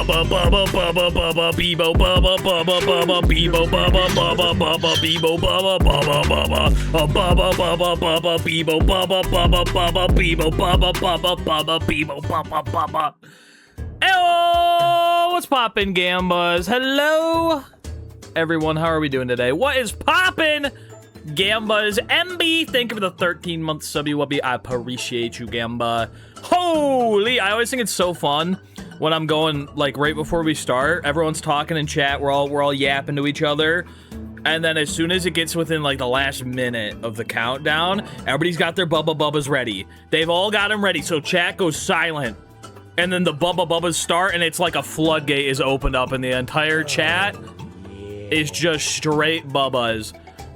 bubba bubba bubba bubba beebo bubba bubba bubba beebo bubba bubba bubba beebo bubba bubba bubba bubba bubba bubba beebo bubba bubba bubba beebo bubba bubba bubba beebo bubba bubba. Hello, what's poppin', Gambas? Hello, everyone. How are we doing today? What is poppin', Gambas? MB, thank you for the 13-month subby wubby. I appreciate you, Gamba. Holy, I always think it's so fun when I'm going, like, right before we start. Everyone's talking in chat. We're all yapping to each other. And then as soon as it gets within, like, the last minute of the countdown, everybody's got their Bubba Bubbas ready. They've all got them ready, so chat goes silent. And then the Bubba Bubbas start, and it's like a floodgate is opened up, and the entire chat is just straight Bubbas.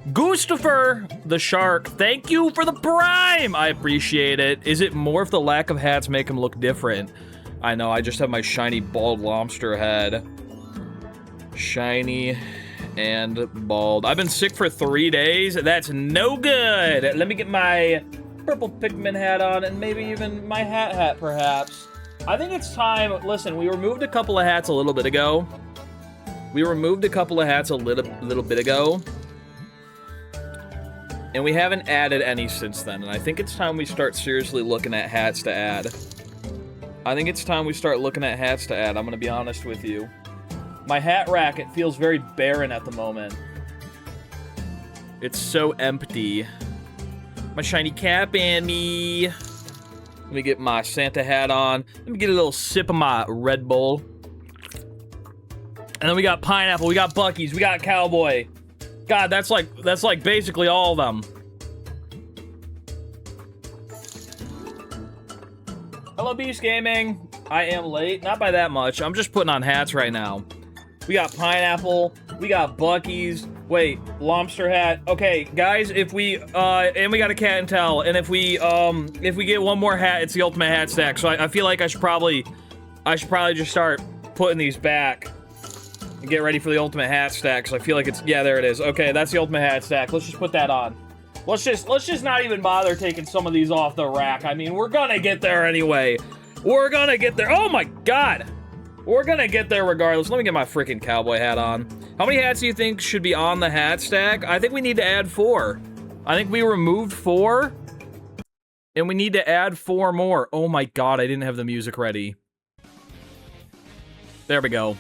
Gustafer the Shark, thank you for the Prime! I appreciate it. Is it more if the lack of hats make him look different? I know, I just have my shiny bald lobster head. Shiny and bald. I've been sick for 3 days. That's no good. Let me get my purple pigment hat on, and maybe even my hat perhaps. I think it's time. Listen, we removed a couple of hats a little bit ago. And we haven't added any since then. And I think it's time we start seriously looking at hats to add. I'm going to be honest with you. My hat rack, it feels very barren at the moment. It's so empty. My shiny cap and me. Let me get my Santa hat on. Let me get a little sip of my Red Bull. And then we got Pineapple, we got Buc-ee's, we got Cowboy. God, that's like basically all of them. Hello, Beast Gaming. I am late, not by that much. I'm just putting on hats right now. We got Pineapple, we got Buc-ee's. Wait, Lobster hat. Okay, guys, if we and we got a Cat and Towel, and if we get one more hat, it's the ultimate hat stack. So I feel like I should probably just start putting these back and get ready for the ultimate hat stack. So I feel like it's, yeah, there it is. Okay, that's the ultimate hat stack. Let's just put that on. Let's just not even bother taking some of these off the rack. I mean, we're gonna get there anyway. We're gonna get there. Oh my god. We're gonna get there regardless. Let me get my freaking cowboy hat on. How many hats do you think should be on the hat stack? I think we need to add 4. I think we removed 4. And we need to add 4 more. Oh my god, I didn't have the music ready. There we go.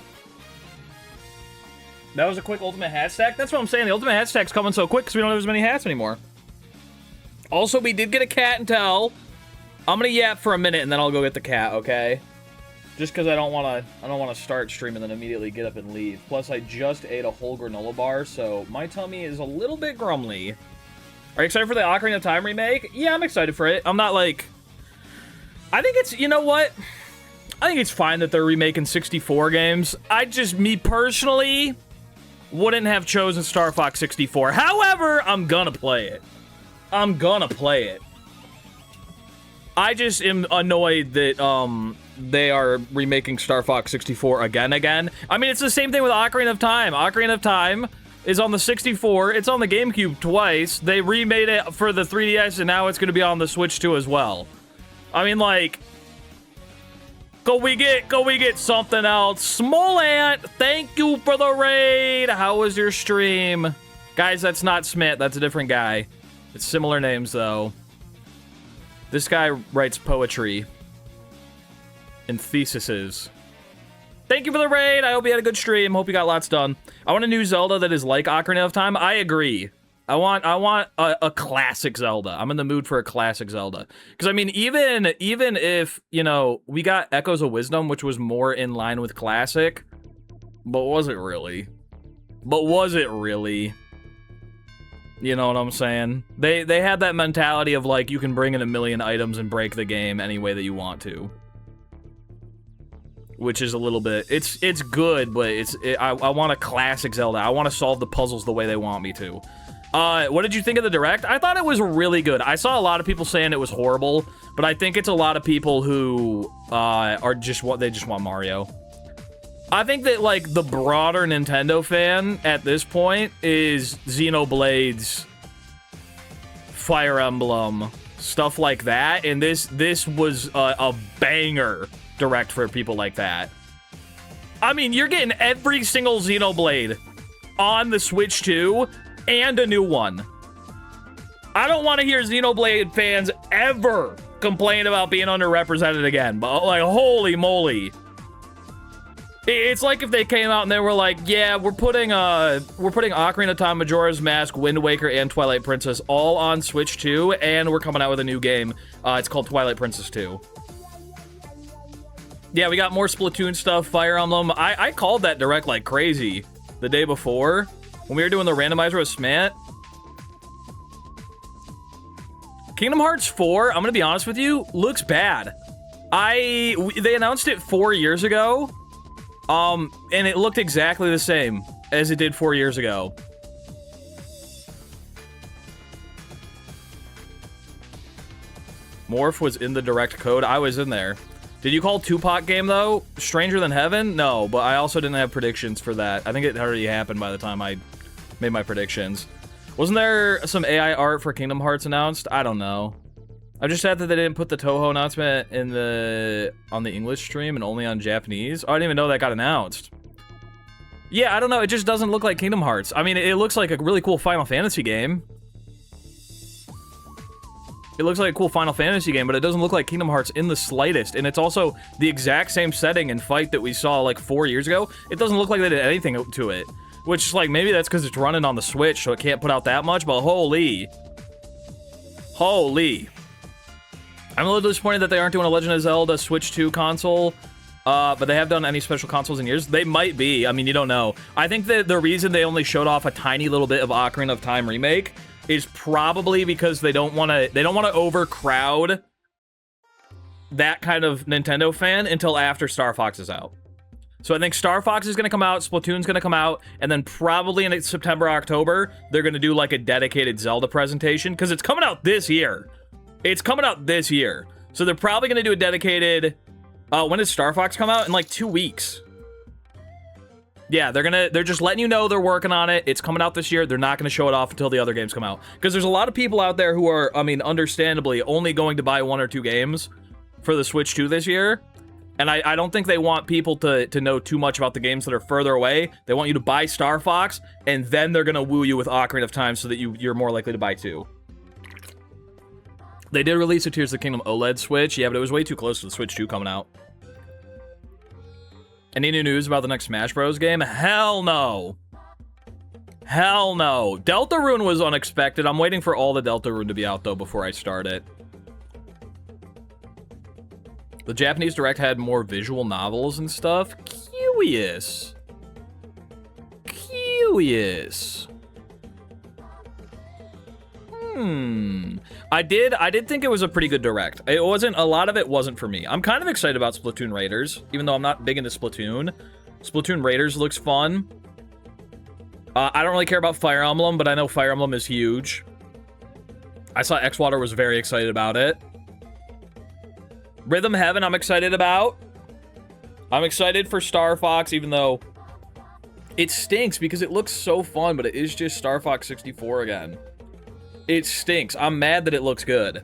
That was a quick ultimate hat stack? That's what I'm saying. The ultimate hat stack's coming so quick because we don't have as many hats anymore. Also, we did get a cat and towel. I'm gonna yap for a minute and then I'll go get the cat, okay? Just because I don't want to start stream and then immediately get up and leave. Plus, I just ate a whole granola bar, so my tummy is a little bit grumbly. Are you excited for the Ocarina of Time remake? Yeah, I'm excited for it. I'm not like... I think it's... You know what? I think it's fine that they're remaking 64 games. Me personally, wouldn't have chosen Star Fox 64. However, I'm gonna play it. I just am annoyed that, they are remaking Star Fox 64 again. I mean, it's the same thing with Ocarina of Time. Ocarina of Time is on the 64. It's on the GameCube twice. They remade it for the 3DS, and now it's going to be on the Switch too as well. I mean, like, go we get something else. Smolant, thank you for the raid. How was your stream? Guys, that's not Smith. That's a different guy. It's similar names, though. This guy writes poetry. And theses. Thank you for the raid. I hope you had a good stream. Hope you got lots done. I want a new Zelda that is like Ocarina of Time. I agree. I want a classic Zelda. I'm in the mood for a classic Zelda. Because, I mean, even if, you know, we got Echoes of Wisdom, which was more in line with classic, but was it really? You know what I'm saying? They had that mentality of, like, you can bring in a million items and break the game any way that you want to. Which is a little bit... It's good, but I want a classic Zelda. I want to solve the puzzles the way they want me to. What did you think of the Direct? I thought it was really good. I saw a lot of people saying it was horrible, but I think it's a lot of people who they just want Mario. I think that, like, the broader Nintendo fan at this point is Xenoblades, Fire Emblem, stuff like that, and this was a banger Direct for people like that. I mean, you're getting every single Xenoblade on the Switch 2 and a new one. I don't want to hear Xenoblade fans ever complain about being underrepresented again, but like, holy moly. It's like if they came out and they were like, yeah, we're putting Ocarina of Time, Majora's Mask, Wind Waker, and Twilight Princess all on Switch 2, and we're coming out with a new game. It's called Twilight Princess 2. Yeah, we got more Splatoon stuff, Fire Emblem. I called that direct like crazy the day before when we were doing the randomizer with Smant. Kingdom Hearts 4, I'm gonna be honest with you, looks bad. They announced it 4 years ago. And it looked exactly the same as it did 4 years ago. Morph was in the direct code. I was in there. Did you call Tupac game, though? Stranger Than Heaven? No, but I also didn't have predictions for that. I think it already happened by the time I made my predictions. Wasn't there some AI art for Kingdom Hearts announced? I don't know. I'm just sad that they didn't put the Toho announcement on the English stream and only on Japanese. Oh, I didn't even know that got announced. Yeah, I don't know. It just doesn't look like Kingdom Hearts. I mean, it looks like a really cool Final Fantasy game. It looks like a cool Final Fantasy game, but it doesn't look like Kingdom Hearts in the slightest. And it's also the exact same setting and fight that we saw like 4 years ago. It doesn't look like they did anything to it. Which is like, maybe that's because it's running on the Switch, so it can't put out that much, but holy. Holy. I'm a little disappointed that they aren't doing a Legend of Zelda Switch 2 console, but they have done any special consoles in years. They might be. I mean, you don't know. I think that the reason they only showed off a tiny little bit of Ocarina of Time remake is probably because they don't want to overcrowd that kind of Nintendo fan until after Star Fox is out. So I think Star Fox is going to come out, Splatoon's going to come out, and then probably in September, October, they're going to do like a dedicated Zelda presentation, because it's coming out this year. It's coming out this year. So they're probably going to do a dedicated... when does Star Fox come out? In like 2 weeks. Yeah, they're just letting you know they're working on it. It's coming out this year. They're not going to show it off until the other games come out. Because there's a lot of people out there who are, I mean, understandably, only going to buy 1 or 2 games for the Switch 2 this year. And I don't think they want people to know too much about the games that are further away. They want you to buy Star Fox, and then they're going to woo you with Ocarina of Time so that you're more likely to buy 2. They did release a Tears of the Kingdom OLED Switch, yeah, but it was way too close to the Switch 2 coming out. Any new news about the next Smash Bros. Game? Hell no. Hell no. Deltarune was unexpected. I'm waiting for all the Deltarune to be out, though, before I start it. The Japanese Direct had more visual novels and stuff. Curious. Curious. I did think it was a pretty good Direct. It wasn't, a lot of it wasn't for me. I'm kind of excited about Splatoon Raiders, even though I'm not big into Splatoon. Splatoon Raiders looks fun. I don't really care about Fire Emblem, but I know Fire Emblem is huge. I saw Xwater was very excited about it. Rhythm Heaven, I'm excited about. I'm excited for Star Fox, even though it stinks because it looks so fun, but it is just Star Fox 64 again. It stinks. I'm mad that it looks good.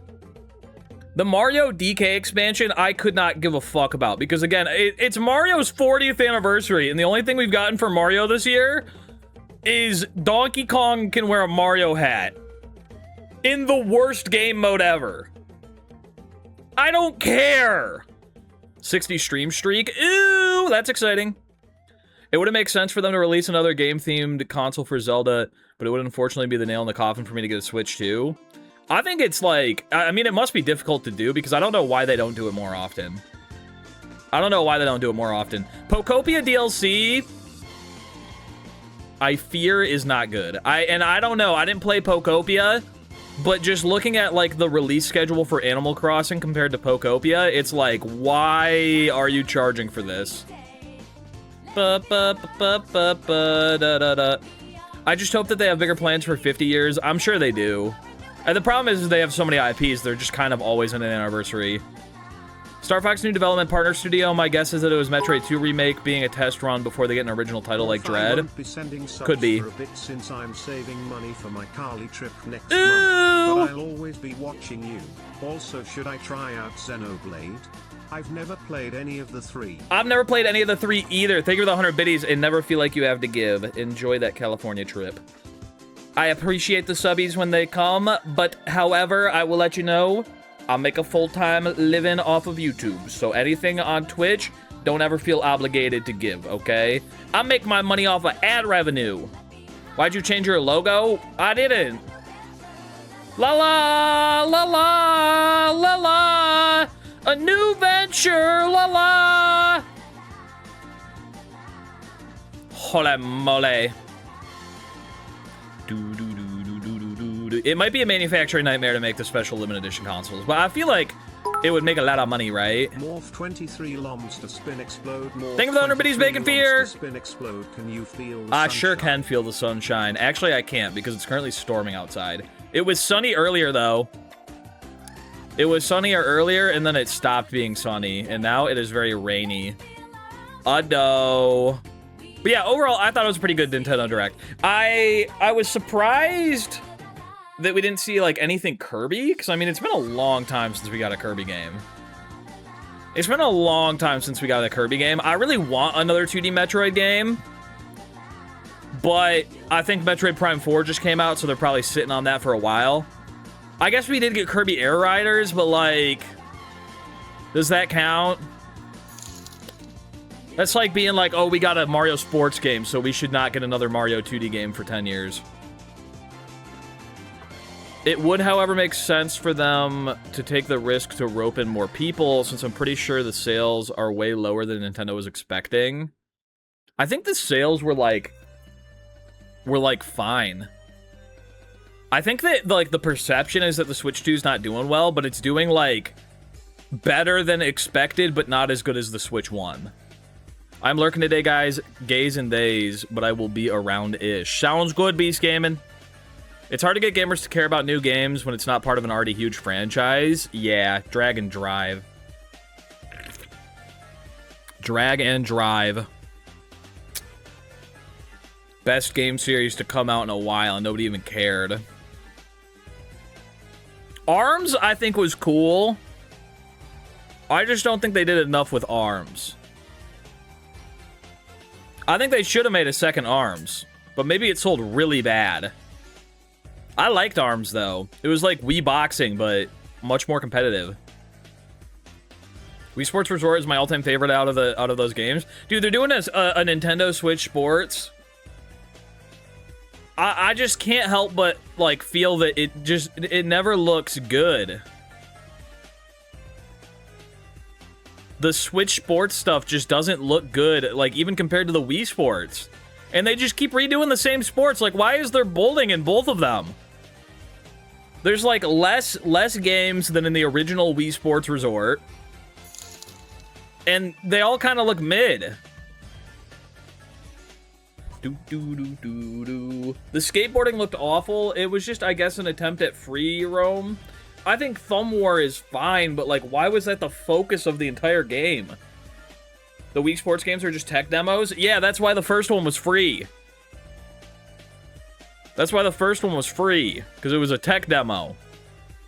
The Mario DK expansion, I could not give a fuck about because, again, it's Mario's 40th anniversary, and the only thing we've gotten for Mario this year is Donkey Kong can wear a Mario hat in the worst game mode ever. I don't care. 60 stream streak. Ooh, that's exciting. It wouldn't make sense for them to release another game-themed console for Zelda, but it would unfortunately be the nail in the coffin for me to get a Switch too. I think it's like, I mean, it must be difficult to do because I don't know why they don't do it more often. I don't know why they don't do it more often. Pokopia DLC, I fear is not good. I don't know. I didn't play Pokopia. But just looking at, like, the release schedule for Animal Crossing compared to Pokopia, it's like, why are you charging for this? I just hope that they have bigger plans for 50 years. I'm sure they do. And the problem is they have so many IPs, they're just kind of always in an anniversary. Star Fox new development partner studio, my guess is that it was Metroid 2 remake being a test run before they get an original title like Dread. Could be. For a bit since I'm saving money for my Cali trip next month, but I'll always be watching you. Also, should I try out Xenoblade? I've never played any of the 3. I've never played any of the 3 either. Thank you for the 100 biddies and never feel like you have to give. Enjoy that California trip. I appreciate the subbies when they come, but however, I will let you know, I'll make a full-time living off of YouTube. So anything on Twitch, don't ever feel obligated to give, okay? I make my money off of ad revenue. Why'd you change your logo? I didn't. La la, la la, la la. A new venture, la la. Holy moly. It might be a manufacturing nightmare to make the special limited edition consoles, but I feel like it would make a lot of money, right? Morph 23 loms to spin explode. Morph Think of the 100 biddies making fear. Spin explode. Can you feel the I sunshine? sure can feel the sunshine. Actually, I can't because it's currently storming outside. It was sunny earlier, though. It was sunnier earlier, and then it stopped being sunny, and now it is very rainy. But yeah, overall, I thought it was a pretty good Nintendo Direct. I was surprised that we didn't see, like, anything Kirby, because, I mean, it's been a long time since we got a Kirby game. It's been a long time since we got a Kirby game. I really want another 2D Metroid game, but I think Metroid Prime 4 just came out, so they're probably sitting on that for a while. I guess we did get Kirby Air Riders, but, like, does that count? That's like being like, oh, we got a Mario sports game, so we should not get another Mario 2D game for 10 years. It would, however, make sense for them to take the risk to rope in more people, since I'm pretty sure the sales are way lower than Nintendo was expecting. I think the sales were like fine. I think that, like, the perception is that the Switch 2 is not doing well, but it's doing, like, better than expected, but not as good as the Switch 1. I'm lurking today, guys. Gays and days, but I will be around-ish. Sounds good, Beast Gaming. It's hard to get gamers to care about new games when it's not part of an already huge franchise. Yeah, Drag and Drive. Drag and Drive. Best game series to come out in a while, and nobody even cared. ARMS, I think, was cool. I just don't think they did enough with ARMS. I think they should have made a second ARMS, but maybe it sold really bad. I liked ARMS, though. It was like Wii Boxing, but much more competitive. Wii Sports Resort is my all-time favorite out of those games. Dude, they're doing a Nintendo Switch Sports. I just can't help but, like, feel that it never looks good. The Switch Sports stuff just doesn't look good, like, even compared to the Wii Sports. And they just keep redoing the same sports. Like, why is there bowling in both of them? There's, like, less games than in the original Wii Sports Resort. And they all kind of look mid. The skateboarding looked awful. It was just, I guess, an attempt at free roam. I think Thumb War is fine, but, like, why was that the focus of the entire game? The Wii Sports games are just tech demos? Yeah, that's why the first one was free. That's why the first one was free, because it was a tech demo.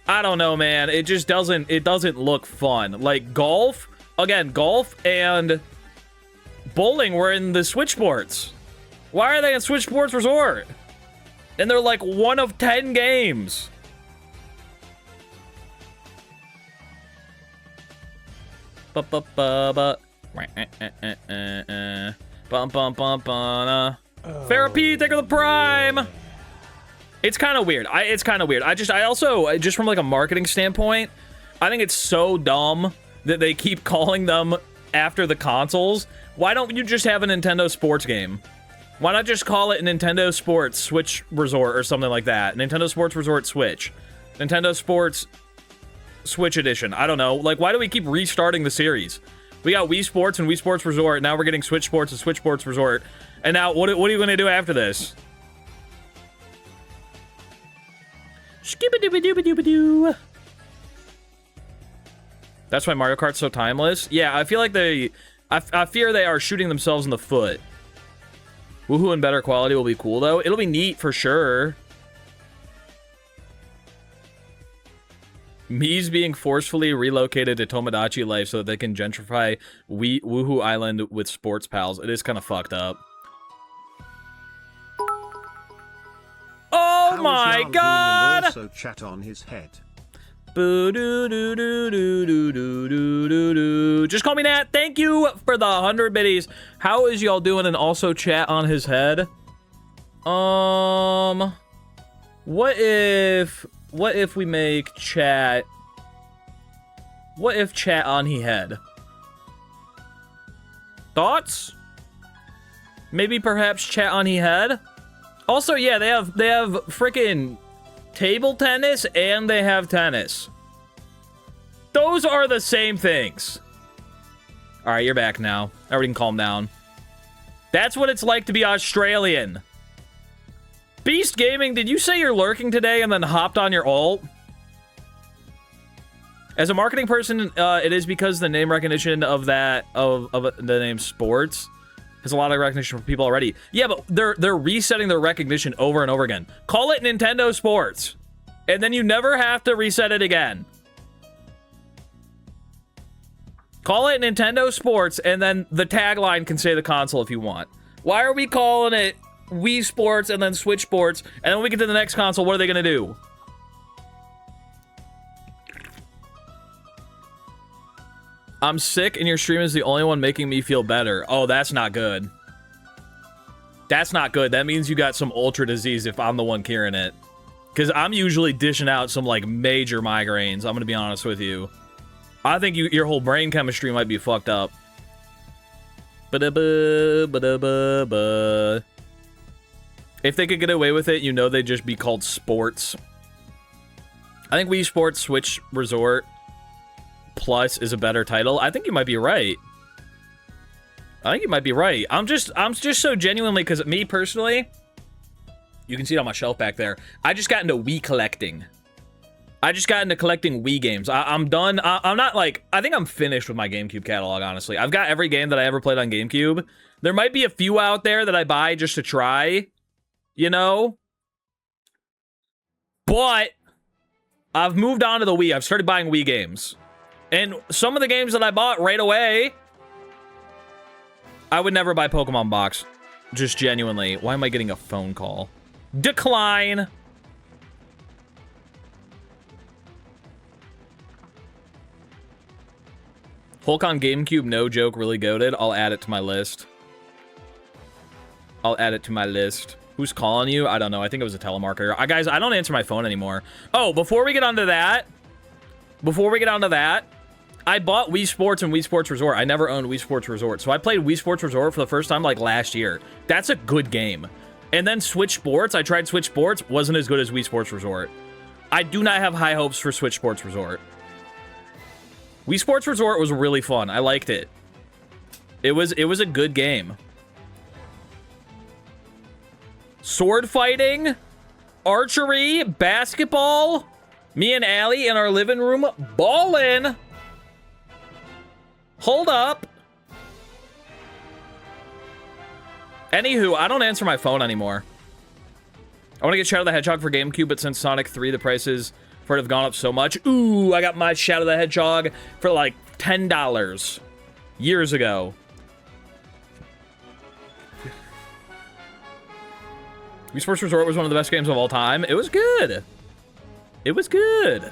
I don't know, man. It just doesn't look fun. Like, golf, again, golf and bowling were in the Switch Sports. Why are they in Switch Sports Resort? And they're like 1 of 10 games. Therapy, take the prime. It's kind of weird. It's kind of weird. I also, just from like a marketing standpoint, I think it's so dumb that they keep calling them after the consoles. Why don't you just have a Nintendo Sports game? Why not just call it Nintendo Sports Switch Resort or something like that? Nintendo Sports Resort Switch. Nintendo Sports Switch Edition. I don't know. Like, why do we keep restarting the series? We got Wii Sports and Wii Sports Resort. Now we're getting Switch Sports and Switch Sports Resort. And now, what are you going to do after this? Skip-a-dooba-dooba-dooba-doo. That's why Mario Kart's so timeless? Yeah, I feel like I fear they are shooting themselves in the foot. Woohoo and better quality will be cool, though. It'll be neat for sure. Me's being forcefully relocated to Tomodachi Life so that they can gentrify Woohoo Island with sports pals. It is kind of fucked up. Oh my god! Also chat on his head. Just call me Nat. Thank you for the 100 biddies. How is y'all doing? And also chat on his head. What if we make chat? What if chat on he head? Thoughts? Maybe perhaps chat on he head? Also, yeah, they have freaking table tennis and they have tennis. Those are the same things. All right, you're back now. Everybody can calm down. That's what it's like to be Australian. Beast Gaming, did you say you're lurking today and then hopped on your ult? As a marketing person, it is because the name recognition of that of the name sports has a lot of recognition for people already. Yeah, but they're resetting their recognition over and over again. Call it Nintendo Sports, and then you never have to reset it again. Call it Nintendo Sports, and then the tagline can say the console if you want. Why are we calling it Wii Sports and then Switch Sports, and then when we get to the next console, what are they gonna do? I'm sick and your stream is the only one making me feel better. Oh, that's not good. That's not good. That means you got some ultra disease if I'm the one curing it. Because I'm usually dishing out some, like, major migraines. I'm going to be honest with you. I think your whole brain chemistry might be fucked up. Ba-da-ba, if they could get away with it, you know they'd just be called sports. I think Wii Sports Switch Resort Plus is a better title. I think you might be right. I think you might be right. I'm just so genuinely, because me personally, you can see it on my shelf back there. I just got into Wii collecting. I just got into collecting Wii games. I'm done. I'm not like, I think I'm finished with my GameCube catalog, honestly. I've got every game that I ever played on GameCube. There might be a few out there that I buy just to try, you know? But I've moved on to the Wii. I've started buying Wii games. And some of the games that I bought right away, I would never buy Pokemon Box. Just genuinely. Why am I getting a phone call? Decline. Hulk on GameCube, no joke, really goated. I'll add it to my list. I'll add it to my list. Who's calling you? I don't know. I think it was a telemarketer. Guys, I don't answer my phone anymore. Oh, before we get onto that, I bought Wii Sports and Wii Sports Resort. I never owned Wii Sports Resort. So I played Wii Sports Resort for the first time like last year. That's a good game. And then Switch Sports. I tried Switch Sports. Wasn't as good as Wii Sports Resort. I do not have high hopes for Switch Sports Resort. Wii Sports Resort was really fun. I liked it. It was a good game. Sword fighting, archery, basketball. Me and Allie in our living room ballin'. Hold up. Anywho, I don't answer my phone anymore. I want to get Shadow the Hedgehog for GameCube, but since Sonic 3, the prices for it have gone up so much. Ooh, I got my Shadow the Hedgehog for like $10 years ago. Wii Sports Resort was one of the best games of all time. It was good. It was good.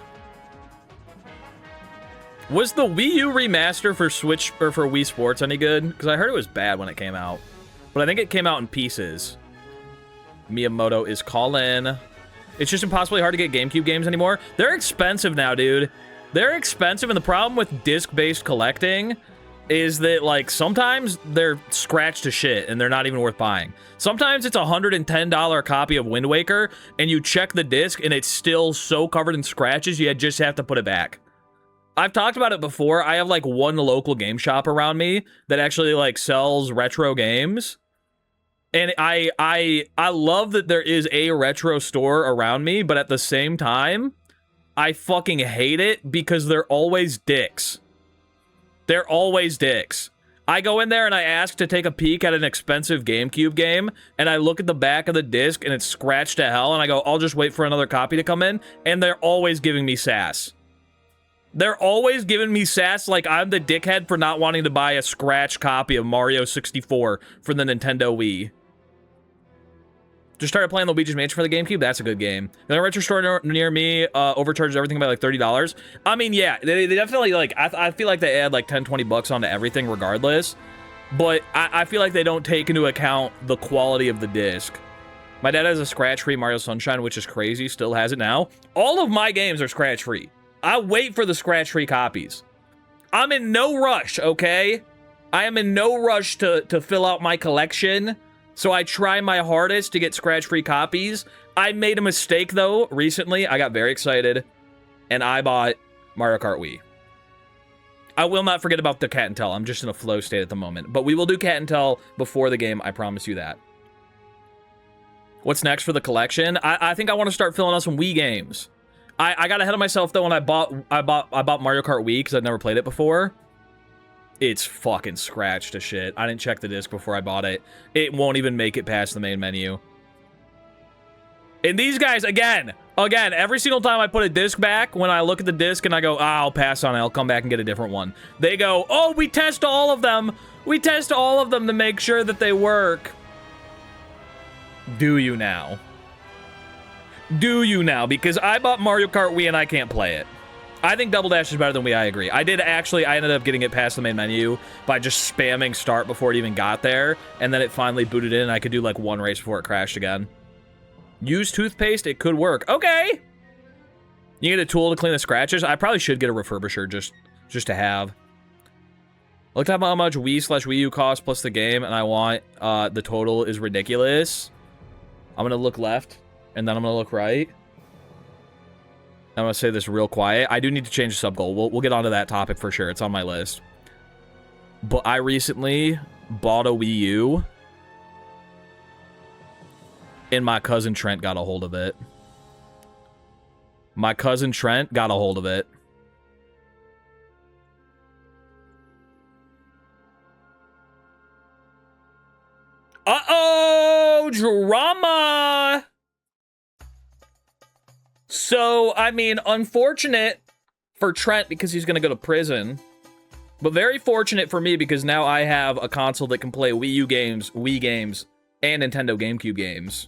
Was the Wii U remaster for Switch or for Wii Sports any good? Because I heard it was bad when it came out. But I think it came out in pieces. Miyamoto is calling. It's just impossibly hard to get GameCube games anymore. They're expensive now, dude. They're expensive, and the problem with disc-based collecting is that, like, sometimes they're scratched to shit, and they're not even worth buying. Sometimes it's a $110 copy of Wind Waker, and you check the disc, and it's still so covered in scratches, you just have to put it back. I've talked about it before. I have, like, one local game shop around me that actually, like, sells retro games. And I love that there is a retro store around me, but at the same time, I fucking hate it because they're always dicks. They're always dicks. I go in there and I ask to take a peek at an expensive GameCube game, and I look at the back of the disc and it's scratched to hell, and I go, I'll just wait for another copy to come in, and they're always giving me sass. They're always giving me sass like I'm the dickhead for not wanting to buy a scratch copy of Mario 64 for the Nintendo Wii. Just started playing Luigi's Mansion for the GameCube. That's a good game. The retro store near me overcharges everything by like $30. I mean, yeah, they definitely like. I feel like they add like 10, 20 bucks onto everything regardless. But I feel like they don't take into account the quality of the disc. My dad has a scratch-free Mario Sunshine, which is crazy. Still has it now. All of my games are scratch-free. I wait for the scratch-free copies. I'm in no rush, okay? I am in no rush to fill out my collection. So I try my hardest to get scratch-free copies. I made a mistake, though, recently. I got very excited, and I bought Mario Kart Wii. I will not forget about the Cat and Tell. I'm just in a flow state at the moment. But we will do Cat and Tell before the game. I promise you that. What's next for the collection? I think I want to start filling out some Wii games. I got ahead of myself, though, when I bought Mario Kart Wii, because I'd never played it before. It's fucking scratched to shit. I didn't check the disc before I bought it. It won't even make it past the main menu. And these guys, again, every single time I put a disc back, when I look at the disc and I go, I'll pass on it, I'll come back and get a different one. They go, oh, we test all of them. We test all of them to make sure that they work. Do you now? Do you now? Because I bought Mario Kart Wii and I can't play it. I think Double Dash is better than Wii, I agree. I ended up getting it past the main menu by just spamming start before it even got there, and then it finally booted in and I could do like one race before it crashed again. Use toothpaste, it could work. Okay! You get a tool to clean the scratches? I probably should get a refurbisher just to have. Looked up how much Wii/Wii U costs plus the game, and I want, the total is ridiculous. I'm gonna look left, and then I'm gonna look right. I'm gonna say this real quiet. I do need to change the sub goal. We'll get onto that topic for sure. It's on my list. But I recently bought a Wii U, and my cousin Trent got a hold of it. My cousin Trent got a hold of it. Uh-oh! Drama! So, I mean, unfortunate for Trent because he's going to go to prison. But very fortunate for me because now I have a console that can play Wii U games, Wii games, and Nintendo GameCube games.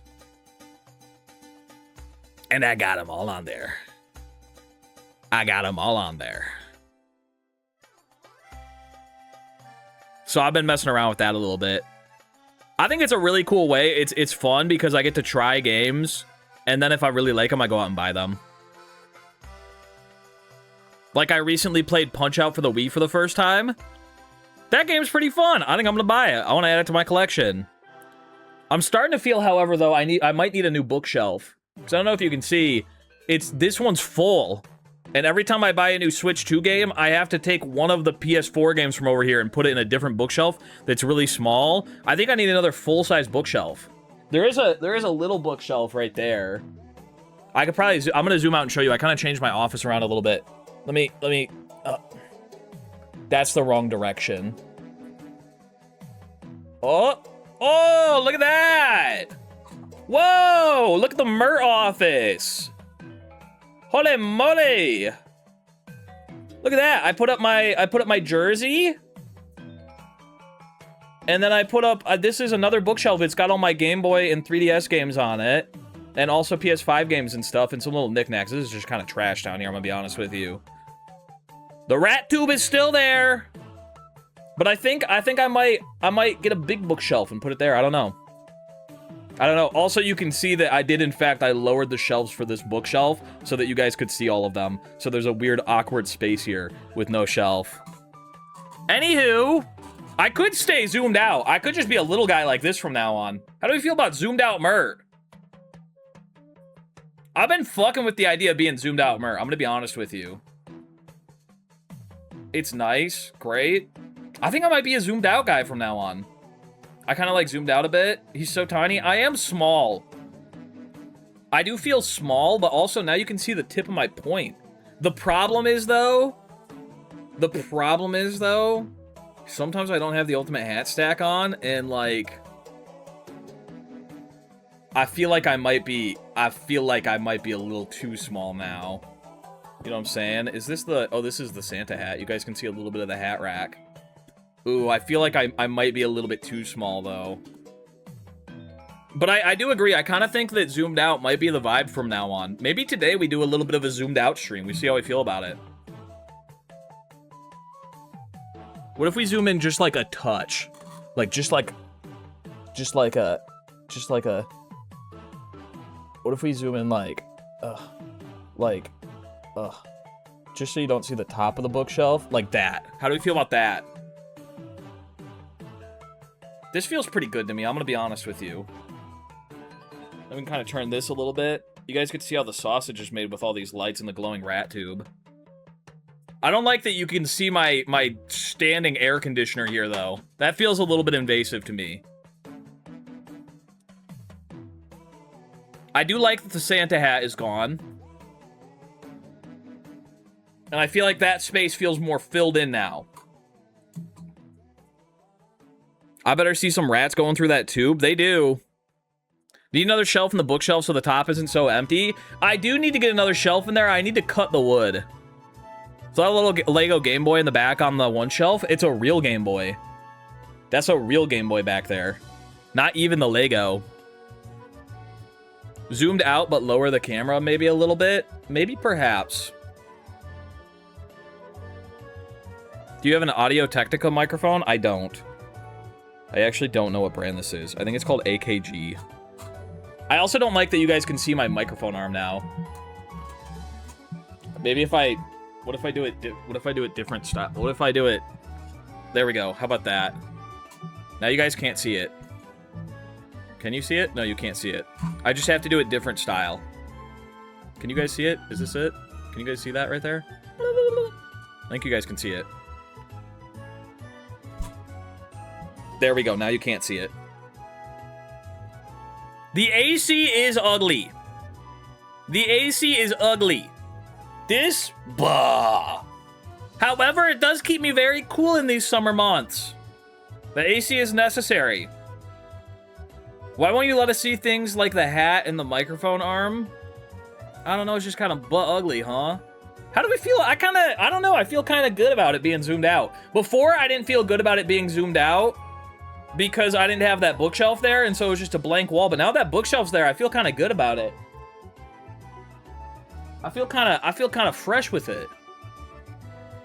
And I got them all on there. I got them all on there. So I've been messing around with that a little bit. I think it's a really cool way. It's fun because I get to try games, and then if I really like them, I go out and buy them. Like, I recently played Punch-Out for the Wii for the first time. That game's pretty fun. I think I'm gonna buy it. I want to add it to my collection. I'm starting to feel, however, though, I might need a new bookshelf. Because I don't know if you can see, this one's full. And every time I buy a new Switch 2 game, I have to take one of the PS4 games from over here and put it in a different bookshelf that's really small. I think I need another full-size bookshelf. There is a little bookshelf right there. I could probably, I'm gonna zoom out and show you. I kind of changed my office around a little bit. Let me, that's the wrong direction. Oh, look at that! Whoa, look at the Mert office. Holy moly! Look at that. I put up my jersey. And then I put up, this is another bookshelf. It's got all my Game Boy and 3DS games on it. And also PS5 games and stuff and some little knickknacks. This is just kind of trash down here, I'm gonna be honest with you. The rat tube is still there. But I think I might get a big bookshelf and put it there. I don't know. Also, you can see that I did, in fact, I lowered the shelves for this bookshelf so that you guys could see all of them. So there's a weird, awkward space here with no shelf. Anywho, I could stay zoomed out. I could just be a little guy like this from now on. How do we feel about zoomed out Mert? I've been fucking with the idea of being zoomed out Mert. I'm gonna be honest with you. It's nice, great. I think I might be a zoomed out guy from now on. I kind of like zoomed out a bit. He's so tiny. I am small. I do feel small, but also now you can see the tip of my point. The problem is though, sometimes I don't have the ultimate hat stack on, and like, I feel like I might be a little too small now. You know what I'm saying? Is this the... Oh, this is the Santa hat. You guys can see a little bit of the hat rack. Ooh, I feel like I might be a little bit too small, though. But I do agree. I kind of think that zoomed out might be the vibe from now on. Maybe today we do a little bit of a zoomed out stream. We see how we feel about it. What if we zoom in just like a touch? Like, just like a... What if we zoom in like... just so you don't see the top of the bookshelf? Like that. How do we feel about that? This feels pretty good to me, I'm gonna be honest with you. Let me kind of turn this a little bit. You guys can see how the sausage is made with all these lights and the glowing rat tube. I don't like that you can see my standing air conditioner here, though. That feels a little bit invasive to me. I do like that the Santa hat is gone. And I feel like that space feels more filled in now. I better see some rats going through that tube. They do. Need another shelf in the bookshelf so the top isn't so empty. I do need to get another shelf in there. I need to cut the wood. So that little Lego Game Boy in the back on the one shelf, it's a real Game Boy. That's a real Game Boy back there. Not even the Lego. Zoomed out, but lower the camera maybe a little bit. Maybe, perhaps. Do you have an Audio-Technica microphone? I don't. I actually don't know what brand this is. I think it's called AKG. I also don't like that you guys can see my microphone arm now. Maybe if I... What if I do it different style? What if I do it... There we go. How about that? Now you guys can't see it. Can you see it? No, you can't see it. I just have to do it different style. Can you guys see it? Is this it? Can you guys see that right there? I think you guys can see it. There we go. Now you can't see it. The AC is ugly. The AC is ugly. This? Bah. However, it does keep me very cool in these summer months. The AC is necessary. Why won't you let us see things like the hat and the microphone arm? I don't know, it's just kind of ugly, huh? How do we feel? I don't know, I feel kind of good about it being zoomed out. Before, I didn't feel good about it being zoomed out because I didn't have that bookshelf there, and so it was just a blank wall. But now that bookshelf's there, I feel kind of good about it. I feel kind of fresh with it.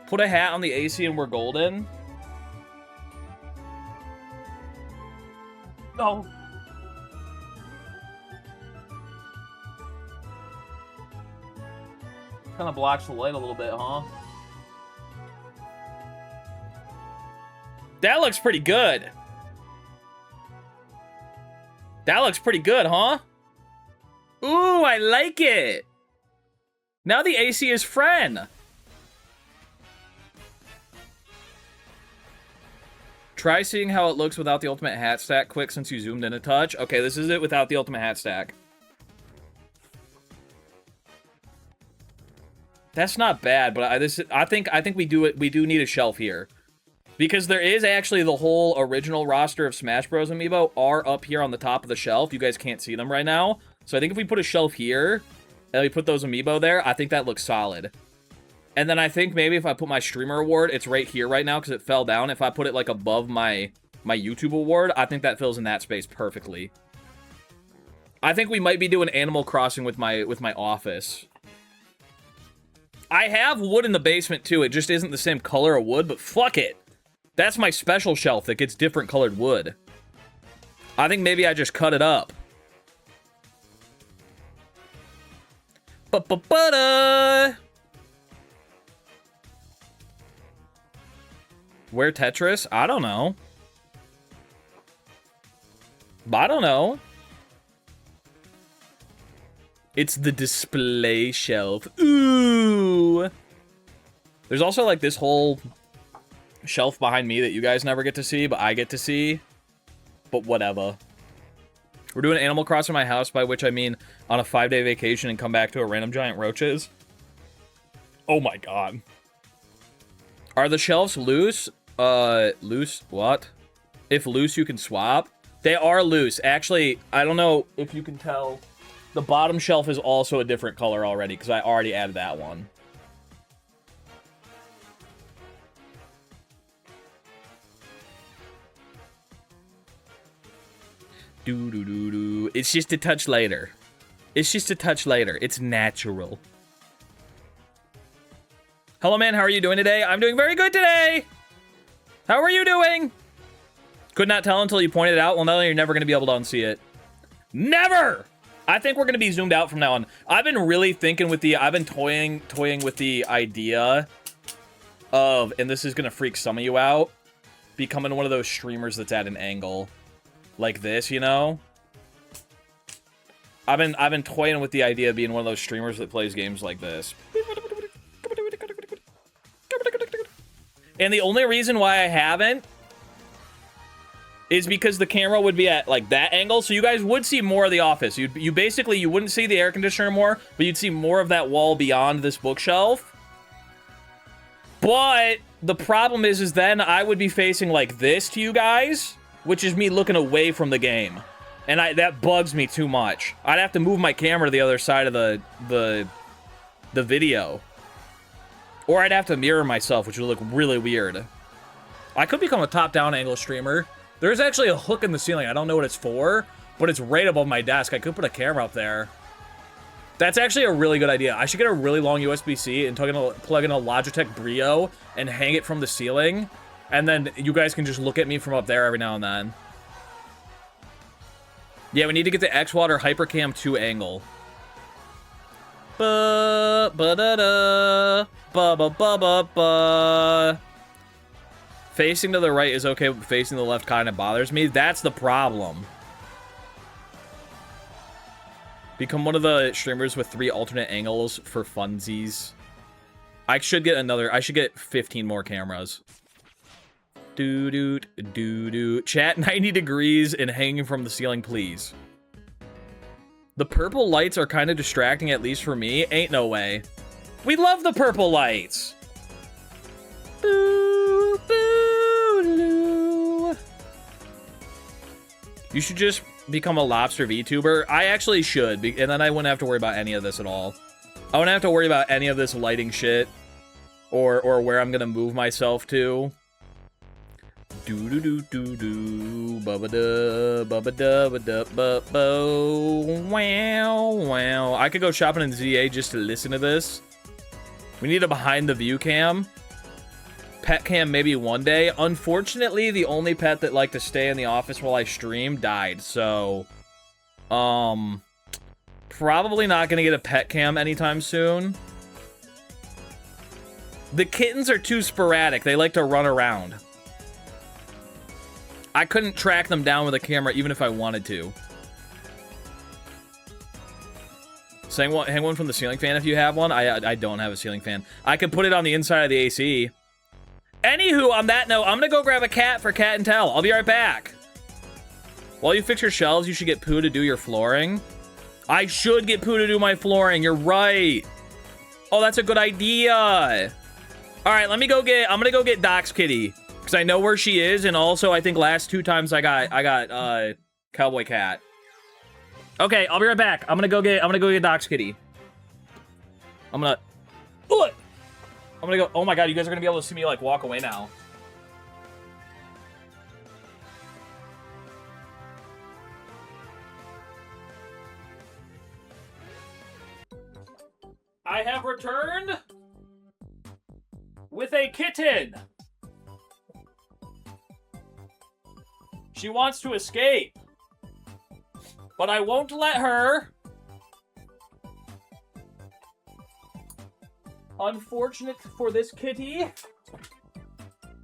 Put a hat on the AC and we're golden. No. Kind of blocks the light a little bit, huh? That looks pretty good. That looks pretty good, huh? Ooh, I like it. Now the AC is friend. Try seeing how it looks without the ultimate hat stack quick since you zoomed in a touch. Okay, this is it without the ultimate hat stack. That's not bad, but I think we do need a shelf here. Because there is actually the whole original roster of Smash Bros. Amiibo are up here on the top of the shelf. You guys can't see them right now. So I think if we put a shelf here, and we put those Amiibo there, I think that looks solid. And then I think maybe if I put my streamer award, it's right here right now because it fell down. If I put it like above my YouTube award, I think that fills in that space perfectly. I think we might be doing Animal Crossing with my office. I have wood in the basement too. It just isn't the same color of wood, but fuck it. That's my special shelf that gets different colored wood. I think maybe I just cut it up. Ba-ba-ba-da! Where Tetris? I don't know. I don't know. It's the display shelf. Ooh! There's also like this whole shelf behind me that you guys never get to see, but I get to see. But whatever. We're doing Animal Crossing in my house, by which I mean on a 5-day vacation and come back to a random giant roaches. Oh my god. Are the shelves loose? Loose? What? If loose, you can swap? They are loose. Actually, I don't know if you can tell. The bottom shelf is also a different color already, because I already added that one. Do-do-do-do. It's just a touch later. It's just a touch later. It's natural. Hello, man. How are you doing today? I'm doing very good today. How are you doing? Could not tell until you pointed it out. Well, now you're never going to be able to unsee it. Never! I think we're going to be zoomed out from now on. I've been really thinking with the... I've been toying with the idea of... And this is going to freak some of you out. Becoming one of those streamers that's at an angle. Like this, you know? I've been toying with the idea of being one of those streamers that plays games like this. And the only reason why I haven't is because the camera would be at like that angle, so you guys would see more of the office. You basically, you wouldn't see the air conditioner more, but you'd see more of that wall beyond this bookshelf. But the problem is then I would be facing like this to you guys, which is me looking away from the game. And that bugs me too much. I'd have to move my camera to the other side of the video. Or I'd have to mirror myself, which would look really weird. I could become a top-down angle streamer. There's actually a hook in the ceiling. I don't know what it's for, but it's right above my desk. I could put a camera up there. That's actually a really good idea. I should get a really long USB-C and plug in a Logitech Brio and hang it from the ceiling. And then you guys can just look at me from up there every now and then. Yeah, we need to get the X-Water Hypercam 2 angle. Ba-ba-da-da. Ba-ba-ba-ba-ba. Facing to the right is okay, but facing to the left kind of bothers me. That's the problem. Become one of the streamers with 3 alternate angles for funsies. I should get 15 more cameras. Doo-doo-doo-doo. Chat 90 degrees and hanging from the ceiling, please. The purple lights are kind of distracting, at least for me. Ain't no way. We love the purple lights. Boo, boo, doo. You should just become a lobster VTuber. I actually should, and then I wouldn't have to worry about any of this at all. I wouldn't have to worry about any of this lighting shit, or where I'm gonna move myself to. Do do do do do, bubba da, bubba da, bubba bo, wow wow. I could go shopping in ZA just to listen to this. We need a behind the view cam. Pet cam maybe one day. Unfortunately, the only pet that liked to stay in the office while I stream died, so probably not gonna get a pet cam anytime soon. The kittens are too sporadic. They like to run around. I couldn't track them down with a camera even if I wanted to. Saying what? Hang one from the ceiling fan if you have one. I don't have a ceiling fan. I could put it on the inside of the AC. Anywho, on that note, I'm gonna go grab a cat for Cat and Tell. I'll be right back. While you fix your shelves, you should get Pooh to do your flooring. I should get Pooh to do my flooring. You're right. Oh, that's a good idea. All right, I'm gonna go get Doc's kitty. Because I know where she is, and also I think last 2 times I got Cowboy Cat. Okay, I'll be right back. I'm gonna go get Doc's kitty. I'm gonna go. Oh my god, you guys are gonna be able to see me like walk away now. I have returned with a kitten. She wants to escape, but I won't let her. Unfortunate for this kitty,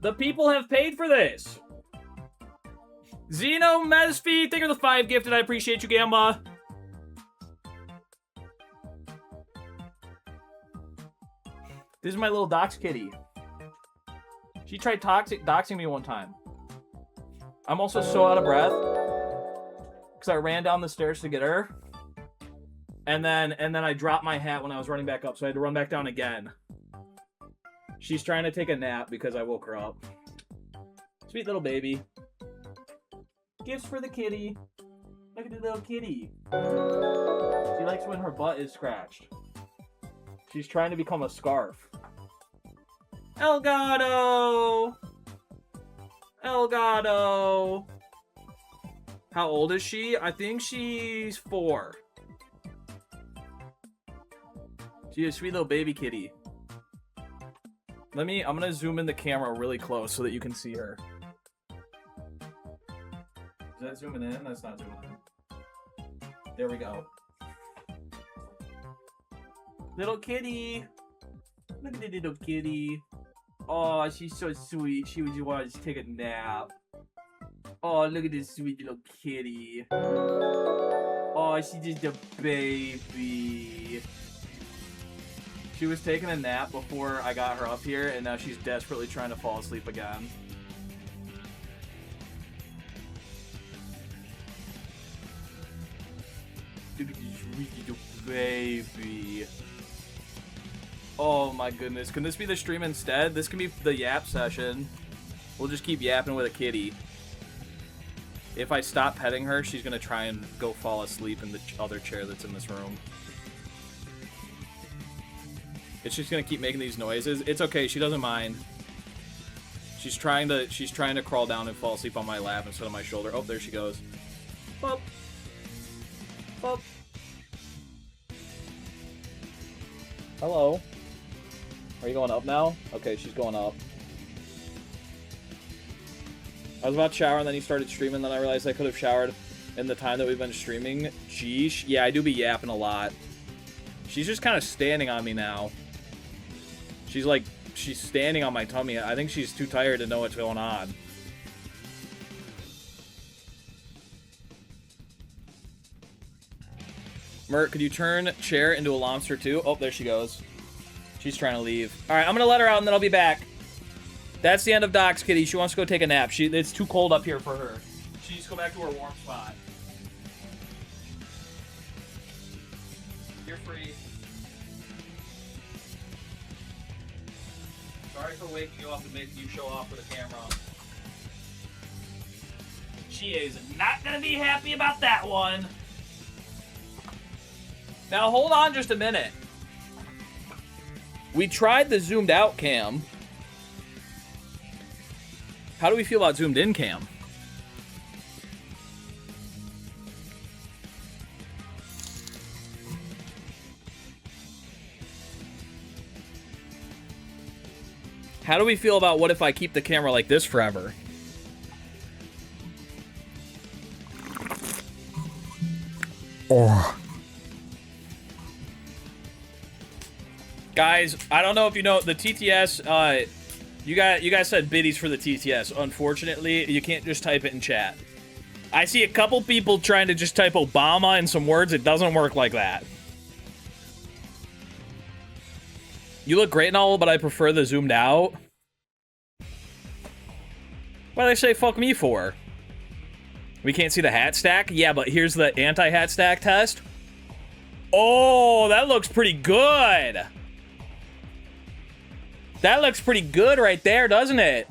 the people have paid for this. Zeno Mesfi, thank you for the 5 gifted. I appreciate you, Gamba. This is my little Doc's kitty. She tried doxing me one time. I'm also so out of breath because I ran down the stairs to get her, and then I dropped my hat when I was running back up, so I had to run back down again. She's trying to take a nap because I woke her up. Sweet little baby. Gifts for the kitty. Look at the little kitty. She likes when her butt is scratched. She's trying to become a scarf. Elgato! Elgato! How old is she? I think she's 4. She's a sweet little baby kitty. I'm gonna zoom in the camera really close so that you can see her. Is that zooming in? That's not zooming in. There we go. Little kitty. Look at the little kitty. Oh, she's so sweet. She was wanting to take a nap. Oh, look at this sweet little kitty. Oh, she's just a baby. She was taking a nap before I got her up here, and now she's desperately trying to fall asleep again. Look at this sweet little baby. Oh my goodness. Can this be the stream instead? This can be the yap session. We'll just keep yapping with a kitty. If I stop petting her, she's gonna try and go fall asleep in the other chair that's in this room. It's just gonna keep making these noises. It's okay, she doesn't mind. She's trying to crawl down and fall asleep on my lap instead of my shoulder. Oh, there she goes. Boop. Boop. Hello. Are you going up now? Okay, she's going up. I was about to shower and then you started streaming, then I realized I could have showered in the time that we've been streaming. Jeesh. Yeah, I do be yapping a lot. She's just kind of standing on me now. She's standing on my tummy. I think she's too tired to know what's going on. Mert, could you turn chair into a lobster too? Oh, there she goes. She's trying to leave. All right, I'm gonna let her out and then I'll be back. That's the end of Doc's kitty. She wants to go take a nap. It's too cold up here for her. She needs to go back to her warm spot. You're free. Sorry for waking you up and making you show off for the camera. She is not gonna be happy about that one. Now hold on just a minute. We tried the zoomed out cam. How do we feel about zoomed in cam? How do we feel about what if I keep the camera like this forever? Oh. Guys, I don't know if you know the TTS. You guys said biddies for the TTS. Unfortunately, you can't just type it in chat. I see a couple people trying to just type Obama in some words. It doesn't work like that. You look great and all, but I prefer the zoomed out. What do they say fuck me for? We can't see the hat stack? Yeah, but here's the anti-hat stack test. Oh, that looks pretty good. That looks pretty good right there, doesn't it?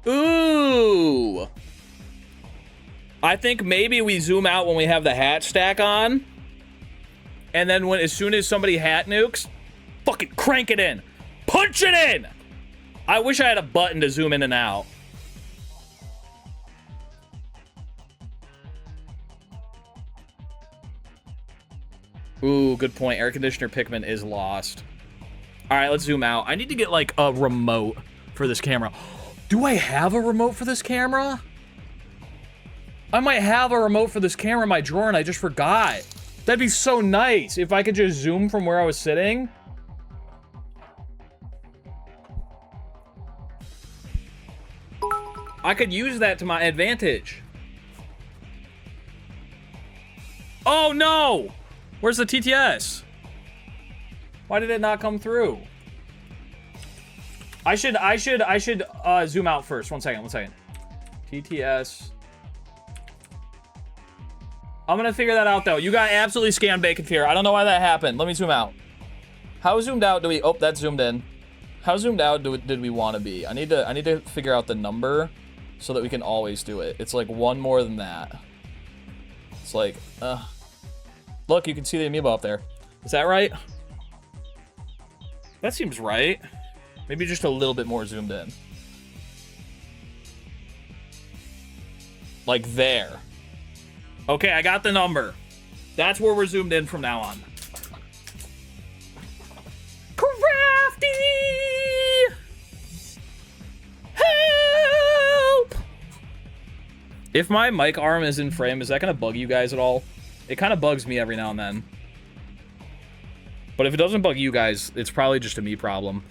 Ooh. I think maybe we zoom out when we have the hat stack on. And then as soon as somebody hat nukes, fucking crank it in. Punch it in! I wish I had a button to zoom in and out. Ooh, good point. Air conditioner Pikmin is lost. All right, let's zoom out. I need to get, like, a remote for this camera. Do I have a remote for this camera? I might have a remote for this camera in my drawer and I just forgot. That'd be so nice if I could just zoom from where I was sitting. I could use that to my advantage. Oh, no! Where's the TTS? Why did it not come through? I should zoom out first. One second. TTS. I'm gonna figure that out though. You got absolutely scammed, Bacon Fear. I don't know why that happened. Let me zoom out. How zoomed out do we? Oh, that's zoomed in. How zoomed out did we want to be? I need to figure out the number so that we can always do it. It's like one more than that. It's like, look, you can see the amiibo up there. Is that right? That seems right. Maybe just a little bit more zoomed in. Like there. Okay, I got the number. That's where we're zoomed in from now on. Crafty! Help! If my mic arm is in frame, is that gonna bug you guys at all? It kind of bugs me every now and then. But if it doesn't bug you guys, it's probably just a me problem.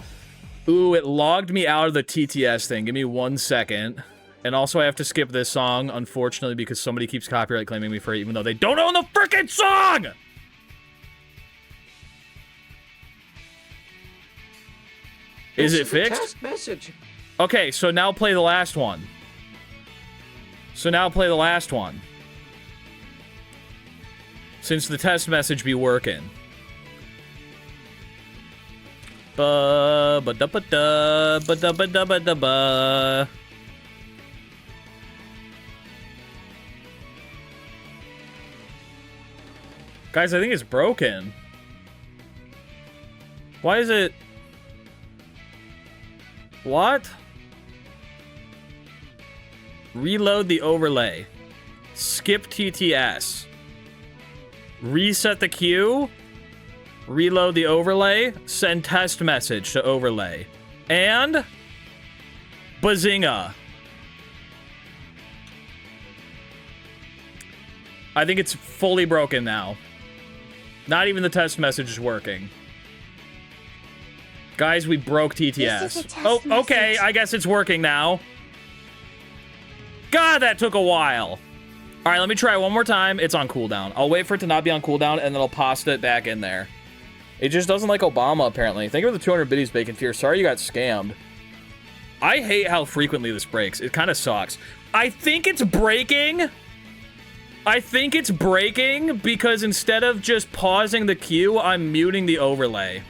Ooh, it logged me out of the TTS thing. Give me 1 second. And also I have to skip this song, unfortunately, because somebody keeps copyright claiming me for it, even though they don't own the frickin' song! Is it fixed? Test message. Okay, so now play the last one. Since the test message be working. Ba-ba-da-ba-da, Guys, I think it's broken. Why is it... What? Reload the overlay. Skip TTS. Reset the queue. Reload the overlay. Send test message to overlay. And... Bazinga. I think it's fully broken now. Not even the test message is working. Guys, we broke TTS. Oh, okay, message. I guess it's working now. God, that took a while. All right, let me try it one more time. It's on cooldown. I'll wait for it to not be on cooldown, and then I'll pasta it back in there. It just doesn't like Obama, apparently. Thank you for the 200 biddies, Bacon Fear. Sorry you got scammed. I hate how frequently this breaks. It kind of sucks. I think it's breaking... because instead of just pausing the queue, I'm muting the overlay.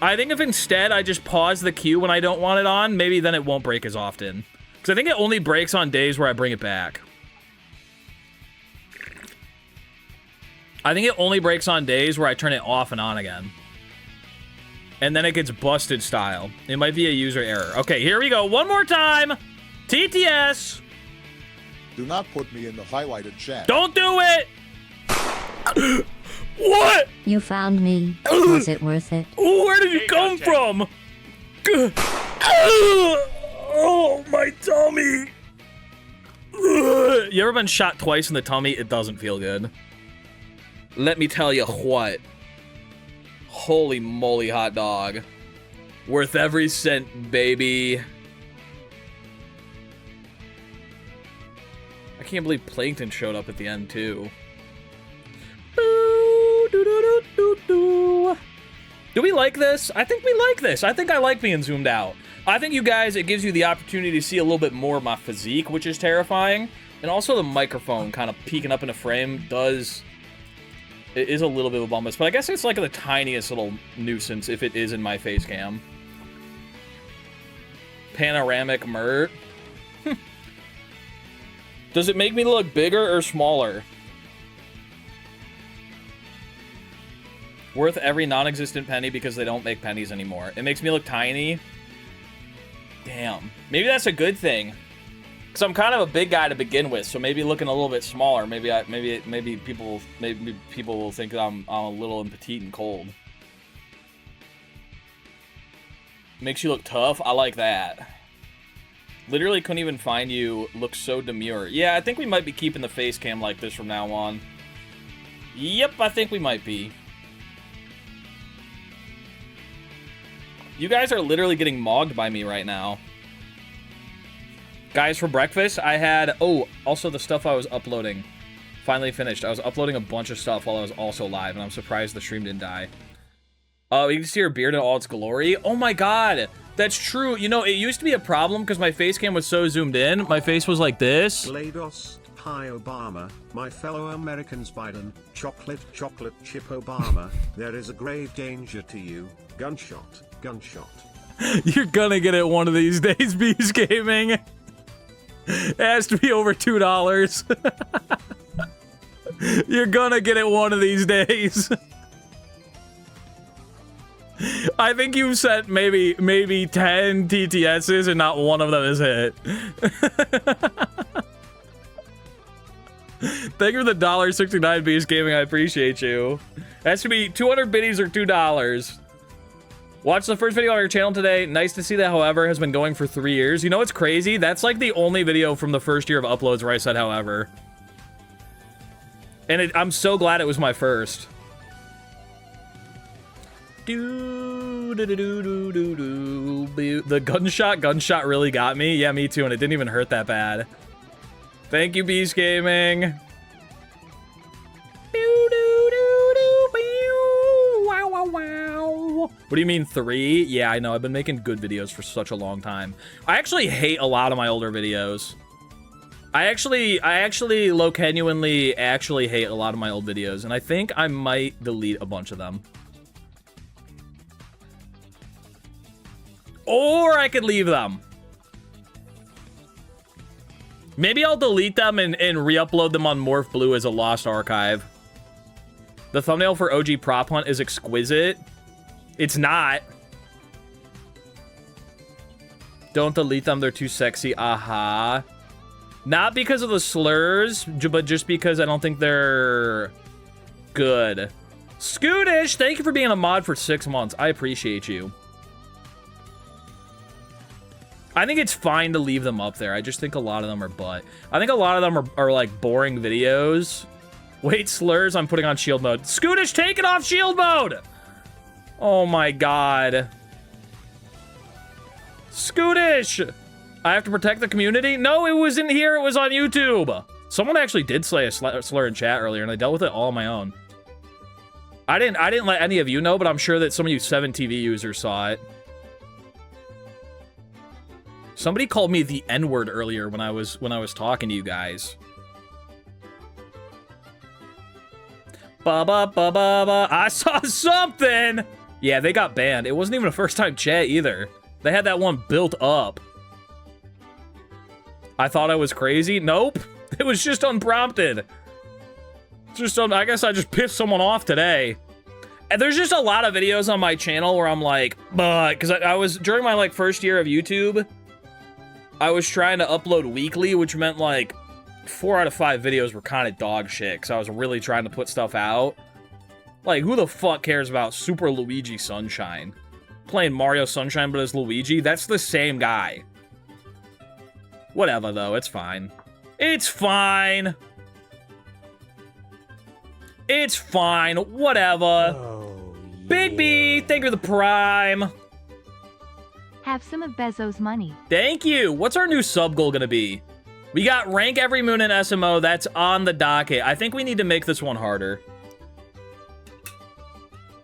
I think if instead I just pause the queue when I don't want it on, maybe then it won't break as often. Because I think it only breaks on days where I bring it back. I think it only breaks on days where I turn it off and on again. And then it gets busted style. It might be a user error. Okay, here we go. One more time. TTS. Do not put me in the highlighted chat. Don't do it! What? You found me. Was it worth it? Where did you come from? Oh, my tummy. You ever been shot twice in the tummy? It doesn't feel good. Let me tell you what. Holy moly, hot dog. Worth every cent, baby. I can't believe Plankton showed up at the end, too. Do we like this? I think we like this. I think I like being zoomed out. I think you guys, it gives you the opportunity to see a little bit more of my physique, which is terrifying. And also the microphone kind of peeking up in a frame does... It is a little bit of a bum, but I guess it's like the tiniest little nuisance if it is in my face cam. Panoramic Mert. Does it make me look bigger or smaller? Worth every non-existent penny because they don't make pennies anymore. It makes me look tiny. Damn. Maybe that's a good thing. Because I'm kind of a big guy to begin with, so maybe looking a little bit smaller, maybe people will think that I'm a little and petite and cold. Makes you look tough. I like that. Literally couldn't even find you. Looks so demure. Yeah, I think we might be keeping the face cam like this from now on. Yep, I think we might be. You guys are literally getting mogged by me right now. Guys, for breakfast, I had... Oh, also the stuff I was uploading. Finally finished. I was uploading a bunch of stuff while I was also live, and I'm surprised the stream didn't die. Oh, you can see her beard in all its glory. Oh my god! That's true. You know, it used to be a problem because my face cam was so zoomed in. My face was like this. GLaDOS, hi Obama, my fellow Americans Biden, chocolate chip Obama, there is a grave danger to you, gunshot. You're gonna get it one of these days, Beast Gaming. It has to be over $2. You're gonna get it one of these days. I think you've sent maybe 10 TTSs and not one of them is hit. Thank you for the $1.69 Beast Gaming. I appreciate you. That should be 200 biddies or $2. Watch the first video on your channel today. Nice to see that, however, has been going for 3 years. You know what's crazy? That's like the only video from the first year of uploads where I said however. And I'm so glad it was my first. The gunshot really got me. Yeah, me too, and it didn't even hurt that bad. Thank you, Beast Gaming. What do you mean 3? Yeah, I know. I've been making good videos for such a long time. I actually hate a lot of my older videos. I actually genuinely actually hate a lot of my old videos, and I think I might delete a bunch of them. Or I could leave them. Maybe I'll delete them and re-upload them on Morph Blue as a lost archive. The thumbnail for OG Prop Hunt is exquisite. It's not. Don't delete them, they're too sexy. Aha. Not because of the slurs, but just because I don't think they're good. Scootish, thank you for being a mod for 6 months. I appreciate you. I think it's fine to leave them up there. I just think a lot of them are butt. I think a lot of them are like boring videos. Wait, slurs, I'm putting on shield mode. Scootish, take it off shield mode! Oh my god. Scootish! I have to protect the community? No, it wasn't here, it was on YouTube. Someone actually did say a slur in chat earlier, and I dealt with it all on my own. I didn't let any of you know, but I'm sure that some of you 7TV users saw it. Somebody called me the N-word earlier when I was talking to you guys. Ba-ba-ba-ba-ba. I saw something! Yeah, they got banned. It wasn't even a first-time chat either. They had that one built up. I thought I was crazy. Nope. It was just unprompted. I guess I just pissed someone off today. And there's just a lot of videos on my channel where I'm like, because I was, during my like first year of YouTube, I was trying to upload weekly, which meant like 4 out of 5 videos were kind of dog shit, because I was really trying to put stuff out. Like, who the fuck cares about Super Luigi Sunshine? Playing Mario Sunshine but as Luigi? That's the same guy. Whatever, though. It's fine. It's fine. It's fine. Whatever. Oh, yeah. Big B, thank you for the prime. Have some of Bezos' money. Thank you. What's our new sub goal gonna be? We got rank every moon in SMO. That's on the docket. I think we need to make this one harder.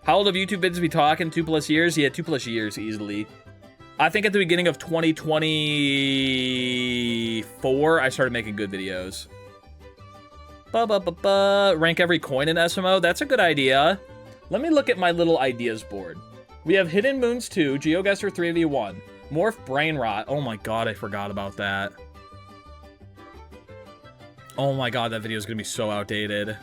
How old have YouTube vids we talking? 2+ years? Yeah, 2+ years easily. I think at the beginning of 2024, I started making good videos. Rank every coin in SMO. That's a good idea. Let me look at my little ideas board. We have Hidden Moons 2, GeoGuessr 3v1, Morph Brain Rot. Oh my god, I forgot about that. Oh my god, that video is gonna be so outdated.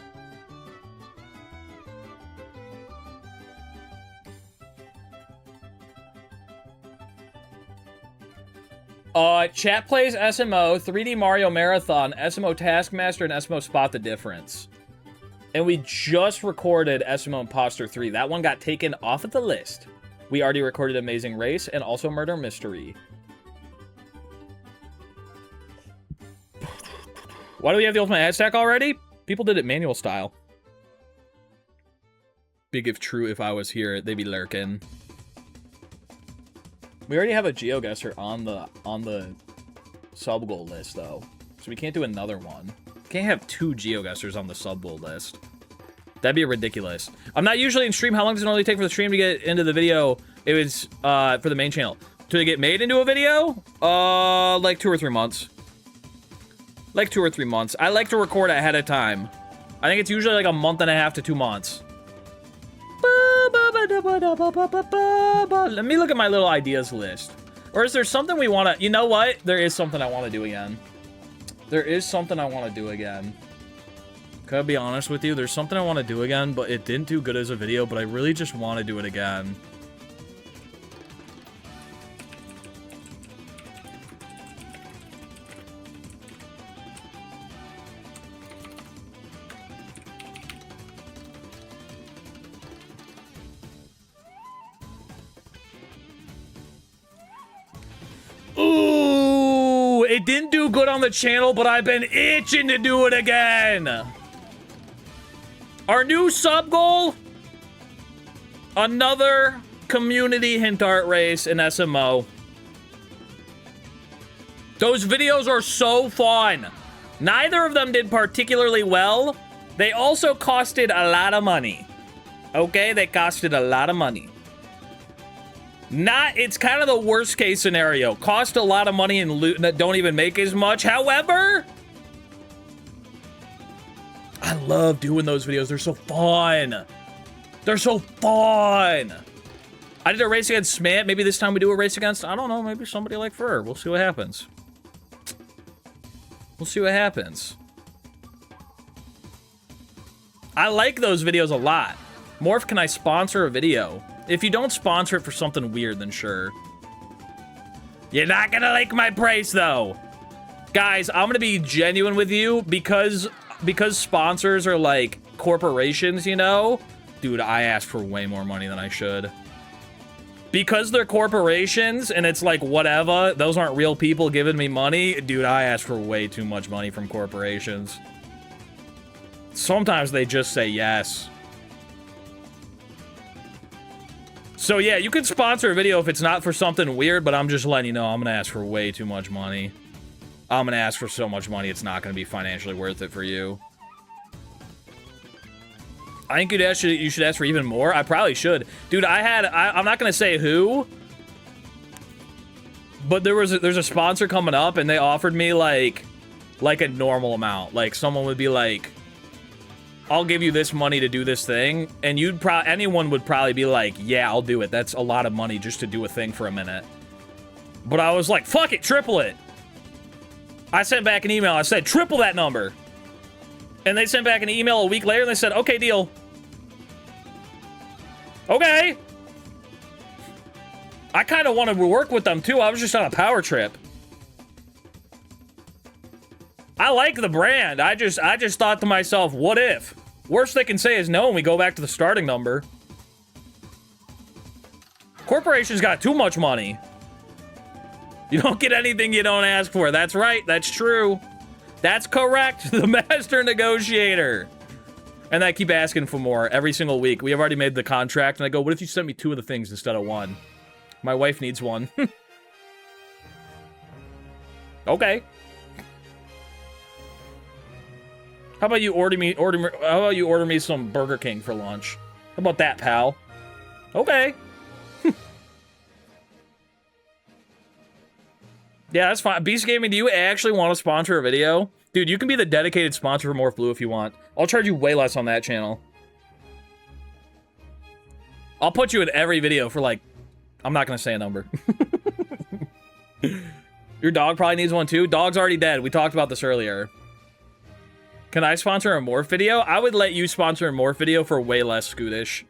Chat plays SMO, 3D Mario Marathon, SMO Taskmaster, and SMO Spot the Difference. And we just recorded SMO Imposter 3. That one got taken off of the list. We already recorded Amazing Race and also Murder Mystery. Why do we have the ultimate ad stack already? People did it manual style. Big if true, if I was here, they'd be lurking. We already have a GeoGuessr on the sub goal list though, so we can't do another one. Can't have 2 GeoGuessrs on the sub goal list. That'd be ridiculous. I'm not usually in stream. How long does it normally take for the stream to get into the video? It was for the main channel to get made into a video. Like 2 or 3 months. Like 2 or 3 months. I like to record ahead of time. I think it's usually like a month and a half to 2 months. Let me look at my little ideas list. Or is there something we want to... You know what? There is something I want to do again. There is something I want to do again. Can I be honest with you? There's something I want to do again, but it didn't do good as a video, but I really just want to do it again. It didn't do good on the channel, but I've been itching to do it again. Our new sub goal? Another community hint art race in SMO. Those videos are so fun. Neither of them did particularly well. They also costed a lot of money. Okay, they costed a lot of money. It's kind of the worst case scenario. Cost a lot of money and loot that don't even make as much. However, I love doing those videos. They're so fun. They're so fun. I did a race against Smant. Maybe this time we do a race against, I don't know, maybe somebody like Fur. We'll see what happens. We'll see what happens. I like those videos a lot. Morph, can I sponsor a video? If you don't sponsor it for something weird, then sure. You're not gonna like my price, though. Guys, I'm gonna be genuine with you because sponsors are like corporations, you know? Dude, I asked for way more money than I should. Because they're corporations and it's like whatever, those aren't real people giving me money. Dude, I asked for way too much money from corporations. Sometimes they just say yes. So yeah, you can sponsor a video if it's not for something weird, but I'm just letting you know I'm gonna ask for way too much money. I'm gonna ask for so much money, it's not gonna be financially worth it for you. I think you should ask for even more. I probably should. Dude, I'm not gonna say who, but there's a sponsor coming up and they offered me like a normal amount. Like someone would be like, I'll give you this money to do this thing, and anyone would probably be like, yeah, I'll do it. That's a lot of money just to do a thing for a minute. But I was like, fuck it, triple it. I sent back an email. I said, triple that number. And they sent back an email a week later, and they said, okay, deal. Okay. I kind of wanted to work with them, too. I was just on a power trip. I like the brand. I just thought to myself, what if? Worst they can say is no, and we go back to the starting number. Corporations got too much money. You don't get anything you don't ask for. That's right. That's true. That's correct. The master negotiator. And I keep asking for more every single week. We have already made the contract, and I go, what if you sent me 2 of the things instead of 1? My wife needs 1. Okay. How about you order me some Burger King for lunch? How about that, pal? Okay. Yeah, that's fine. Beast Gaming, do you actually want to sponsor a video? Dude, you can be the dedicated sponsor for Morph Blue if you want. I'll charge you way less on that channel. I'll put you in every video for like, I'm not gonna say a number. Your dog probably needs one too. Dog's already dead. We talked about this earlier. Can I sponsor a Morph video? I would let you sponsor a Morph video for way less Scootish.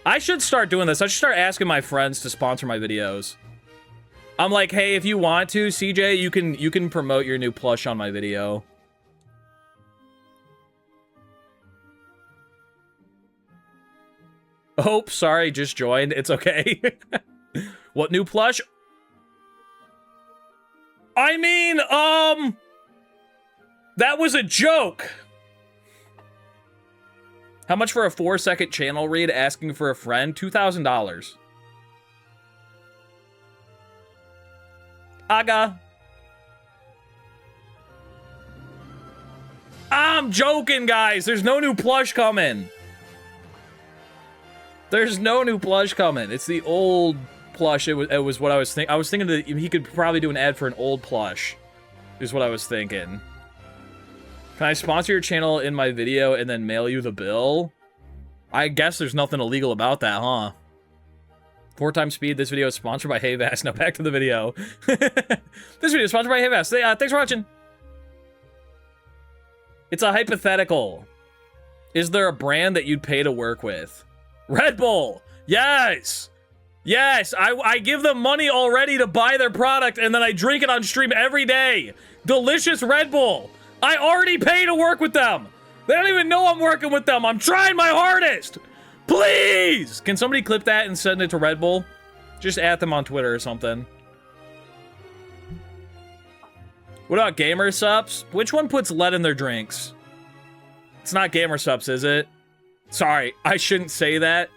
I should start doing this. I should start asking my friends to sponsor my videos. I'm like, hey, if you want to, CJ, you can promote your new plush on my video. Oh, sorry, just joined. It's okay. What new plush? I mean, that was a joke. How much for a 4-second channel read asking for a friend? $2,000. Aga. I'm joking, guys. There's no new plush coming. There's no new plush coming. It's the old plush. It was what I was thinking. I was thinking that he could probably do an ad for an old plush. Is what I was thinking. Can I sponsor your channel in my video and then mail you the bill? I guess there's nothing illegal about that, huh? 4 times speed. This video is sponsored by Hayvast. Now back to the video. This video is sponsored by Hayvast. Thanks for watching. It's a hypothetical. Is there a brand that you'd pay to work with? Red Bull. Yes. Yes. I give them money already to buy their product, and then I drink it on stream every day. Delicious Red Bull. I already pay to work with them. They don't even know I'm working with them. I'm trying my hardest. Please! Can somebody clip that and send it to Red Bull? Just at them on Twitter or something. What about Gamer Sups? Which one puts lead in their drinks? It's not Gamer Sups, is it? Sorry, I shouldn't say that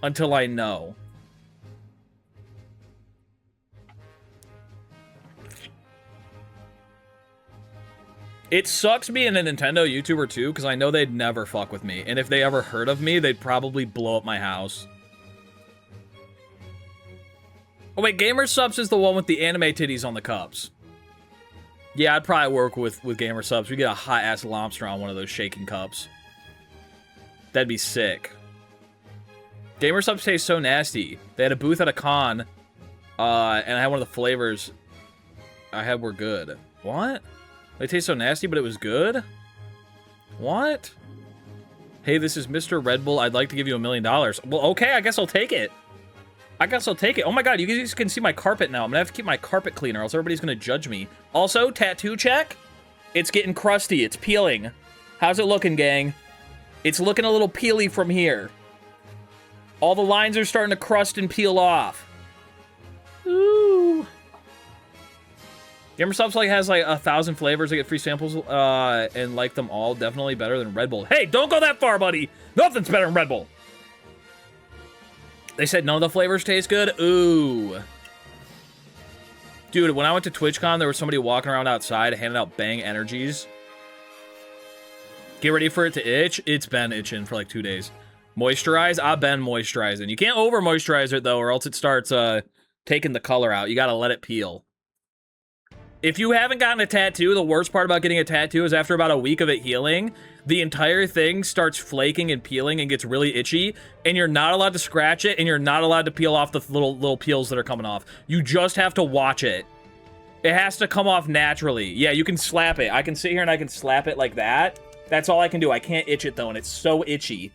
until I know. It sucks being a Nintendo YouTuber too, because I know they'd never fuck with me. And if they ever heard of me, they'd probably blow up my house. Oh wait, Gamer Subs is the one with the anime titties on the cups. Yeah, I'd probably work with Gamer Subs. We get a hot-ass lobster on one of those shaking cups. That'd be sick. Gamer Subs taste so nasty. They had a booth at a con, and I had one of the flavors I had were good. What? They taste so nasty, but it was good? What? Hey, this is Mr. Red Bull. I'd like to give you $1 million. Well, okay, I guess I'll take it. I guess I'll take it. Oh my god, you guys can see my carpet now. I'm gonna have to keep my carpet cleaner, else everybody's gonna judge me. Also, tattoo check. It's getting crusty. It's peeling. How's it looking, gang? It's looking a little peely from here. All the lines are starting to crust and peel off. Ooh. Gamer Subs has like 1,000 flavors. I get free samples and like them all. Definitely better than Red Bull. Hey, don't go that far, buddy. Nothing's better than Red Bull. They said none of the flavors taste good. Ooh. Dude, when I went to TwitchCon, there was somebody walking around outside handing out Bang Energies. Get ready for it to itch. It's been itching for like 2 days. Moisturize. I've been moisturizing. You can't over moisturize it though, or else it starts taking the color out. You gotta let it peel. If you haven't gotten a tattoo, the worst part about getting a tattoo is after about a week of it healing, the entire thing starts flaking and peeling and gets really itchy, and you're not allowed to scratch it, and you're not allowed to peel off the little peels that are coming off. You just have to watch it. It has to come off naturally. Yeah, you can slap it. I can sit here and I can slap it like that. That's all I can do. I can't itch it, though, and it's so itchy.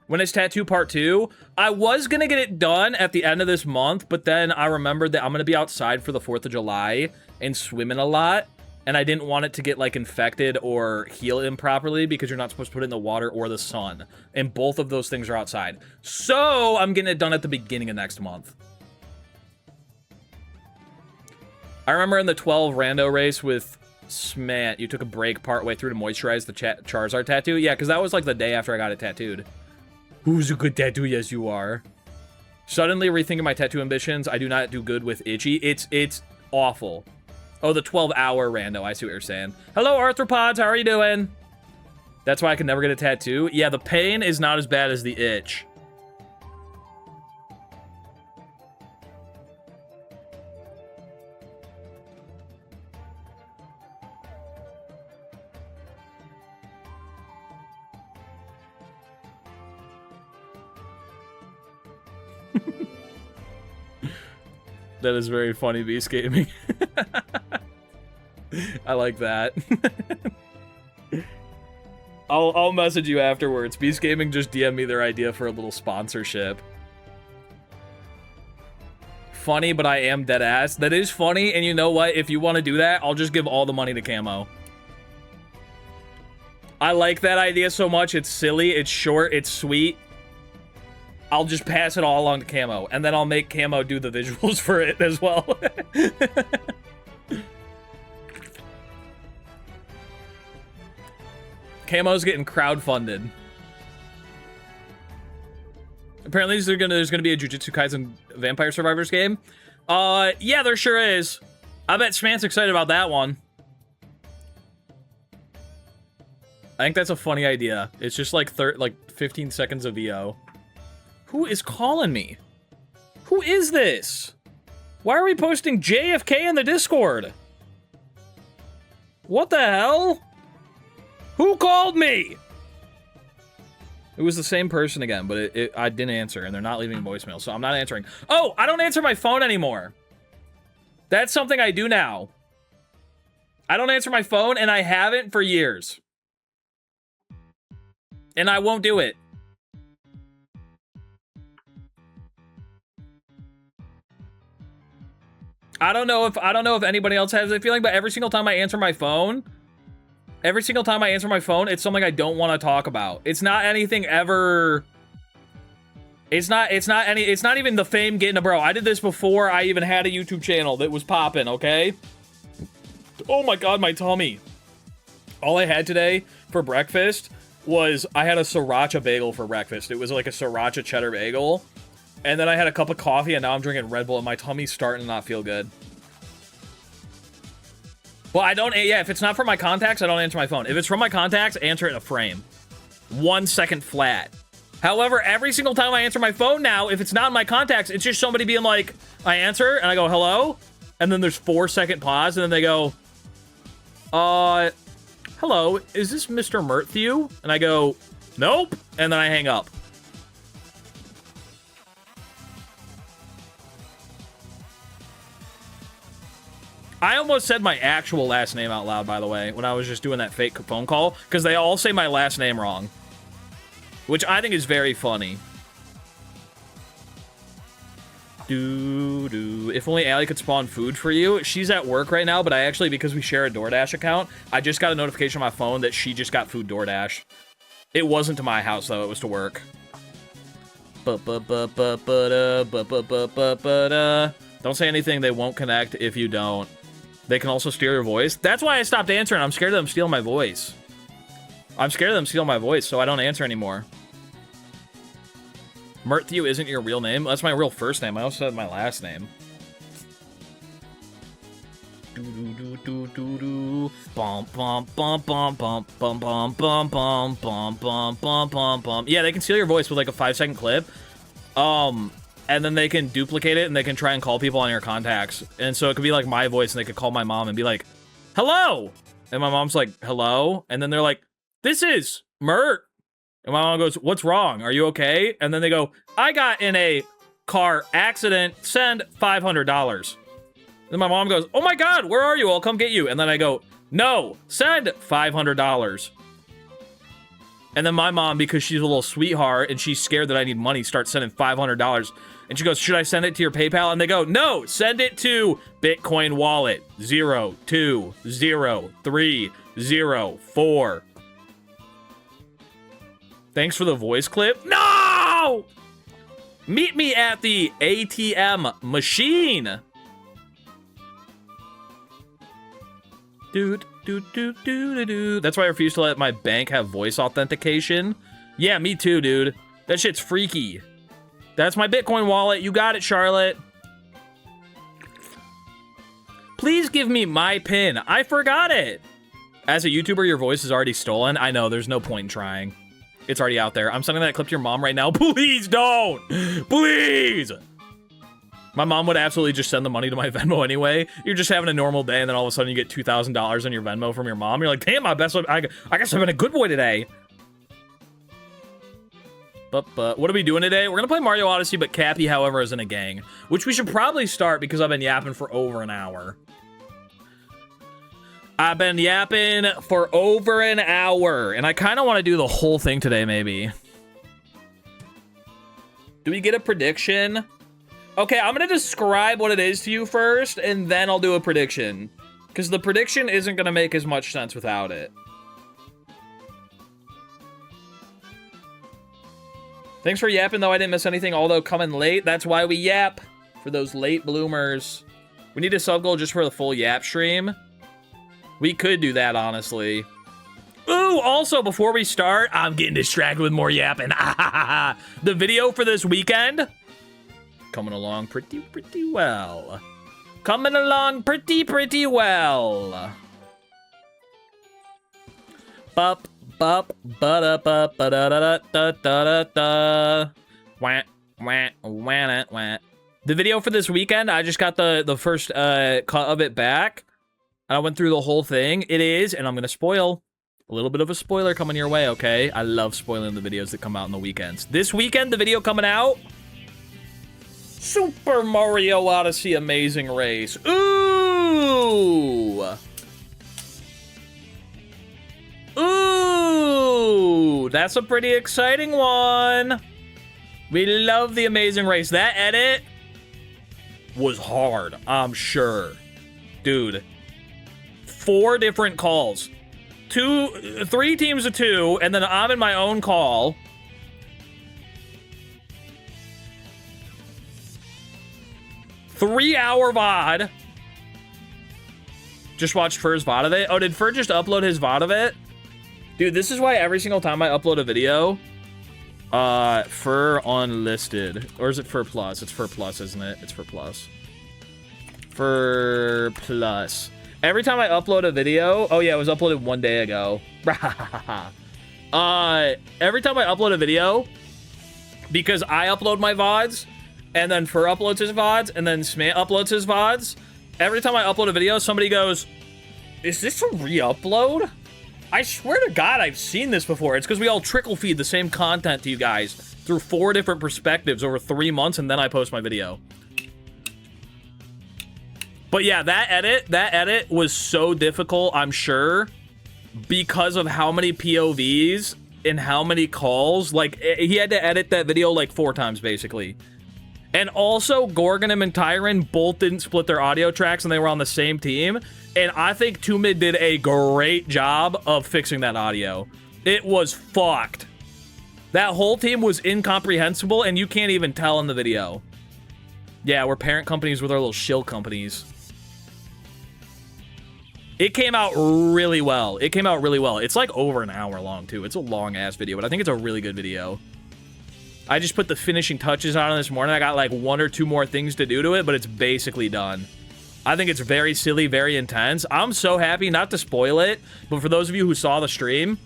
When it's tattoo part 2, I was going to get it done at the end of this month, but then I remembered that I'm going to be outside for the 4th of July and swimming a lot, and I didn't want it to get, like, infected or heal improperly because you're not supposed to put it in the water or the sun, and both of those things are outside. So, I'm getting it done at the beginning of next month. I remember in the 12 rando race with Smant, you took a break partway through to moisturize the Charizard tattoo? Yeah, because that was, like, the day after I got it tattooed. Who's a good tattoo? Yes, you are. Suddenly rethinking my tattoo ambitions. I do not do good with itchy. It's awful. Oh, the 12-hour rando. I see what you're saying. Hello, arthropods. How are you doing? That's why I can never get a tattoo. Yeah, the pain is not as bad as the itch. That is very funny, Beast Gaming. I like that. I'll message you afterwards. Beast Gaming just DM me their idea for a little sponsorship. Funny, but I am dead ass. That is funny, and you know what? If you want to do that, I'll just give all the money to Camo. I like that idea so much. It's silly, it's short, it's sweet. I'll just pass it all along to Camo, and then I'll make Camo do the visuals for it as well. Camo's getting crowdfunded. Apparently there's gonna be a Jujutsu Kaisen Vampire Survivors game. Yeah, there sure is. I bet Smant's excited about that one. I think that's a funny idea. It's just like 15 seconds of VO. Who is calling me? Who is this? Why are we posting JFK in the Discord? What the hell? Who called me? It was the same person again, but I didn't answer, and they're not leaving voicemail, so I'm not answering. Oh, I don't answer my phone anymore. That's something I do now. I don't answer my phone, and I haven't for years. And I won't do it. I don't know if anybody else has that feeling, but every single time I answer my phone, it's something I don't want to talk about. It's not anything ever It's not even the fame getting a bro. I did this before I even had a YouTube channel that was popping, okay? Oh my god, my tummy. All I had today for breakfast was I had a sriracha bagel for breakfast. It was like a sriracha cheddar bagel. And then I had a cup of coffee, and now I'm drinking Red Bull, and my tummy's starting to not feel good. Well, I don't... Yeah, if it's not from my contacts, I don't answer my phone. If it's from my contacts, answer it in a frame. 1 second flat. However, every single time I answer my phone now, if it's not in my contacts, it's just somebody being like, I answer, and I go, hello? And then there's 4-second pause, and then they go, hello, is this Mr. Merthew? And I go, nope, and then I hang up. I almost said my actual last name out loud, by the way, when I was just doing that fake phone call, because they all say my last name wrong. Which I think is very funny. If only Allie could spawn food for you. She's at work right now, but I actually, because we share a DoorDash account, I just got a notification on my phone that she just got food DoorDash. It wasn't to my house, though. It was to work. Don't say anything. They won't connect if you don't. They can also steal your voice. That's why I stopped answering. I'm scared of them stealing my voice. I'm scared of them stealing my voice, so I don't answer anymore. Merthew isn't your real name? That's my real first name. I also said my last name. Yeah, they can steal your voice with like a 5-second clip. And then they can duplicate it and they can try and call people on your contacts. And so it could be like my voice and they could call my mom and be like, hello! And my mom's like, hello? And then they're like, this is Mert. And my mom goes, what's wrong? Are you okay? And then they go, I got in a car accident. Send $500. And then my mom goes, oh my god, where are you? I'll come get you. And then I go, no, send $500. And then my mom, because she's a little sweetheart and she's scared that I need money, starts sending $500. And she goes, should I send it to your PayPal? And they go, no, send it to Bitcoin wallet 0200304. Thanks for the voice clip. No! Meet me at the ATM machine. Dude. That's why I refuse to let my bank have voice authentication. Yeah, me too, dude. That shit's freaky. That's my Bitcoin wallet. You got it, Charlotte. Please give me my PIN. I forgot it. As a YouTuber, your voice is already stolen. I know, there's no point in trying. It's already out there. I'm sending that clip to your mom right now. Please don't. Please. My mom would absolutely just send the money to my Venmo anyway. You're just having a normal day, and then all of a sudden you get $2,000 on your Venmo from your mom. You're like, damn, I guess I've been a good boy today. But what are we doing today? We're going to play Mario Odyssey, but Cappy, however, is in a gang. Which we should probably start because I've been yapping for over an hour. I've been yapping for over an hour. And I kind of want to do the whole thing today, maybe. Do we get a prediction? Okay, I'm going to describe what it is to you first, and then I'll do a prediction. Because the prediction isn't going to make as much sense without it. Thanks for yapping, though. I didn't miss anything, although coming late. That's why we yap. For those late bloomers. We need a sub goal just for the full yap stream. We could do that, honestly. Ooh, also, before we start, I'm getting distracted with more yapping. The video for this weekend... coming along pretty well. Coming along pretty well. Bup, bup, ba-da-bup, ba-da-da-da-da-da-da-da. Wah, wah, wah, wah. The video for this weekend, I just got the first cut of it back. And I went through the whole thing. It is, and I'm going to spoil, a little bit of a spoiler coming your way, okay? I love spoiling the videos that come out on the weekends. This weekend, the video coming out, Super Mario Odyssey Amazing Race. Ooh! Ooh! That's a pretty exciting one. We love the Amazing Race. That edit was hard, I'm sure. Dude. 4 different calls. 3 teams of 2, and then I'm in my own call. 3-hour VOD. Just watched Fur's VOD of it. Oh, did Fur just upload his VOD of it? Dude, this is why every single time I upload a video, Fur unlisted. Or is it Fur Plus? It's Fur Plus, isn't it? It's Fur Plus. Fur Plus. Every time I upload a video, oh yeah, it was uploaded 1 day ago. Every time I upload a video, because I upload my VODs, and then Fur uploads his VODs, and then Smant uploads his VODs, every time I upload a video, somebody goes, is this a re-upload? I swear to God, I've seen this before. It's because we all trickle feed the same content to you guys through 4 different perspectives over 3 months, and then I post my video. But yeah, that edit was so difficult, I'm sure, because of how many POVs and how many calls. Like, he had to edit that video like 4 times, basically. And also, Gorgonim and Tyron both didn't split their audio tracks, and they were on the same team. And I think 2Mid did a great job of fixing that audio. It was fucked. That whole team was incomprehensible, and you can't even tell in the video. Yeah, we're parent companies with our little shill companies. It came out really well. It came out really well. It's like over an hour long, too. It's a long-ass video, but I think it's a really good video. I just put the finishing touches on it this morning. I got like 1 or 2 more things to do to it, but it's basically done. I think it's very silly, very intense. I'm so happy, not to spoil it, but for those of you who saw the stream,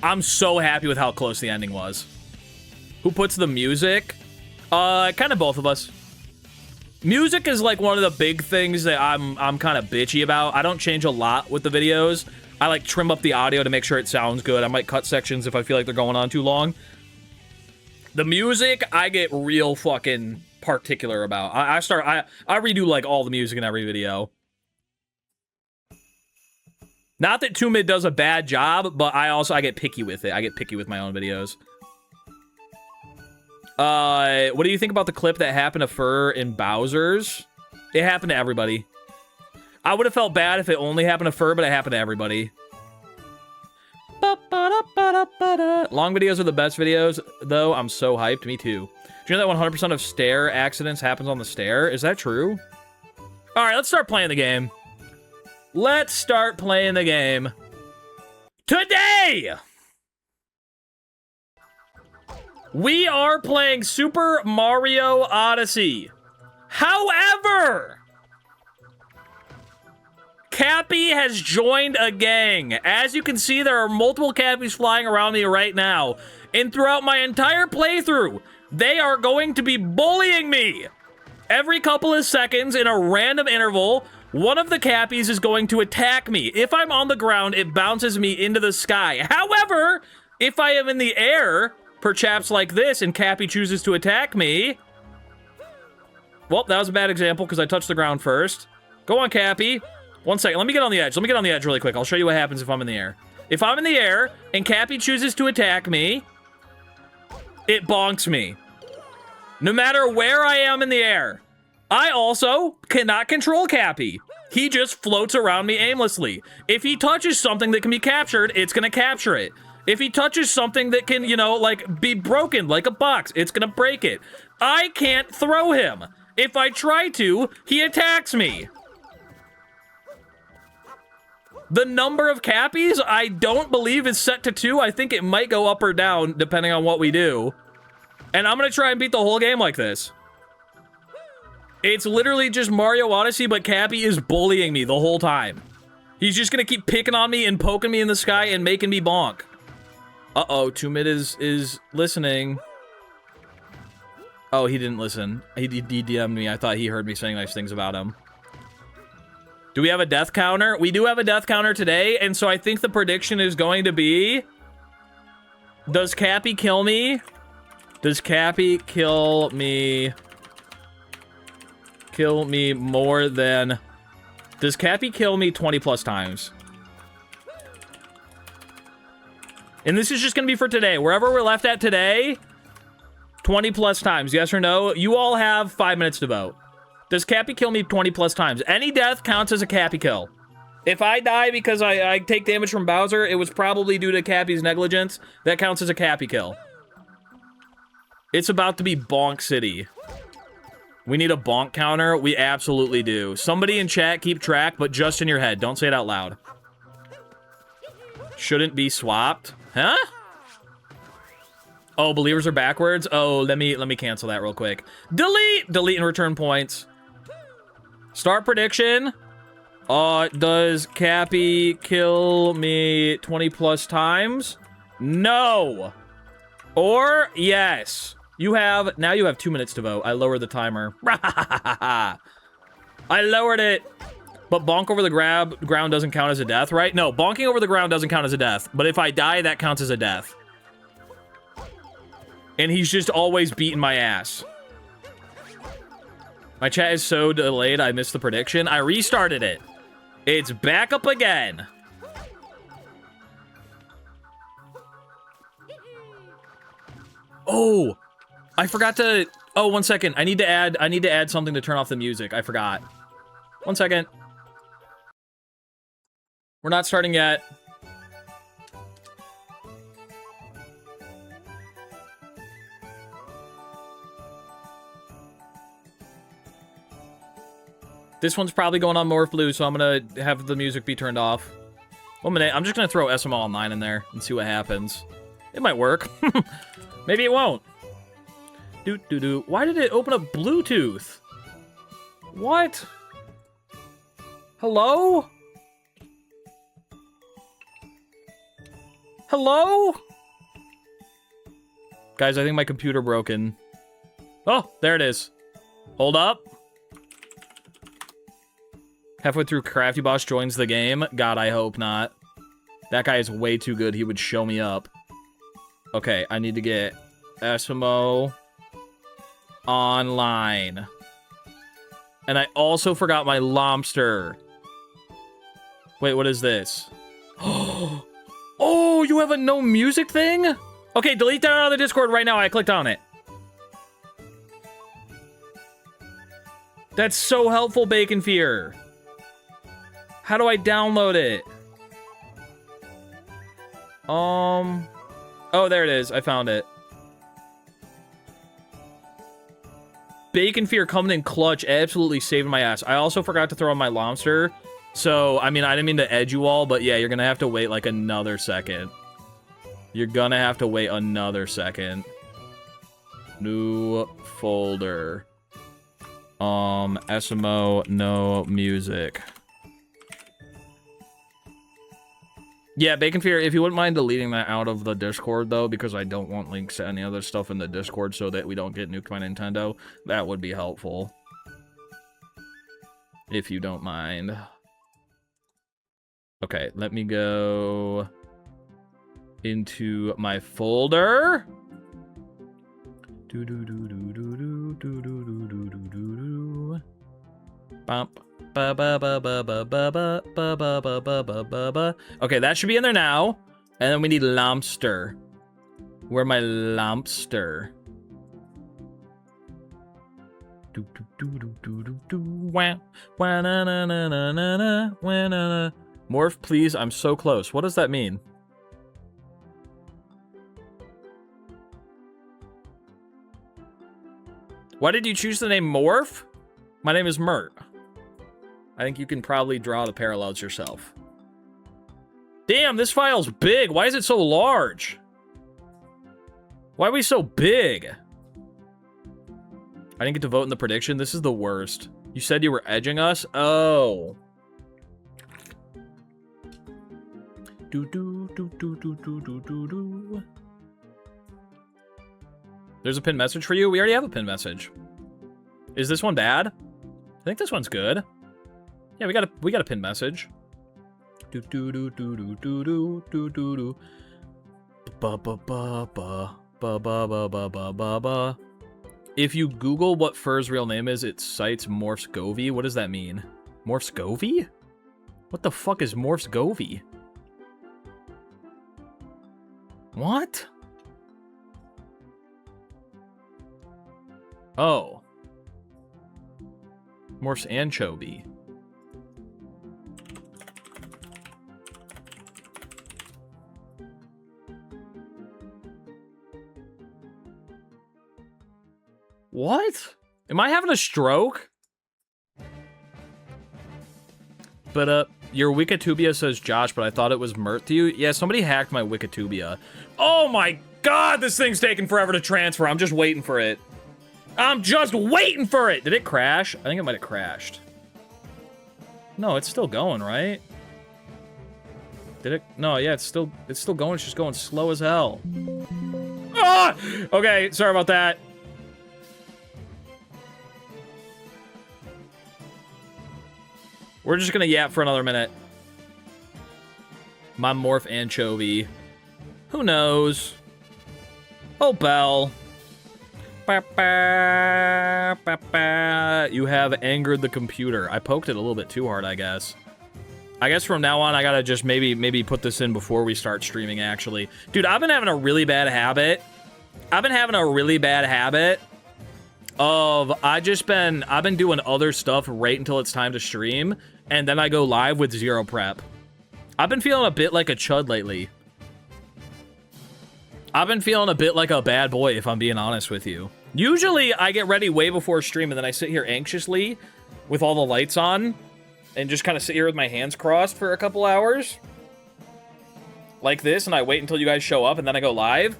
I'm so happy with how close the ending was. Who puts the music? Kind of both of us. Music is like one of the big things that I'm kind of bitchy about. I don't change a lot with the videos. I like trim up the audio to make sure it sounds good. I might cut sections if I feel like they're going on too long. The music, I get real fucking particular about. I redo like all the music in every video. Not that 2Mid does a bad job, but I get picky with it. I get picky with my own videos. What do you think about the clip that happened to Fur in Bowser's? It happened to everybody. I would have felt bad if it only happened to Fur, but it happened to everybody. Long videos are the best videos, though. I'm so hyped. Me too. Do you know that 100% of stair accidents happens on the stair? Is that true? All right, let's start playing the game. Let's start playing the game. Today, we are playing Super Mario Odyssey. However, Cappy has joined a gang. As you can see, there are multiple Cappies flying around me right now. And throughout my entire playthrough, they are going to be bullying me. Every couple of seconds, in a random interval, one of the Cappies is going to attack me. If I'm on the ground, it bounces me into the sky. However, if I am in the air, perhaps like this, and Cappy chooses to attack me... Well, that was a bad example because I touched the ground first. Go on, Cappy. 1 second. Let me get on the edge. Let me get on the edge really quick. I'll show you what happens if I'm in the air. If I'm in the air and Cappy chooses to attack me, it bonks me. No matter where I am in the air. I also cannot control Cappy. He just floats around me aimlessly. If he touches something that can be captured, it's going to capture it. If he touches something that can, you know, like, be broken, like a box, it's going to break it. I can't throw him. If I try to, he attacks me. The number of Cappies, I don't believe is set to 2. I think it might go up or down, depending on what we do. And I'm going to try and beat the whole game like this. It's literally just Mario Odyssey, but Cappy is bullying me the whole time. He's just going to keep picking on me and poking me in the sky and making me bonk. Uh-oh, 2Mid is listening. Oh, he didn't listen. He DM'd me. I thought he heard me saying nice things about him. Do we have a death counter? We do have a death counter today, and so I think the prediction is going to be... Does Cappy kill me? Does Cappy kill me? Kill me more than... Does Cappy kill me 20 plus times? And this is just going to be for today. Wherever we're left at today, 20 plus times. Yes or no? You all have 5 minutes to vote. Does Cappy kill me 20 plus times? Any death counts as a Cappy kill. If I die because I take damage from Bowser, it was probably due to Cappy's negligence. That counts as a Cappy kill. It's about to be Bonk City. We need a bonk counter. We absolutely do. Somebody in chat keep track, but just in your head. Don't say it out loud. Shouldn't be swapped. Huh? Oh, believers are backwards? Oh, let me cancel that real quick. Delete! Delete and return points. Start prediction. Does Cappy kill me 20 plus times? No. Or yes. Now you have 2 minutes to vote. I lowered the timer. I lowered it. But bonk over the ground doesn't count as a death, right? No, bonking over the ground doesn't count as a death. But if I die, that counts as a death. And he's just always beating my ass. My chat is so delayed, I missed the prediction. I restarted it. It's back up again. Oh, I forgot to... Oh, 1 second. I need to add something to turn off the music. I forgot. 1 second. We're not starting yet. This one's probably going on Morph Blue, so I'm gonna have the music be turned off. 1 minute. I'm just gonna throw SML Online in there and see what happens. It might work. Maybe it won't. Doo-doo-doo. Why did it open up Bluetooth? What? Hello? Hello? Guys, I think my computer broken. Oh, there it is. Hold up. Halfway through, Crafty Boss joins the game. God, I hope not. That guy is way too good. He would show me up. Okay, I need to get SMO Online. And I also forgot my lobster. Wait, what is this? Oh, you have a no music thing? Okay, delete that out of the Discord right now. I clicked on it. That's so helpful, Bacon Fear. How do I download it? Oh, there it is. I found it. Bacon Fear coming in clutch, absolutely saving my ass. I also forgot to throw on my lobster. So, I mean, I didn't mean to edge you all, but yeah, you're gonna have to wait like another second. You're gonna have to wait another second. New folder. SMO, no music. Yeah, Bacon Fear, if you wouldn't mind deleting that out of the Discord, though, because I don't want links to any other stuff in the Discord so that we don't get nuked by Nintendo, that would be helpful. If you don't mind. Okay, let me go into my folder. Bump. Okay, that should be in there now. And then we need lobster. Where my lobster? Morph, please. I'm so close. What does that mean? Why did you choose the name Morph? My name is Mert. I think you can probably draw the parallels yourself. Damn, this file's big. Why is it so large? Why are we so big? I didn't get to vote in the prediction. This is the worst. You said you were edging us? Oh. There's a pinned message for you? We already have a pinned message. Is this one bad? I think this one's good. Yeah, we got a pinned message. If you Google what Fur's real name is, it cites Morph's Govy. What does that mean? Morph's Govy? What the fuck is Morph's Govy? What? Oh. Morph's anchovy. What? Am I having a stroke? But, your Wikitubia says Josh, but I thought it was Mert to you. Yeah, somebody hacked my Wikitubia. Oh my god, this thing's taking forever to transfer. I'm just waiting for it. I'm just waiting for it! Did it crash? I think it might have crashed. No, it's still going, right? Did it? No, yeah, it's still going. It's just going slow as hell. Ah! Okay, sorry about that. We're just gonna yap for another minute. My morph anchovy. Who knows? Oh, Bell. Ba, ba, ba, ba. You have angered the computer. I poked it a little bit too hard, I guess. I guess from now on, I gotta just maybe put this in before we start streaming, actually. Dude, I've been having a really bad habit. Of I've been doing other stuff right until it's time to stream, and then I go live with zero prep. I've been feeling a bit like a chud lately. I've been feeling a bit like a bad boy, if I'm being honest with you. Usually, I get ready way before stream, and then I sit here anxiously with all the lights on, and just kind of sit here with my hands crossed for a couple hours. Like this, and I wait until you guys show up, and then I go live.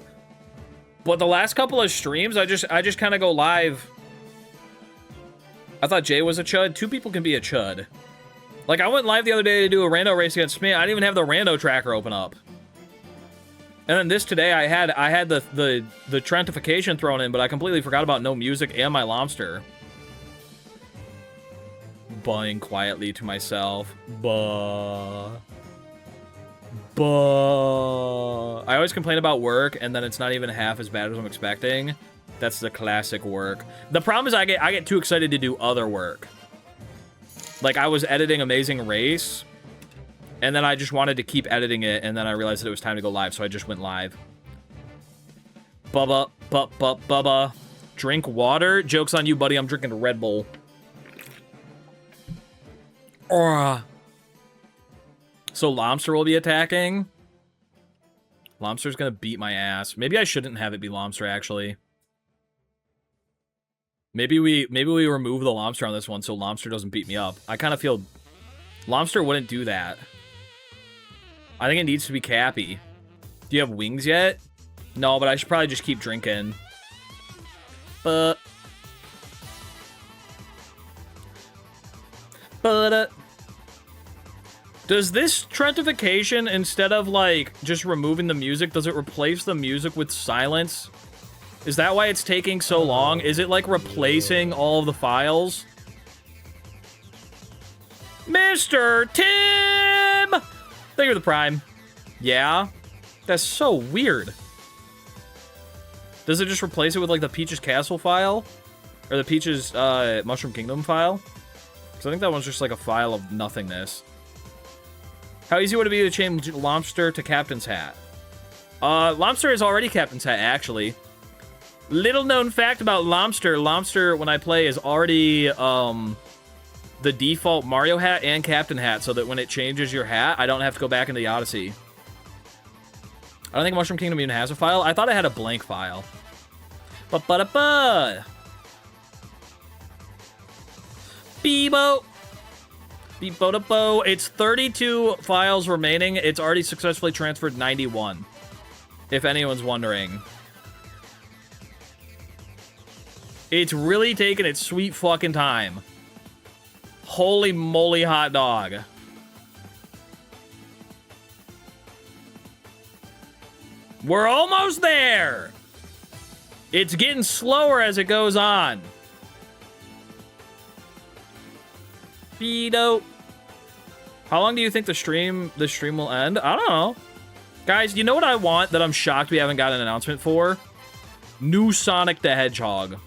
But the last couple of streams, I just kind of go live. I thought Jay was a chud. Two people can be a chud. Like, I went live the other day to do a rando race against me. I didn't even have the rando tracker open up. And then this today, I had the Trentification thrown in, but I completely forgot about no music and my lobster. Buying quietly to myself. Buh. I always complain about work, and then it's not even half as bad as I'm expecting. That's the classic work. The problem is I get too excited to do other work. Like, I was editing Amazing Race, and then I just wanted to keep editing it, and then I realized that it was time to go live, so I just went live. Bubba. Drink water? Joke's on you, buddy. I'm drinking a Red Bull. So Lobster will be attacking? Lobster's gonna beat my ass. Maybe I shouldn't have it be Lobster, actually. Maybe we remove the Lobster on this one so Lobster doesn't beat me up. I kind of feel Lobster wouldn't do that. I think it needs to be Cappy. Do you have wings yet? No, but I should probably just keep drinking. But does this Trentification, instead of, like, just removing the music, does it replace the music with silence? Is that why it's taking so long? Is it, like, replacing all of the files? Mr. Tim! Thank you for the Prime. Yeah? That's so weird. Does it just replace it with, like, the Peach's Castle file? Or the Peach's, Mushroom Kingdom file? Because I think that one's just, like, a file of nothingness. How easy would it be to change Lobster to Captain's Hat? Lobster is already Captain's Hat, actually. Little known fact about Lobster. Lobster, when I play, is already, the default Mario hat and Captain hat, so that when it changes your hat, I don't have to go back into the Odyssey. I don't think Mushroom Kingdom even has a file. I thought I had a blank file. Ba-ba-da-ba! Beebo! Beebo-da-bo. It's 32 files remaining. It's already successfully transferred 91. If anyone's wondering. It's really taking its sweet fucking time. Holy moly hot dog. We're almost there. It's getting slower as it goes on. Speedo. How long do you think the stream will end? I don't know. Guys, you know what I want that I'm shocked we haven't got an announcement for? New Sonic the Hedgehog.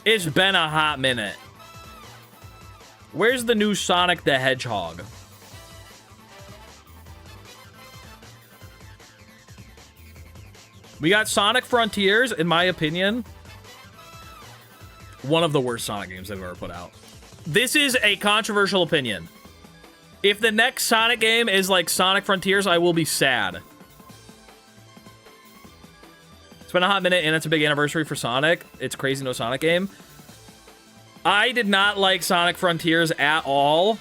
It's been a hot minute. Where's the new Sonic the Hedgehog? We got Sonic Frontiers, in my opinion, one of the worst Sonic games they've ever put out. This is a controversial opinion. If the next Sonic game is like Sonic Frontiers, I will be sad. It's been a hot minute, and it's a big anniversary for Sonic. It's crazy no Sonic game. I did not like Sonic Frontiers at all.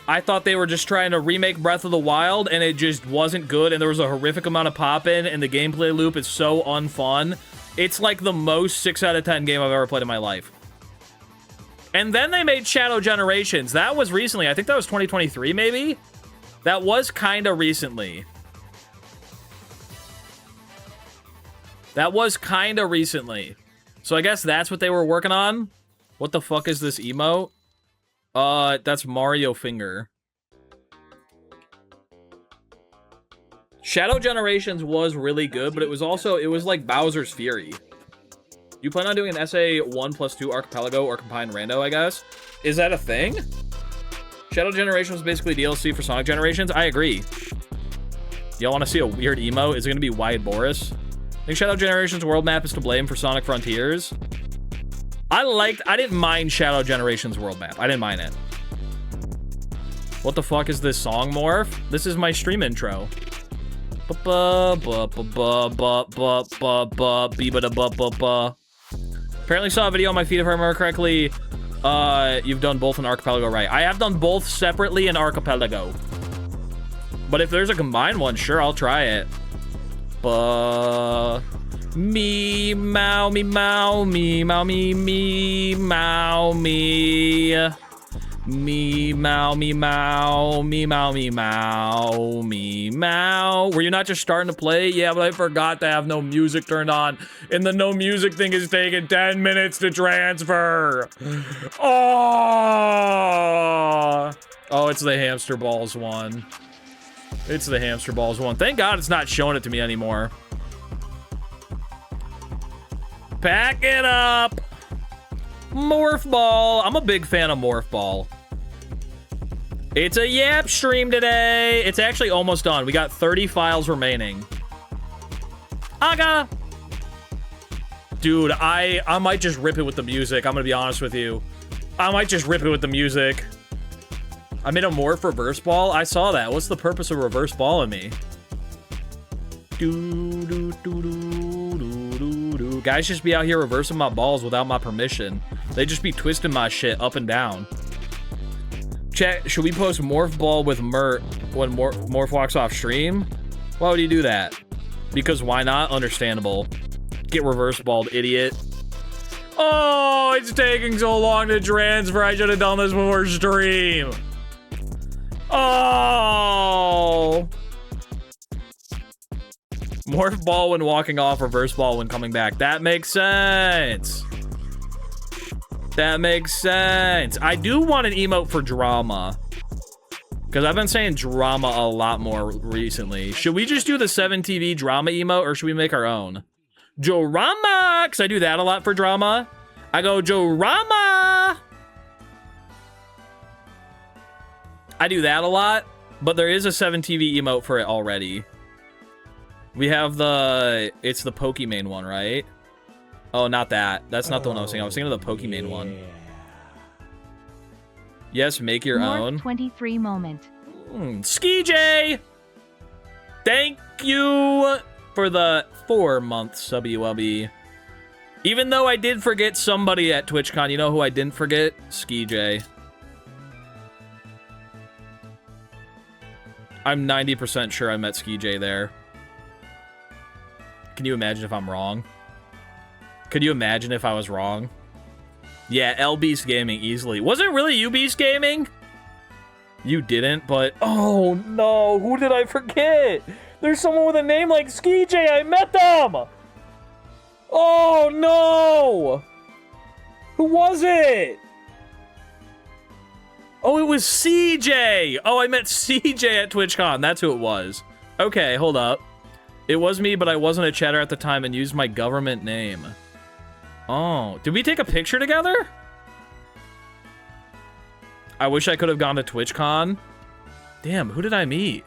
I thought they were just trying to remake Breath of the Wild, and it just wasn't good, and there was a horrific amount of pop-in, and the gameplay loop is so unfun. It's like the most 6 out of 10 game I've ever played in my life. And then they made Shadow Generations. That was recently. I think that was 2023, maybe? That was kind of recently. That was kind of recently. So I guess that's what they were working on. What the fuck is this emote? That's Mario Finger. Shadow Generations was really good, but it was like Bowser's Fury. You plan on doing an SA 1+2 Archipelago or Combined Rando, I guess? Is that a thing? Shadow Generations was basically DLC for Sonic Generations? I agree. Y'all want to see a weird emote? Is it going to be Wide Boris? I think Shadow Generations world map is to blame for Sonic Frontiers. I didn't mind Shadow Generations world map. I didn't mind it. What the fuck is this song, Morph? This is my stream intro. Apparently saw a video on my feed, if I remember correctly. You've done both in Archipelago, right? I have done both separately in Archipelago. But if there's a combined one, sure, I'll try it. Me, mow, me, mow, me, mow, me, me, mow, me. Me, mow, me, mow, me, mow, me, mow, me, mow. Were you not just starting to play? Yeah, but I forgot to have no music turned on. And the no music thing is taking 10 minutes to transfer. Oh, it's the hamster balls one. It's the hamster balls one. Thank God it's not showing it to me anymore. Pack it up. Morph Ball. I'm a big fan of Morph Ball. It's a Yap stream today. It's actually almost done. We got 30 files remaining. Aga. Dude, I might just rip it with the music. I'm gonna be honest with you. I might just rip it with the music. I made a Morph reverse ball. I saw that. What's the purpose of reverse ball in me? Guys just be out here reversing my balls without my permission. They just be twisting my shit up and down. Chat, should we post Morph Ball with Mert when Morph walks off stream? Why would he do that? Because why not? Understandable. Get reverse balled, idiot. Oh, it's taking so long to transfer. I should have done this before stream. Oh. Morph ball when walking off, reverse ball when coming back. That makes sense. That makes sense. I do want an emote for drama. Because I've been saying drama a lot more recently. Should we just do the 7TV drama emote or should we make our own? Jorama! Because I do that a lot for drama. I go, Jorama! I do that a lot. But there is a 7TV emote for it already. We have it's the Pokimane one, right? Oh, not that. That's not the one I was thinking. I was thinking of the Pokimane one. Yes, make your own. 23 moment. Ski J! Thank you for the 4-month subby. Even though I did forget somebody at TwitchCon, you know who I didn't forget? Ski J. I'm 90% sure I met Ski J there. Can you imagine if I'm wrong? Could you imagine if I was wrong? Yeah, L Beast Gaming easily. Was it really you, Beast Gaming? You didn't, but... Oh, no. Who did I forget? There's someone with a name like Ski J. I met them! Oh, no! Who was it? Oh, it was CJ! Oh, I met CJ at TwitchCon. That's who it was. Okay, hold up. It was me, but I wasn't a chatter at the time and used my government name. Oh, did we take a picture together? I wish I could have gone to TwitchCon. Damn, who did I meet?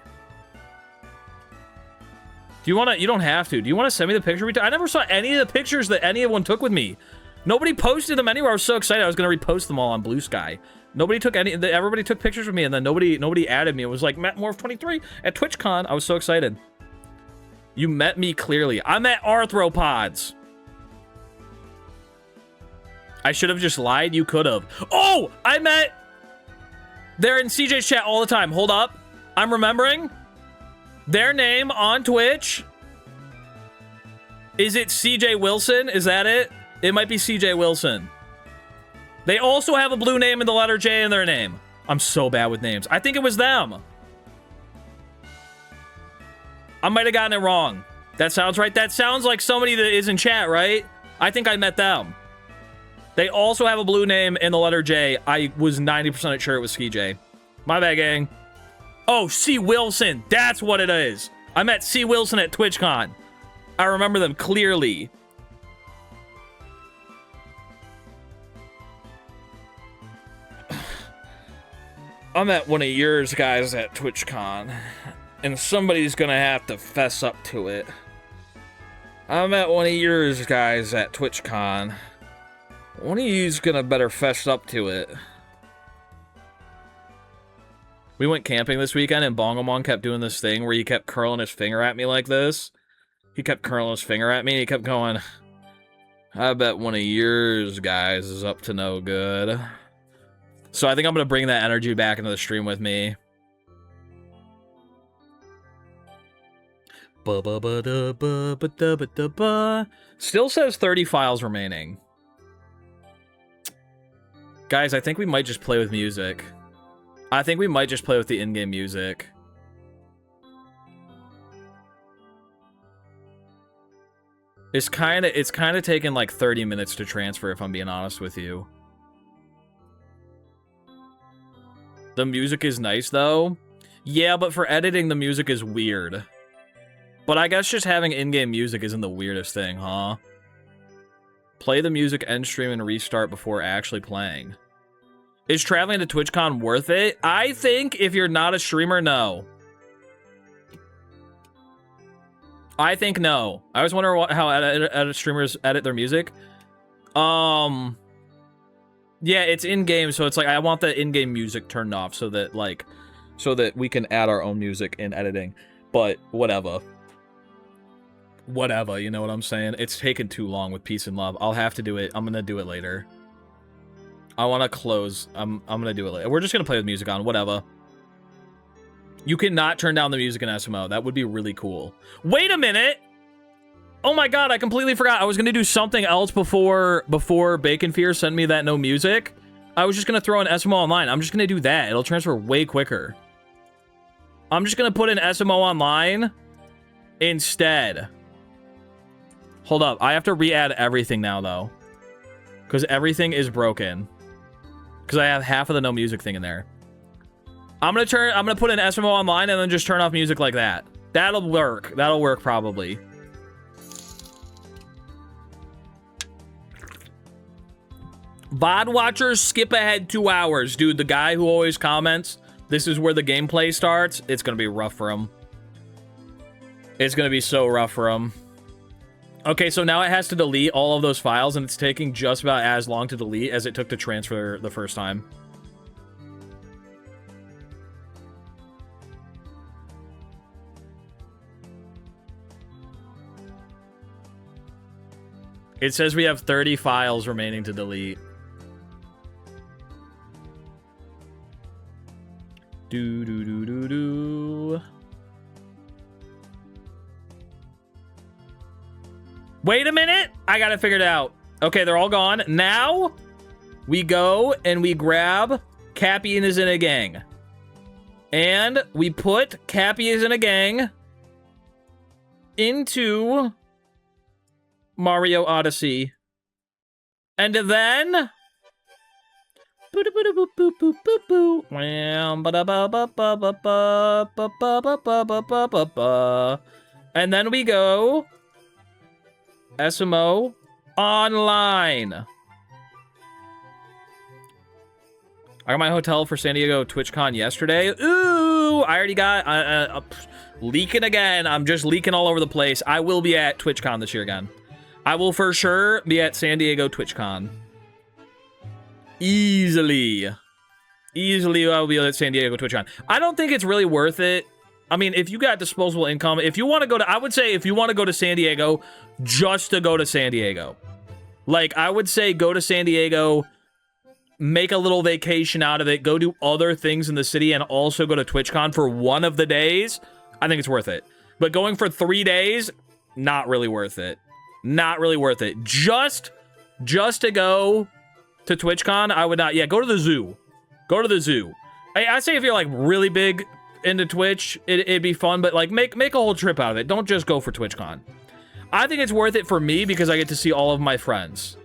Do you want to? You don't have to. Do you want to send me the picture we took? I never saw any of the pictures that anyone took with me. Nobody posted them anywhere. I was so excited. I was going to repost them all on Blue Sky. Nobody took any. Everybody took pictures with me, and then nobody added me. It was like Matt Morph 23 at TwitchCon. I was so excited. You met me clearly. I met arthropods. I should have just lied. You could have. Oh, I met... They're in CJ's chat all the time. Hold up. I'm remembering. Their name on Twitch. Is it CJ Wilson? Is that it? It might be CJ Wilson. They also have a blue name and the letter J in their name. I'm so bad with names. I think it was them. I might have gotten it wrong. That sounds right. That sounds like somebody that is in chat, right? I think I met them. They also have a blue name and the letter J. I was 90% sure it was CJ. My bad, gang. Oh, C. Wilson. That's what it is. I met C. Wilson at TwitchCon. I remember them clearly. I met one of yours guys at TwitchCon. And somebody's gonna have to fess up to it. I met one of yours guys at TwitchCon. One of you's gonna better fess up to it. We went camping this weekend and Bongomon kept doing this thing where he kept curling his finger at me like this. He kept curling his finger at me and he kept going, I bet one of yours guys is up to no good. So I think I'm gonna bring that energy back into the stream with me. Still says 30 files remaining. Guys, I think we might just play with music. I think we might just play with the in-game music. It's kind of taken like 30 minutes to transfer, if I'm being honest with you. The music is nice, though. Yeah, but for editing, the music is weird. But I guess just having in-game music isn't the weirdest thing, huh? Play the music, end stream, and restart before actually playing. Is traveling to TwitchCon worth it? I think if you're not a streamer, no. I think no. I always wonder how edit streamers edit their music. Yeah, it's in-game, so it's like I want the in-game music turned off so that we can add our own music in editing. But whatever. Whatever, you know what I'm saying? It's taken too long with Peace and Love. I'll have to do it. I'm gonna do it later. I want to close. I'm gonna do it later. We're just gonna play with music on. Whatever. You cannot turn down the music in SMO. That would be really cool. Wait a minute! Oh my god, I completely forgot. I was gonna do something else before Bacon Fear sent me that no music. I was just gonna throw an SMO online. I'm just gonna do that. It'll transfer way quicker. I'm just gonna put an SMO online instead. Hold up. I have to re-add everything now, though. Because everything is broken. Because I have half of the no music thing in there. I'm gonna put an SMO online and then just turn off music like that. That'll work. That'll work, probably. VOD watchers, skip ahead 2 hours. Dude, the guy who always comments, this is where the gameplay starts, it's gonna be rough for him. It's gonna be so rough for him. Okay, so now it has to delete all of those files, and it's taking just about as long to delete as it took to transfer the first time. It says we have 30 files remaining to delete. Do. Wait a minute! I got it figured out. Okay, they're all gone. Now, we go and we grab Cappy and is in a gang. And we put Cappy is in a gang into Mario Odyssey. And then... And then we go... SMO online. I got my hotel for San Diego TwitchCon yesterday. Ooh, I already got leaking again. I'm just leaking all over the place. I will be at TwitchCon this year again. I will for sure be at San Diego TwitchCon. Easily I will be at San Diego TwitchCon. I don't think it's really worth it I mean, if you got disposable income, if you want to go to, I would say if you want to go to San Diego, just to go to San Diego. Like, I would say go to San Diego, make a little vacation out of it, go do other things in the city, and also go to TwitchCon for one of the days. I think it's worth it. But going for 3 days, not really worth it. Not really worth it. Just to go to TwitchCon, I would not. Yeah, go to the zoo. Go to the zoo. I say if you're like really big into Twitch, it'd be fun, but like make a whole trip out of it. Don't just go for TwitchCon. I think it's worth it for me because I get to see all of my friends.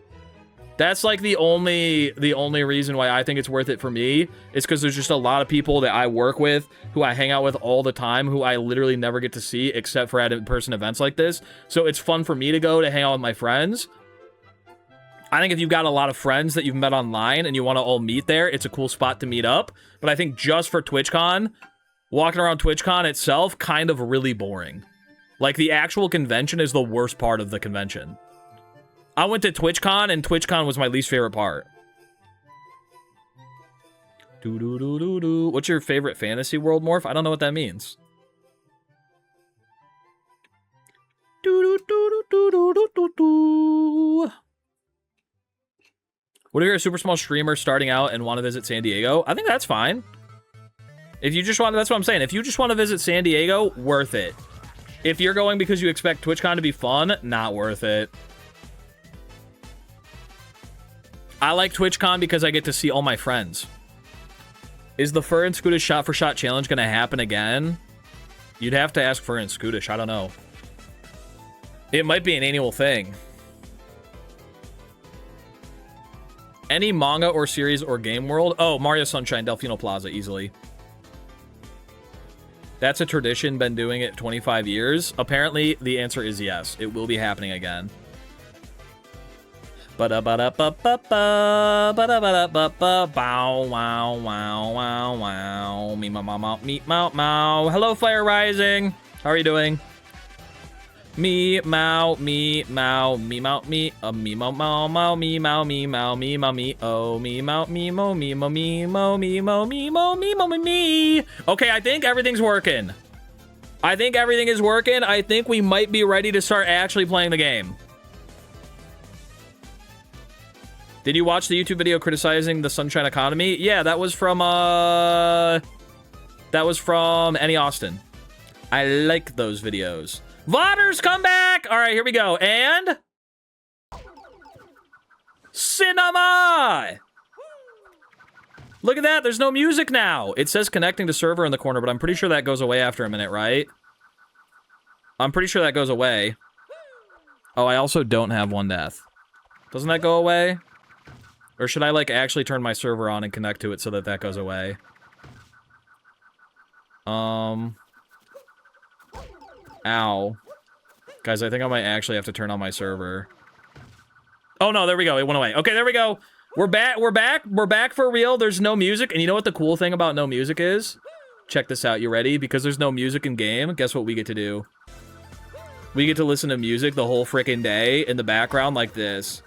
That's like the only reason why I think it's worth it for me is because there's just a lot of people that I work with, who I hang out with all the time, who I literally never get to see except for at in-person events like this. So it's fun for me to go to hang out with my friends. I think if you've got a lot of friends that you've met online and you want to all meet there, it's a cool spot to meet up. But I think just for TwitchCon, walking around TwitchCon itself, kind of really boring. Like, the actual convention is the worst part of the convention. I went to TwitchCon, and TwitchCon was my least favorite part. What's your favorite fantasy world, Morph? I don't know what that means. What if you're a super small streamer starting out and want to visit San Diego? I think that's fine. If you just want, that's what I'm saying. If you just want to visit San Diego, worth it. If you're going because you expect TwitchCon to be fun, not worth it. I like TwitchCon because I get to see all my friends. Is the Fur and Scootish shot for shot challenge going to happen again? You'd have to ask Fur and Scootish. I don't know. It might be an annual thing. Any manga or series or game world? Oh, Mario Sunshine, Delfino Plaza, easily. That's a tradition, been doing it 25 years. Apparently, the answer is yes. It will be happening again. Ba-da-ba-da-ba-ba-ba, ba-da-ba-da-ba-ba, bow, wow, wow, wow, wow, me, mow, mow, mow, me, mow, mow. Hello, Fire Rising. How are you doing? Me, mow, me, mow, me, mow, me, me, mow, mow, mow, me, mow, me, mow, me, mow, me, oh, me, mow, me, mow, me, mow, me, mow, me, mow, me, mow, me, mow, me. Okay, I think everything's working. I think everything is working. I think we might be ready to start actually playing the game. Did you watch the YouTube video criticizing the Sunshine Economy? Yeah, that was from Annie Austin. I like those videos. Vodders, come back! All right, here we go. And... Cinema! Look at that, there's no music now. It says connecting to server in the corner, but I'm pretty sure that goes away after a minute, right? I'm pretty sure that goes away. Oh, I also don't have one death. Doesn't that go away? Or should I, like, actually turn my server on and connect to it so that that goes away? Ow. Guys, I think I might actually have to turn on my server. Oh, no, there we go. It went away. Okay, there we go. We're back. We're back. We're back for real. There's no music. And you know what the cool thing about no music is? Check this out. You ready? Because there's no music in game, guess what we get to do? We get to listen to music the whole freaking day in the background like this.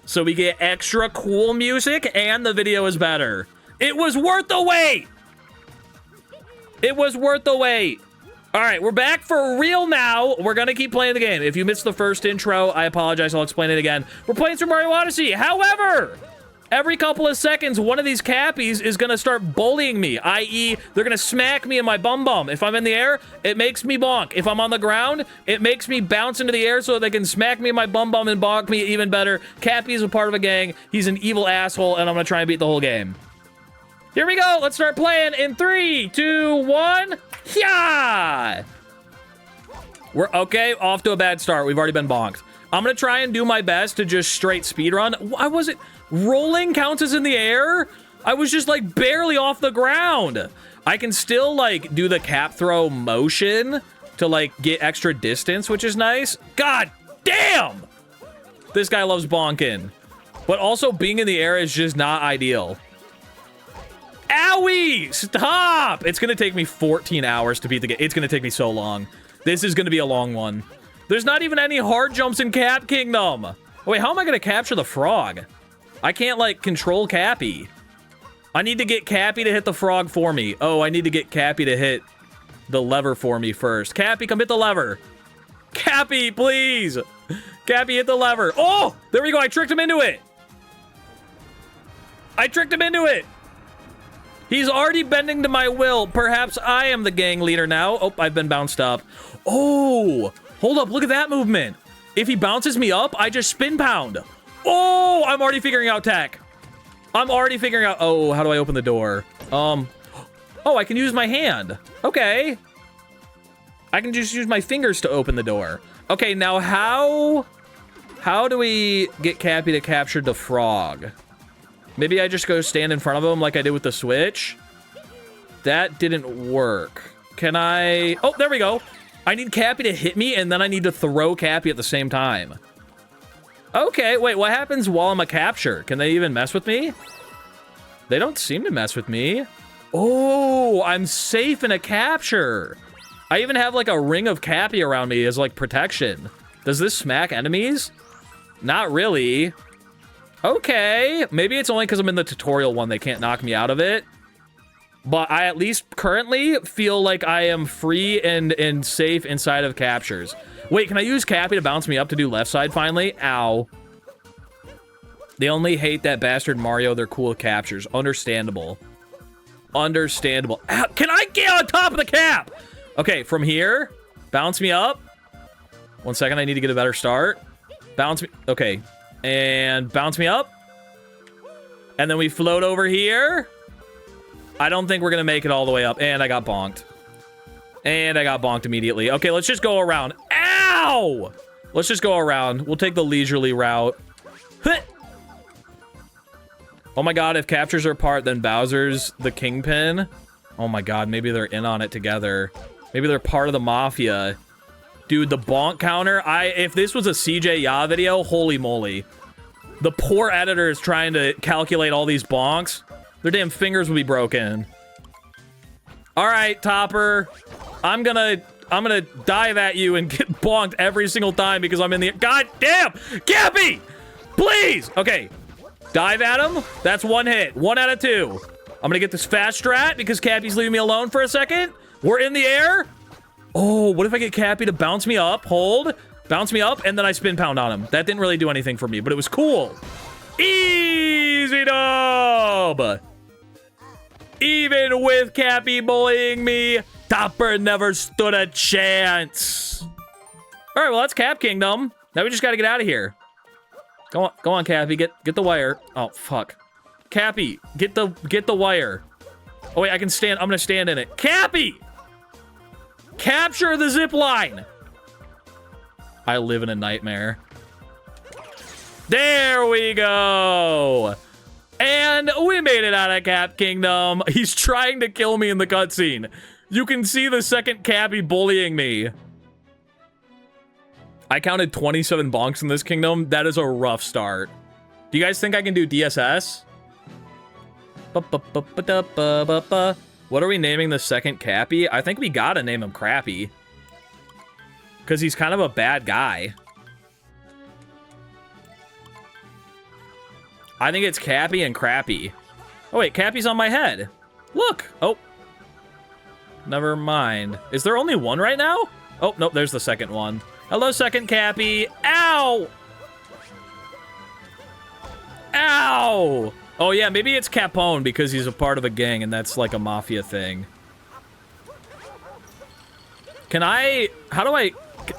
So we get extra cool music and the video is better. It was worth the wait! It was worth the wait. All right, we're back for real now. We're gonna keep playing the game. If you missed the first intro, I apologize. I'll explain it again. We're playing Super Mario Odyssey. However, every couple of seconds, one of these Cappies is gonna start bullying me, i.e., they're gonna smack me in my bum. If I'm in the air, it makes me bonk. If I'm on the ground, it makes me bounce into the air so they can smack me in my bum and bonk me even better. Cappy is a part of a gang. He's an evil asshole, and I'm gonna try and beat the whole game. Here we go. Let's start playing in 3, 2, 1. Yeah! We're okay, off to a bad start. We've already been bonked. I'm gonna try and do my best to just straight speedrun. Why was it? Rolling counts as in the air? I was just like barely off the ground. I can still like do the cap throw motion to like get extra distance, which is nice. God damn! This guy loves bonking. But also being in the air is just not ideal. Owie! Stop! It's gonna take me 14 hours to beat the game. It's gonna take me so long. This is gonna be a long one. There's not even any hard jumps in Cap Kingdom. Wait, how am I gonna capture the frog? I can't, like, control Cappy. I need to get Cappy to hit the frog for me. Oh, I need to get Cappy to hit the lever for me first. Cappy, come hit the lever. Cappy, please. Cappy, hit the lever. Oh, there we go. I tricked him into it. I tricked him into it. He's already bending to my will. Perhaps I am the gang leader now. Oh, I've been bounced up. Oh, hold up. Look at that movement. If he bounces me up, I just spin pound. Oh, I'm already figuring out tech. I'm already figuring out. Oh, how do I open the door? Oh, I can use my hand. Okay. I can just use my fingers to open the door. Okay, now how do we get Cappy to capture the frog? Maybe I just go stand in front of him like I did with the switch. That didn't work. Can I? Oh, there we go. I need Cappy to hit me, and then I need to throw Cappy at the same time. Okay, wait, what happens while I'm a capture? Can they even mess with me? They don't seem to mess with me. Oh, I'm safe in a capture. I even have like a ring of Cappy around me as like protection. Does this smack enemies? Not really. Okay, maybe it's only because I'm in the tutorial one they can't knock me out of it. But I at least currently feel like I am free and safe inside of captures. Wait, can I use Cappy to bounce me up to do left side finally? Ow. They only hate that bastard Mario. They're cool captures. Understandable. Understandable. Ow, can I get on top of the cap? Okay, from here, bounce me up. 1 second, I need to get a better start. Bounce me. Okay. And bounce me up. And then we float over here. I don't think we're going to make it all the way up. And I got bonked. And I got bonked immediately. Okay, let's just go around. Ow! Let's just go around. We'll take the leisurely route. Oh my god, if captures are part, then Bowser's the kingpin. Oh my god, maybe they're in on it together. Maybe they're part of the mafia. Dude, the bonk counter. If this was a CJ Ya video, holy moly. The poor editor is trying to calculate all these bonks. Their damn fingers would be broken. All right, Topper. I'm gonna dive at you and get bonked every single time because I'm in the... God damn! Cappy! Please! Okay. Dive at him. That's one hit. 1 out of 2. I'm gonna get this fast strat because Cappy's leaving me alone for a second. We're in the air. Oh, what if I get Cappy to bounce me up? Hold. Bounce me up, and then I spin pound on him. That didn't really do anything for me, but it was cool. Easy dub! Even with Cappy bullying me, Topper never stood a chance. All right, well, that's Cap Kingdom. Now we just got to get out of here. Go on, Cappy. Get the wire. Oh, fuck. Cappy, get the wire. Oh, wait, I can stand. I'm going to stand in it. Cappy! Capture the zip line. I live in a nightmare. There we go. And we made it out of Cap Kingdom. He's trying to kill me in the cutscene. You can see the second Cappy bullying me. I counted 27 bonks in this kingdom. That is a rough start. Do you guys think I can do DSS? What are we naming the second Cappy? I think we gotta name him Crappy. Because he's kind of a bad guy. I think it's Cappy and Crappy. Oh, wait, Cappy's on my head. Look. Oh. Never mind. Is there only one right now? Oh, nope, there's the second one. Hello, second Cappy. Ow! Ow! Oh, yeah, maybe it's Capone because he's a part of a gang and that's like a mafia thing. Can I... How do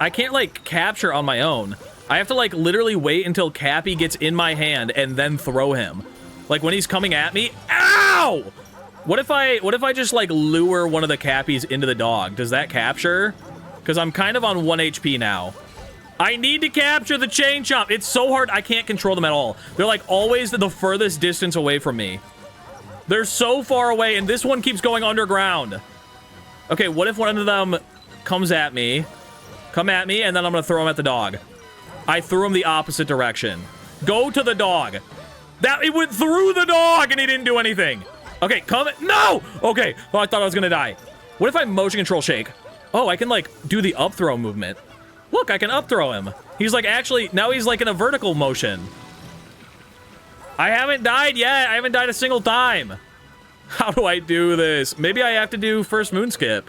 I can't, like, capture on my own. I have to, like, literally wait until Cappy gets in my hand and then throw him. Like, when he's coming at me... Ow! What if I just, like, lure one of the Cappies into the dog? Does that capture? Because I'm kind of on 1 HP now. I need to capture the chain chomp. It's so hard, I can't control them at all. They're, like, always the furthest distance away from me. They're so far away, and this one keeps going underground. Okay, what if one of them comes at me... Come at me, and then I'm gonna throw him at the dog. I threw him the opposite direction. Go to the dog. It went through the dog, and he didn't do anything. Okay, come... No! Okay, oh, I thought I was gonna die. What if I motion control shake? Oh, I can, like, do the up throw movement. Look, I can up throw him. He's, like, actually... Now he's, like, in a vertical motion. I haven't died yet. I haven't died a single time. How do I do this? Maybe I have to do first moon skip.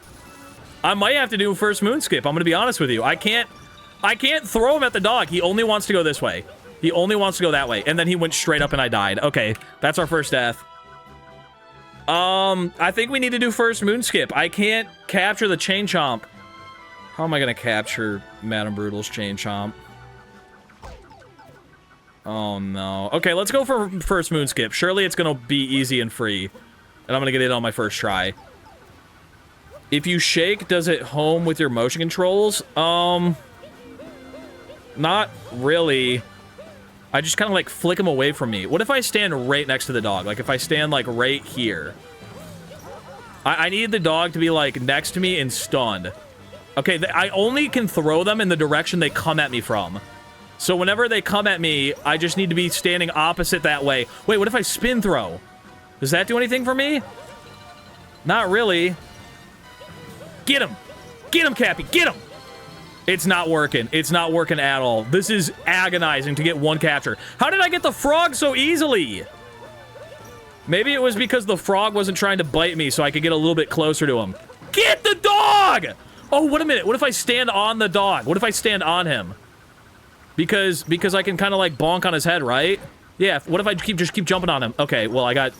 I might have to do first moon skip. I'm gonna be honest with you. I can't throw him at the dog. He only wants to go this way. He only wants to go that way. And then he went straight up and I died. Okay, that's our first death. I think we need to do first moon skip. I can't capture the chain chomp. How am I gonna capture Madame Brutal's chain chomp? Oh no. Okay, let's go for first moon skip. Surely it's gonna be easy and free. And I'm gonna get it on my first try. If you shake, does it home with your motion controls? Not really. I just kind of like flick him away from me. What if I stand right next to the dog? Like if I stand like right here. I need the dog to be like next to me and stunned. Okay, I only can throw them in the direction they come at me from. So whenever they come at me, I just need to be standing opposite that way. Wait, what if I spin throw? Does that do anything for me? Not really. Get him! Get him, Cappy! Get him! It's not working. It's not working at all. This is agonizing to get one capture. How did I get the frog so easily? Maybe it was because the frog wasn't trying to bite me so I could get a little bit closer to him. Get the dog! Oh, wait a minute. What if I stand on the dog? What if I stand on him? Because I can kind of like bonk on his head, right? Yeah, what if I just keep jumping on him? Okay, well, I got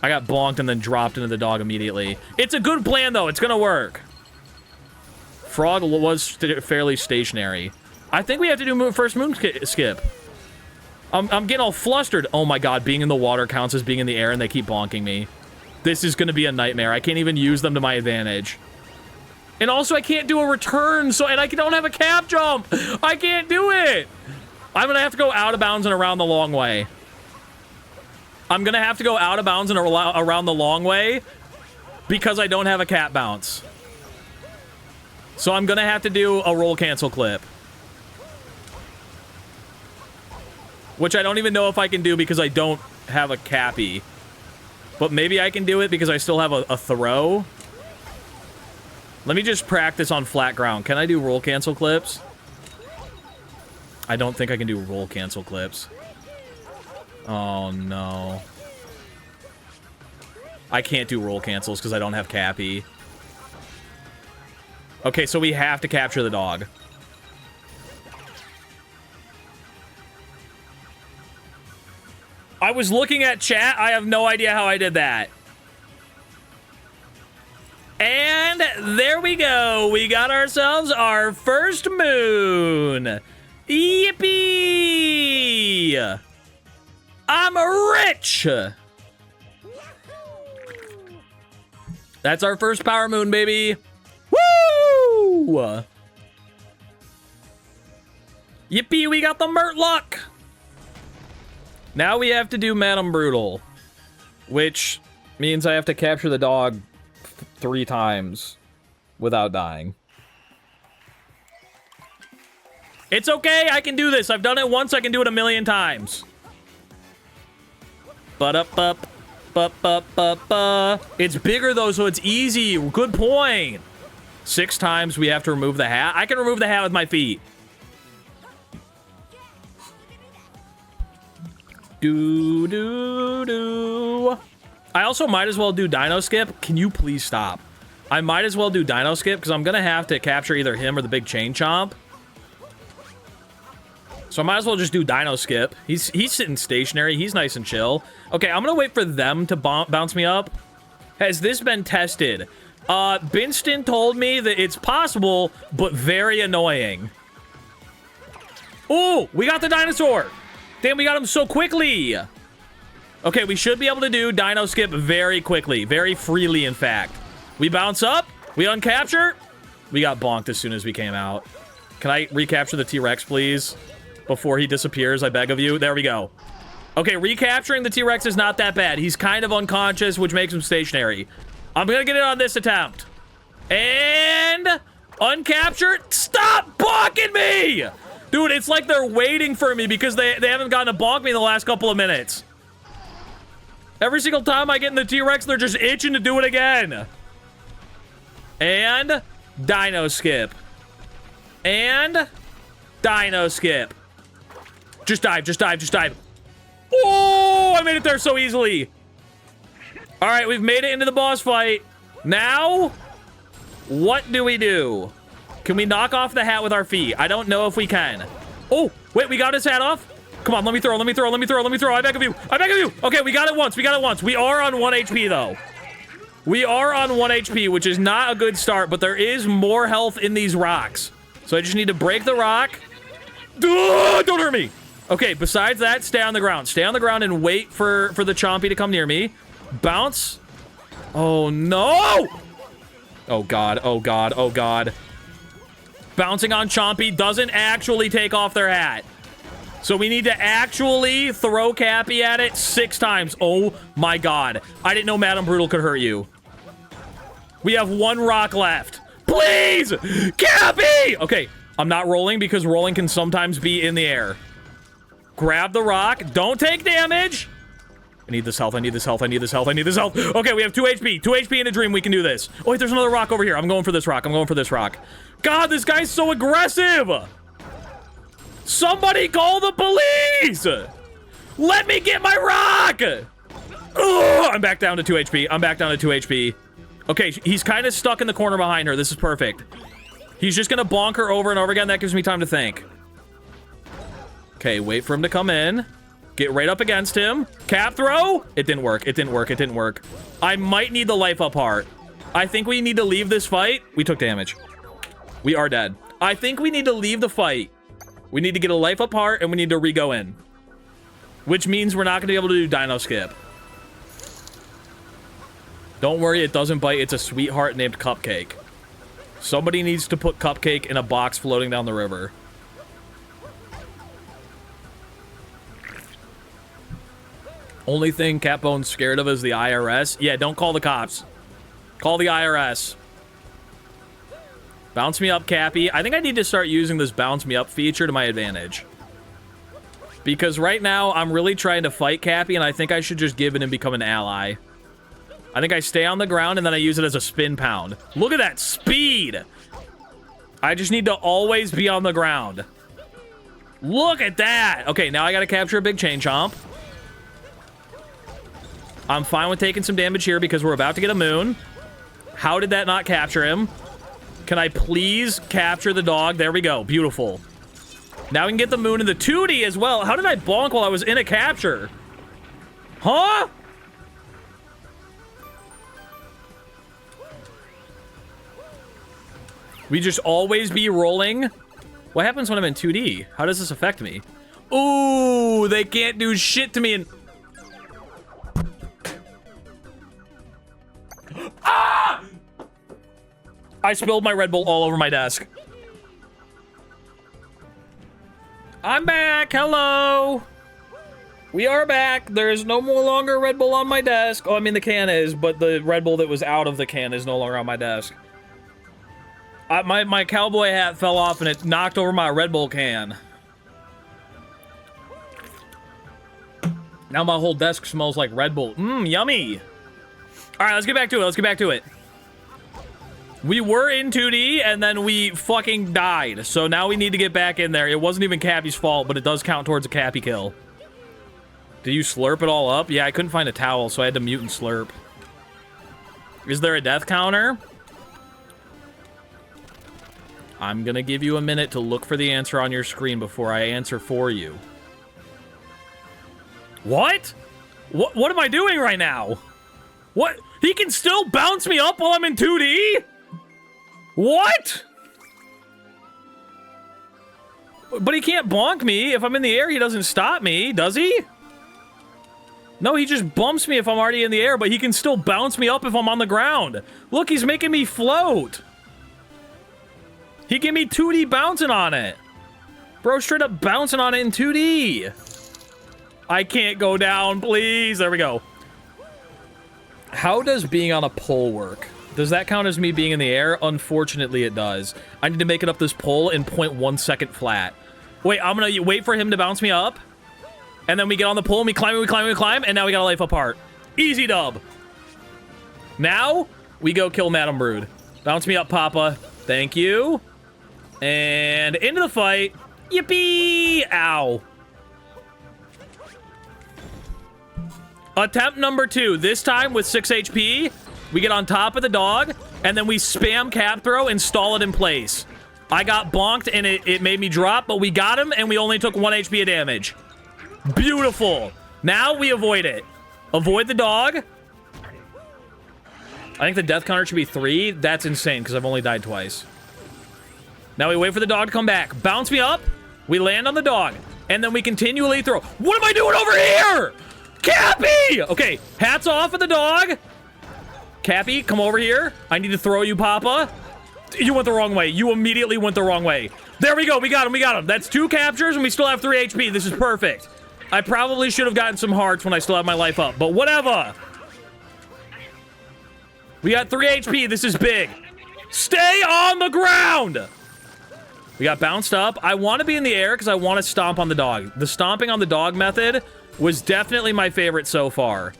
bonked and then dropped into the dog immediately. It's a good plan, though. It's gonna work. Frog was fairly stationary. I think we have to do first moon skip. I'm getting all flustered. Oh my god, being in the water counts as being in the air and they keep bonking me. This is gonna be a nightmare. I can't even use them to my advantage. And also, I can't do a return, and I don't have a cap jump. I can't do it. I'm gonna have to go out of bounds and around the long way. I'm gonna have to go out of bounds and around the long way because I don't have a cap bounce. So I'm gonna have to do a roll cancel clip. Which I don't even know if I can do because I don't have a Cappy. But maybe I can do it because I still have a throw. Let me just practice on flat ground. Can I do roll cancel clips? I don't think I can do roll cancel clips. Oh, no. I can't do roll cancels because I don't have Cappy. Okay, so we have to capture the dog. I was looking at chat. I have no idea how I did that. And there we go. We got ourselves our first moon. Yippee! I'm rich! That's our first power moon, baby. Woo! Yippee, we got the Murtlock! Now we have to do Madame Brutal, which means I have to capture the dog 3 times without dying. It's okay, I can do this. I've done it once, I can do it 1,000,000 times. It's bigger though, so it's easy. Good point. 6 times we have to remove the hat. I can remove the hat with my feet. Do. I also might as well do Dino Skip. Can you please stop? I might as well do Dino Skip because I'm gonna have to capture either him or the big chain chomp. So I might as well just do Dino Skip. He's sitting stationary. He's nice and chill. Okay, I'm gonna wait for them to bounce me up. Has this been tested? Binston told me that it's possible, but very annoying. Ooh, we got the dinosaur. Damn, we got him so quickly. Okay, we should be able to do Dino Skip very quickly. Very freely, in fact. We bounce up. We uncapture. We got bonked as soon as we came out. Can I recapture the T-Rex, please? Before he disappears, I beg of you. There we go. Okay, recapturing the T-Rex is not that bad. He's kind of unconscious, which makes him stationary. I'm gonna get it on this attempt. And... uncaptured. Stop bonking me! Dude, it's like they're waiting for me because they haven't gotten to bonk me in the last couple of minutes. Every single time I get in the T-Rex, they're just itching to do it again. And Dino Skip. And Dino Skip. Just dive, just dive, just dive. Oh, I made it there so easily. All right, we've made it into the boss fight. Now, What do we do? Can we knock off the hat with our feet? I don't know if we can. Oh, wait, we got his hat off? Come on, let me throw. I beg of you. Okay, we got it once. We are on 1 HP, though. We are on 1 HP, which is not a good start, but there is more health in these rocks. So I just need to break the rock. Don't hurt me. Okay, besides that, stay on the ground. Stay on the ground and wait for the Chompy to come near me. Bounce. Oh, no. Oh, God. Bouncing on Chompy doesn't actually take off their hat. So we need to actually throw Cappy at it 6 times. Oh my God. I didn't know Madame Brutal could hurt you. We have 1 rock left. Please! Cappy! Okay, I'm not rolling because rolling can sometimes be in the air. Grab the rock. Don't take damage. I need this health. Okay, we have 2 HP. 2 HP in a dream. We can do this. Oh, wait, there's another rock over here. I'm going for this rock. God, this guy's so aggressive. Somebody call the police! Let me get my rock! Ugh, I'm back down to 2 HP. Okay, he's kind of stuck in the corner behind her. This is perfect. He's just gonna bonk her over and over again. That gives me time to think. Okay, wait for him to come in. Get right up against him. Cap throw! It didn't work. I might need the life up heart. I think we need to leave this fight. We took damage. We are dead. I think we need to leave the fight. We need to get a life up heart, and we need to re-go in. Which means we're not going to be able to do Dino Skip. Don't worry, it doesn't bite. It's a sweetheart named Cupcake. Somebody needs to put Cupcake in a box floating down the river. Only thing Catbone's scared of is the IRS. Yeah, don't call the cops. Call the IRS. Bounce me up, Cappy. I think I need to start using this bounce me up feature to my advantage. Because right now, I'm really trying to fight Cappy, and I think I should just give in and become an ally. I think I stay on the ground, and then I use it as a spin pound. Look at that speed! I just need to always be on the ground. Look at that! Okay, now I gotta capture a big chain chomp. I'm fine with taking some damage here because we're about to get a moon. How did that not capture him? Can I please capture the dog? There we go. Beautiful. Now we can get the moon in the 2D as well. How did I bonk while I was in a capture? Huh? We just always be rolling? What happens when I'm in 2D? How does this affect me? Ooh, they can't do shit to me and... Ah! I spilled my Red Bull all over my desk. I'm back. Hello. We are back. There is no more longer Red Bull on my desk. Oh, I mean, the can is, but the Red Bull that was out of the can is no longer on my desk. My cowboy hat fell off and it knocked over my Red Bull can. Now my whole desk smells like Red Bull. Mmm, yummy. All right, let's get back to it. We were in 2D, and then we fucking died. So now we need to get back in there. It wasn't even Cappy's fault, but it does count towards a Cappy kill. Did you slurp it all up? Yeah, I couldn't find a towel, so I had to mute and slurp. Is there a death counter? I'm gonna give you a minute to look for the answer on your screen before I answer for you. What? What am I doing right now? What? He can still bounce me up while I'm in 2D? What? But he can't bonk me. If I'm in the air, he doesn't stop me, does he? No, he just bumps me if I'm already in the air, but he can still bounce me up if I'm on the ground. Look, he's making me float. He gave me 2D bouncing on it. Bro, straight up bouncing on it in 2D. I can't go down, please. There we go. How does being on a pole work? Does that count as me being in the air? Unfortunately, it does. I need to make it up this pole in 0.1 second flat. Wait, I'm gonna wait for him to bounce me up. And then we get on the pole, and we climb, and now we got a life apart. Easy dub. Now, we go kill Madame Brood. Bounce me up, Papa. Thank you. And into the fight. Yippee! Ow. Attempt number 2. This time with 6 HP. We get on top of the dog, and then we spam cap throw and stall it in place. I got bonked, and it made me drop, but we got him, and we only took 1 HP of damage. Beautiful. Now we avoid it. Avoid the dog. I think the death counter should be 3. That's insane, because I've only died twice. Now we wait for the dog to come back. Bounce me up. We land on the dog. And then we continually throw. What am I doing over here? Cappy! Okay, hats off at the dog. Cappy, come over here. I need to throw you, Papa. You went the wrong way. You immediately went the wrong way. There we go. We got him. We got him. That's 2 captures, and we still have 3 HP. This is perfect. I probably should have gotten some hearts when I still have my life up, but whatever. We got 3 HP. This is big. Stay on the ground. We got bounced up. I want to be in the air because I want to stomp on the dog. The stomping on the dog method was definitely my favorite so far.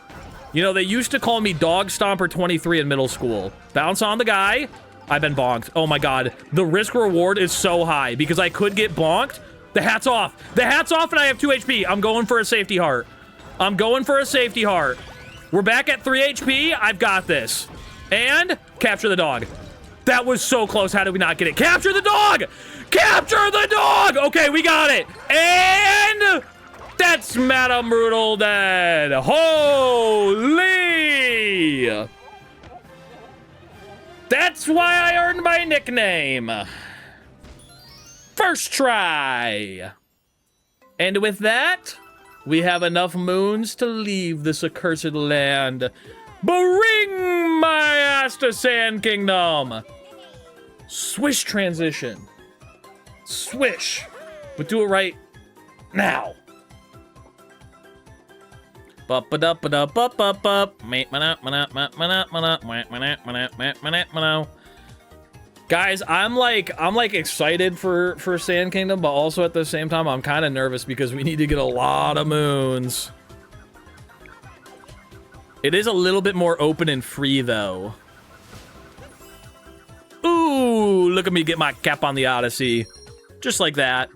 You know, they used to call me Dog Stomper 23 in middle school. Bounce on the guy. I've been bonked. Oh my god. The risk reward is so high because I could get bonked. The hat's off. The hat's off and I have 2 HP. I'm going for a safety heart. I'm going for a safety heart. We're back at 3 HP. I've got this. And capture the dog. That was so close. How did we not get it? Capture the dog! Capture the dog! Okay, we got it. And that's Madame Brutal dead. Holy! That's why I earned my nickname. First try. And with that, we have enough moons to leave this accursed land. Bring my ass to Sand Kingdom. Swish transition. Swish. But do it right now. Guys, I'm like excited for Sand Kingdom, but also at the same time I'm kind of nervous because we need to get a lot of moons. It is a little bit more open and free though. Ooh, look at me get my cap on the Odyssey. Just like that.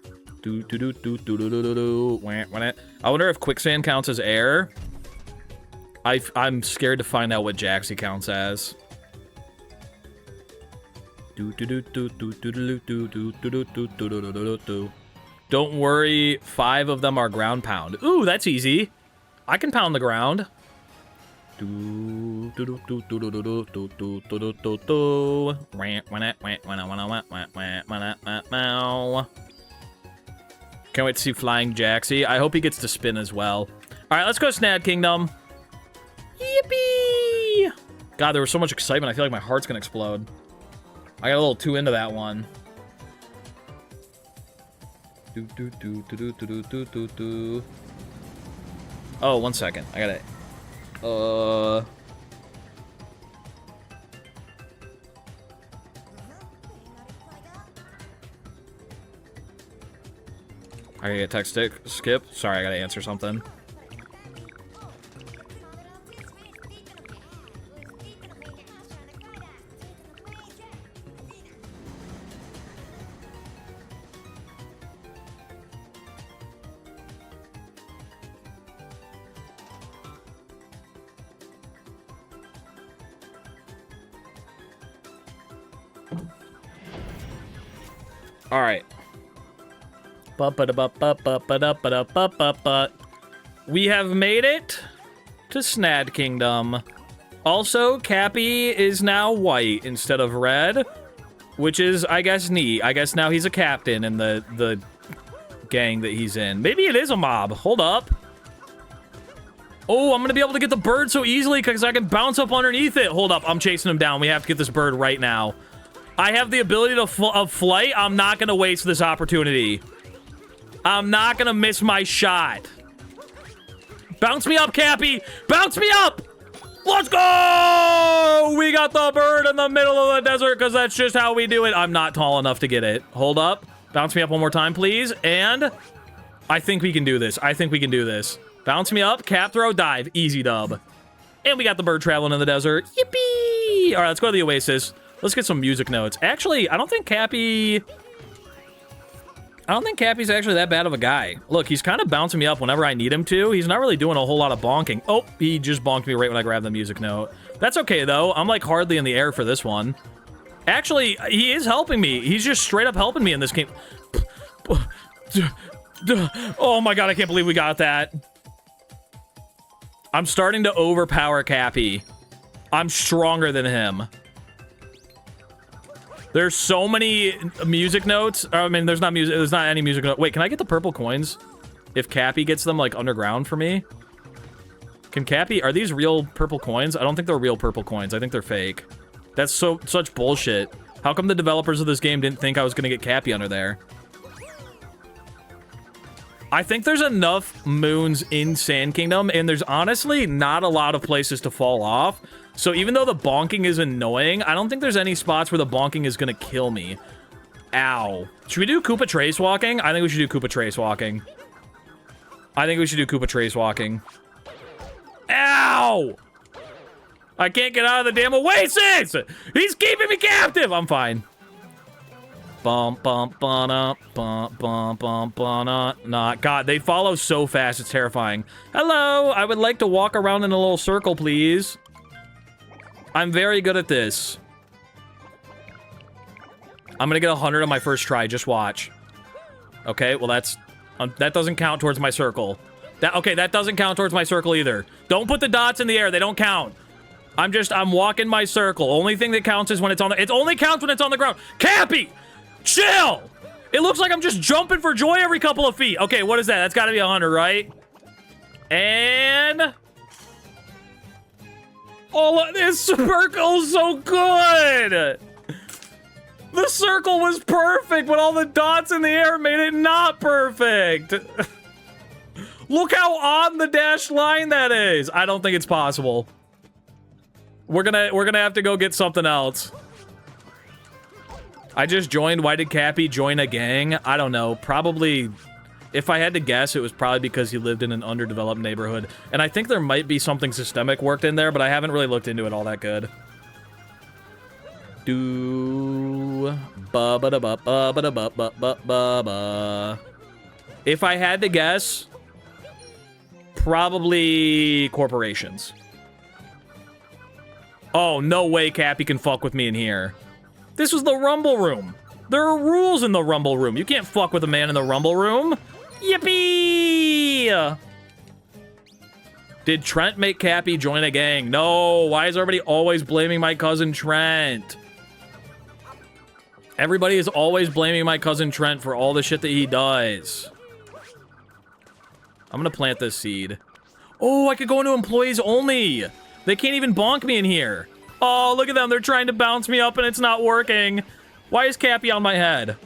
I wonder if quicksand counts as air. I'm scared to find out what Jaxie counts as. Don't worry, 5 of them are ground pound. Ooh, that's easy. I can pound the ground. Can't wait to see Flying Jaxie. I hope he gets to spin as well. All right, let's go Snad Kingdom. Yippee! God, there was so much excitement. I feel like my heart's gonna explode. I got a little too into that one. Oh, 1 second. I gotta... I gotta get text skip. Sorry, I gotta answer something. All right. We have made it to Snad Kingdom. Also, Cappy is now white instead of red, which is, I guess, neat. I guess now he's a captain in the gang that he's in. Maybe it is a mob. Hold up. Oh, I'm gonna be able to get the bird so easily because I can bounce up underneath it. Hold up, I'm chasing him down. We have to get this bird right now. I have the ability of flight. I'm not gonna waste this opportunity. I'm not gonna miss my shot. Bounce me up, Cappy! Bounce me up! Let's go! We got the bird in the middle of the desert because that's just how we do it. I'm not tall enough to get it. Hold up. Bounce me up one more time, please. And I think we can do this. I think we can do this. Bounce me up, cap throw, dive. Easy dub. And we got the bird traveling in the desert. Yippee! All right, let's go to the Oasis. Let's get some music notes. Actually, I don't think Cappy's actually that bad of a guy. Look, he's kind of bouncing me up whenever I need him to. He's not really doing a whole lot of bonking. Oh, he just bonked me right when I grabbed the music note. That's okay, though. I'm, like, hardly in the air for this one. Actually, he is helping me. He's just straight up helping me in this game. Oh my god, I can't believe we got that. I'm starting to overpower Cappy. I'm stronger than him. There's so many music notes. I mean, there's not music. There's not any music note. Wait, can I get the purple coins? If Cappy gets them, like, underground for me? Can Cappy... Are these real purple coins? I don't think they're real purple coins. I think they're fake. That's such bullshit. How come the developers of this game didn't think I was gonna get Cappy under there? I think there's enough moons in Sand Kingdom, and there's honestly not a lot of places to fall off. So even though the bonking is annoying, I don't think there's any spots where the bonking is gonna kill me. Ow. Should we do Koopa Trace Walking? I think we should do Koopa Trace Walking. I think we should do Koopa Trace Walking. Ow! I can't get out of the damn oasis! He's keeping me captive! I'm fine. Bum bum bum bum bum bum bum. Nah, God, they follow so fast, it's terrifying. Hello, I would like to walk around in a little circle, please. I'm very good at this. I'm gonna get 100 on my first try, just watch. Okay, well that doesn't count towards my circle. Okay, that doesn't count towards my circle either. Don't put the dots in the air, they don't count. I'm walking my circle. Only thing that counts is when it's on the... It only counts when it's on the ground. Cappy! Chill! It looks like I'm just jumping for joy every couple of feet. Okay, what is that? That's gotta be 100, right? And... Oh, this circle's so good! The circle was perfect, but all the dots in the air made it not perfect. Look how on the dashed line that is. I don't think it's possible. We're gonna have to go get something else. I just joined. Why did Cappy join a gang? I don't know. Probably, if I had to guess, it was probably because he lived in an underdeveloped neighborhood. And I think there might be something systemic worked in there, but I haven't really looked into it all that good. If I had to guess, probably corporations. Oh, no way Cappy can fuck with me in here. This was the Rumble Room. There are rules in the Rumble Room. You can't fuck with a man in the Rumble Room. Yippee! Did Trent make Cappy join a gang? No. Why is everybody always blaming my cousin Trent? Everybody is always blaming my cousin Trent for all the shit that he does. I'm gonna plant this seed. Oh, I could go into employees only. They can't even bonk me in here. Oh, look at them. They're trying to bounce me up and it's not working. Why is Cappy on my head?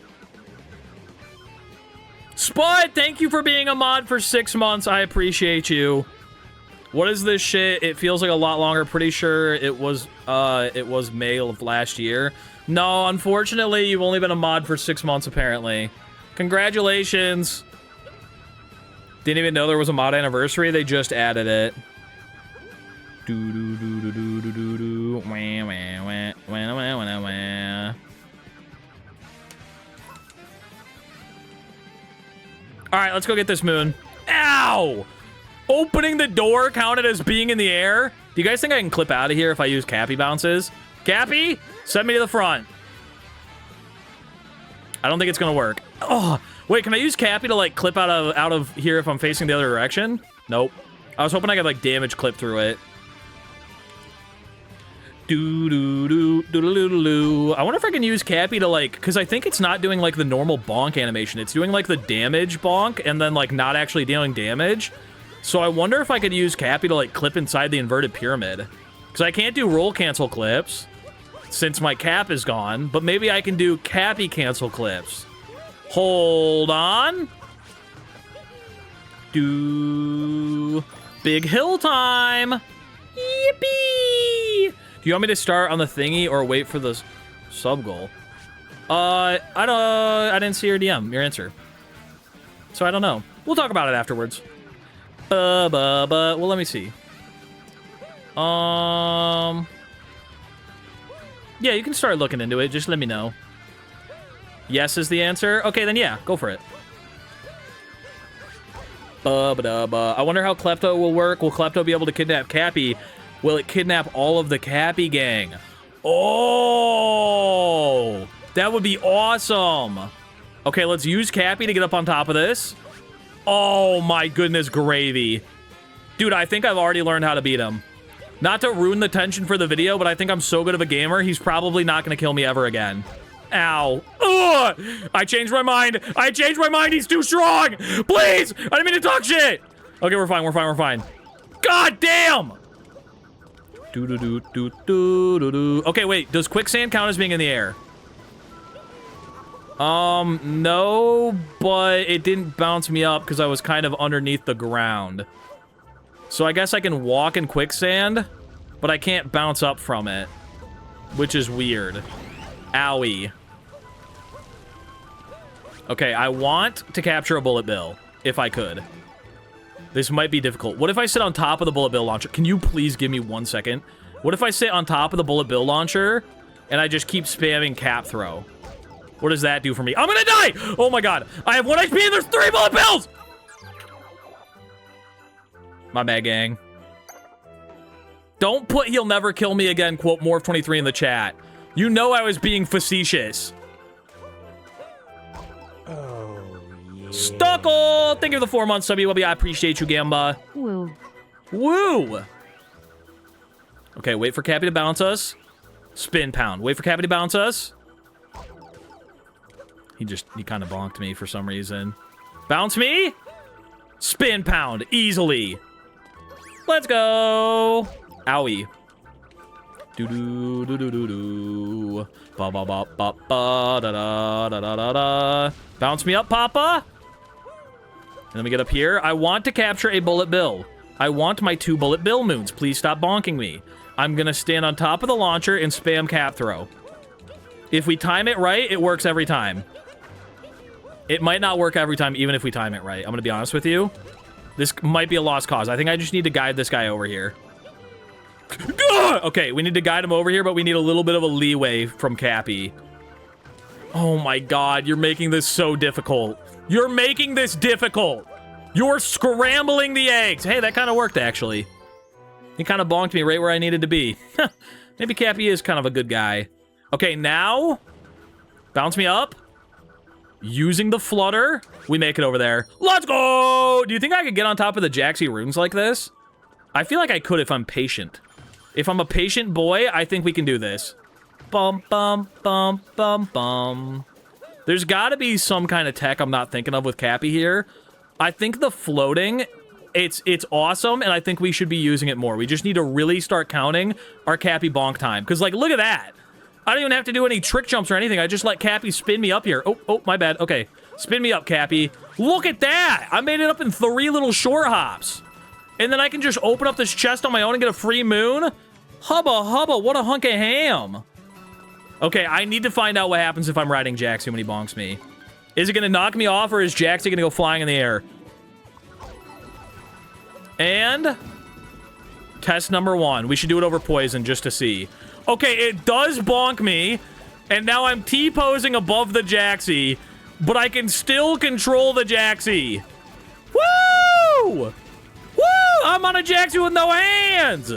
Spud, thank you for being a mod for 6 months. I appreciate you. What is this shit? It feels like a lot longer. Pretty sure it was May of last year. No, unfortunately, you've only been a mod for 6 months, apparently. Congratulations. Didn't even know there was a mod anniversary. They just added it. Do do do do do do do do. Wah wah wah wah wah wah wah. All right, let's go get this moon. Ow! Opening the door counted as being in the air. Do you guys think I can clip out of here if I use Cappy bounces? Cappy, send me to the front. I don't think it's gonna work. Oh, wait, can I use Cappy to like clip out of here if I'm facing the other direction? Nope. I was hoping I could like damage clip through it. Do do do do do do do. I wonder if I can use Cappy to like, because I think it's not doing like the normal bonk animation. It's doing like the damage bonk and then like not actually dealing damage. So I wonder if I could use Cappy to like clip inside the inverted pyramid, because I can't do roll cancel clips since my cap is gone. But maybe I can do Cappy cancel clips. Hold on. Do big hill time. Yippee! Do you want me to start on the thingy or wait for the sub goal? I didn't see your DM, your answer. So I don't know. We'll talk about it afterwards. Well, let me see. Yeah, you can start looking into it. Just let me know. Yes is the answer. Okay, then yeah, go for it. I wonder how Klepto will work. Will Klepto be able to kidnap Cappy? Will it kidnap all of the Cappy gang? Oh, that would be awesome. Okay, let's use Cappy to get up on top of this. Oh my goodness, gravy. Dude, I think I've already learned how to beat him. Not to ruin the tension for the video, but I think I'm so good of a gamer, he's probably not going to kill me ever again. Ow. Ugh! I changed my mind. I changed my mind. He's too strong. Please. I didn't mean to talk shit. Okay, we're fine. We're fine. We're fine. God damn. Okay, wait. Does quicksand count as being in the air? No, but it didn't bounce me up because I was kind of underneath the ground. So I guess I can walk in quicksand, but I can't bounce up from it, which is weird. Owie. Okay, I want to capture a bullet bill, if I could. This might be difficult. What if I sit on top of the bullet bill launcher? Can you please give me 1 second? What if I sit on top of the bullet bill launcher, and I just keep spamming cap throw? What does that do for me? I'm gonna die! Oh my god. I have 1 HP and there's 3 bullet bills! My bad, gang. Don't put "he'll never kill me again" quote Morph23 in the chat. You know I was being facetious. Oh, yeah. Stuckle! Thank you for the 4 months, WB. I appreciate you, Gamba. Woo. Woo! Okay, wait for Cappy to bounce us. Spin pound. Wait for Cappy to bounce us. He kind of bonked me for some reason. Bounce me. Spin pound. Easily. Let's go. Owie. Do-do-do-do-do-do. Ba-ba-ba-ba-ba-da-da-da-da-da-da. Bounce me up, Papa. And then we get up here. I want to capture a bullet bill. I want my 2 bullet bill moons. Please stop bonking me. I'm going to stand on top of the launcher and spam cap throw. If we time it right, it works every time. It might not work every time, even if we time it right. I'm going to be honest with you. This might be a lost cause. I think I just need to guide this guy over here. Okay, we need to guide him over here, but we need a little bit of a leeway from Cappy. Oh my god, you're making this so difficult. You're making this difficult. You're scrambling the eggs. Hey, that kind of worked, actually. He kind of bonked me right where I needed to be. Maybe Cappy is kind of a good guy. Okay, now, bounce me up. Using the flutter, we make it over there. Let's go! Do you think I could get on top of the Jaxie runes like this? I feel like I could if I'm patient. If I'm a patient boy, I think we can do this. Bum, bum, bum, bum, bum. There's gotta be some kind of tech I'm not thinking of with Cappy here. I think the floating, it's awesome, and I think we should be using it more. We just need to really start counting our Cappy bonk time. Because, like, look at that. I don't even have to do any trick jumps or anything. I just let Cappy spin me up here. Oh, my bad. Okay. Spin me up, Cappy. Look at that! I made it up in 3 little short hops. And then I can just open up this chest on my own and get a free moon? Hubba hubba, what a hunk of ham. Okay, I need to find out what happens if I'm riding Jaxie when he bonks me. Is it gonna knock me off, or is Jaxie gonna go flying in the air? And test number 1. We should do it over poison just to see. Okay, it does bonk me, and now I'm T-posing above the Jaxie, but I can still control the Jaxie. Woo! Woo! I'm on a Jaxie with no hands!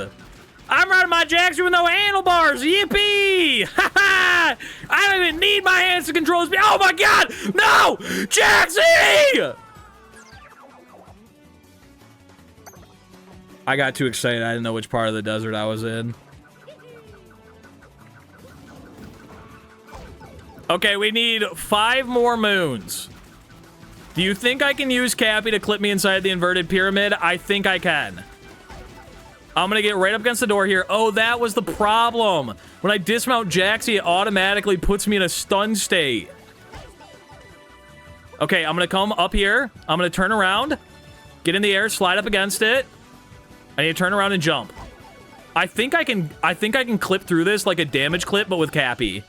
I'm riding my Jaxie with no handlebars! Yippee! Ha ha! I don't even need my hands to control this. Oh my god! No! Jaxie! I got too excited. I didn't know which part of the desert I was in. Okay, we need 5 more moons. Do you think I can use Cappy to clip me inside the inverted pyramid? I think I can. I'm gonna get right up against the door here. Oh, that was the problem. When I dismount Jaxie, it automatically puts me in a stun state. Okay, I'm gonna come up here. I'm gonna turn around, get in the air, slide up against it. I need to turn around and jump. I think I can clip through this like a damage clip, but with Cappy.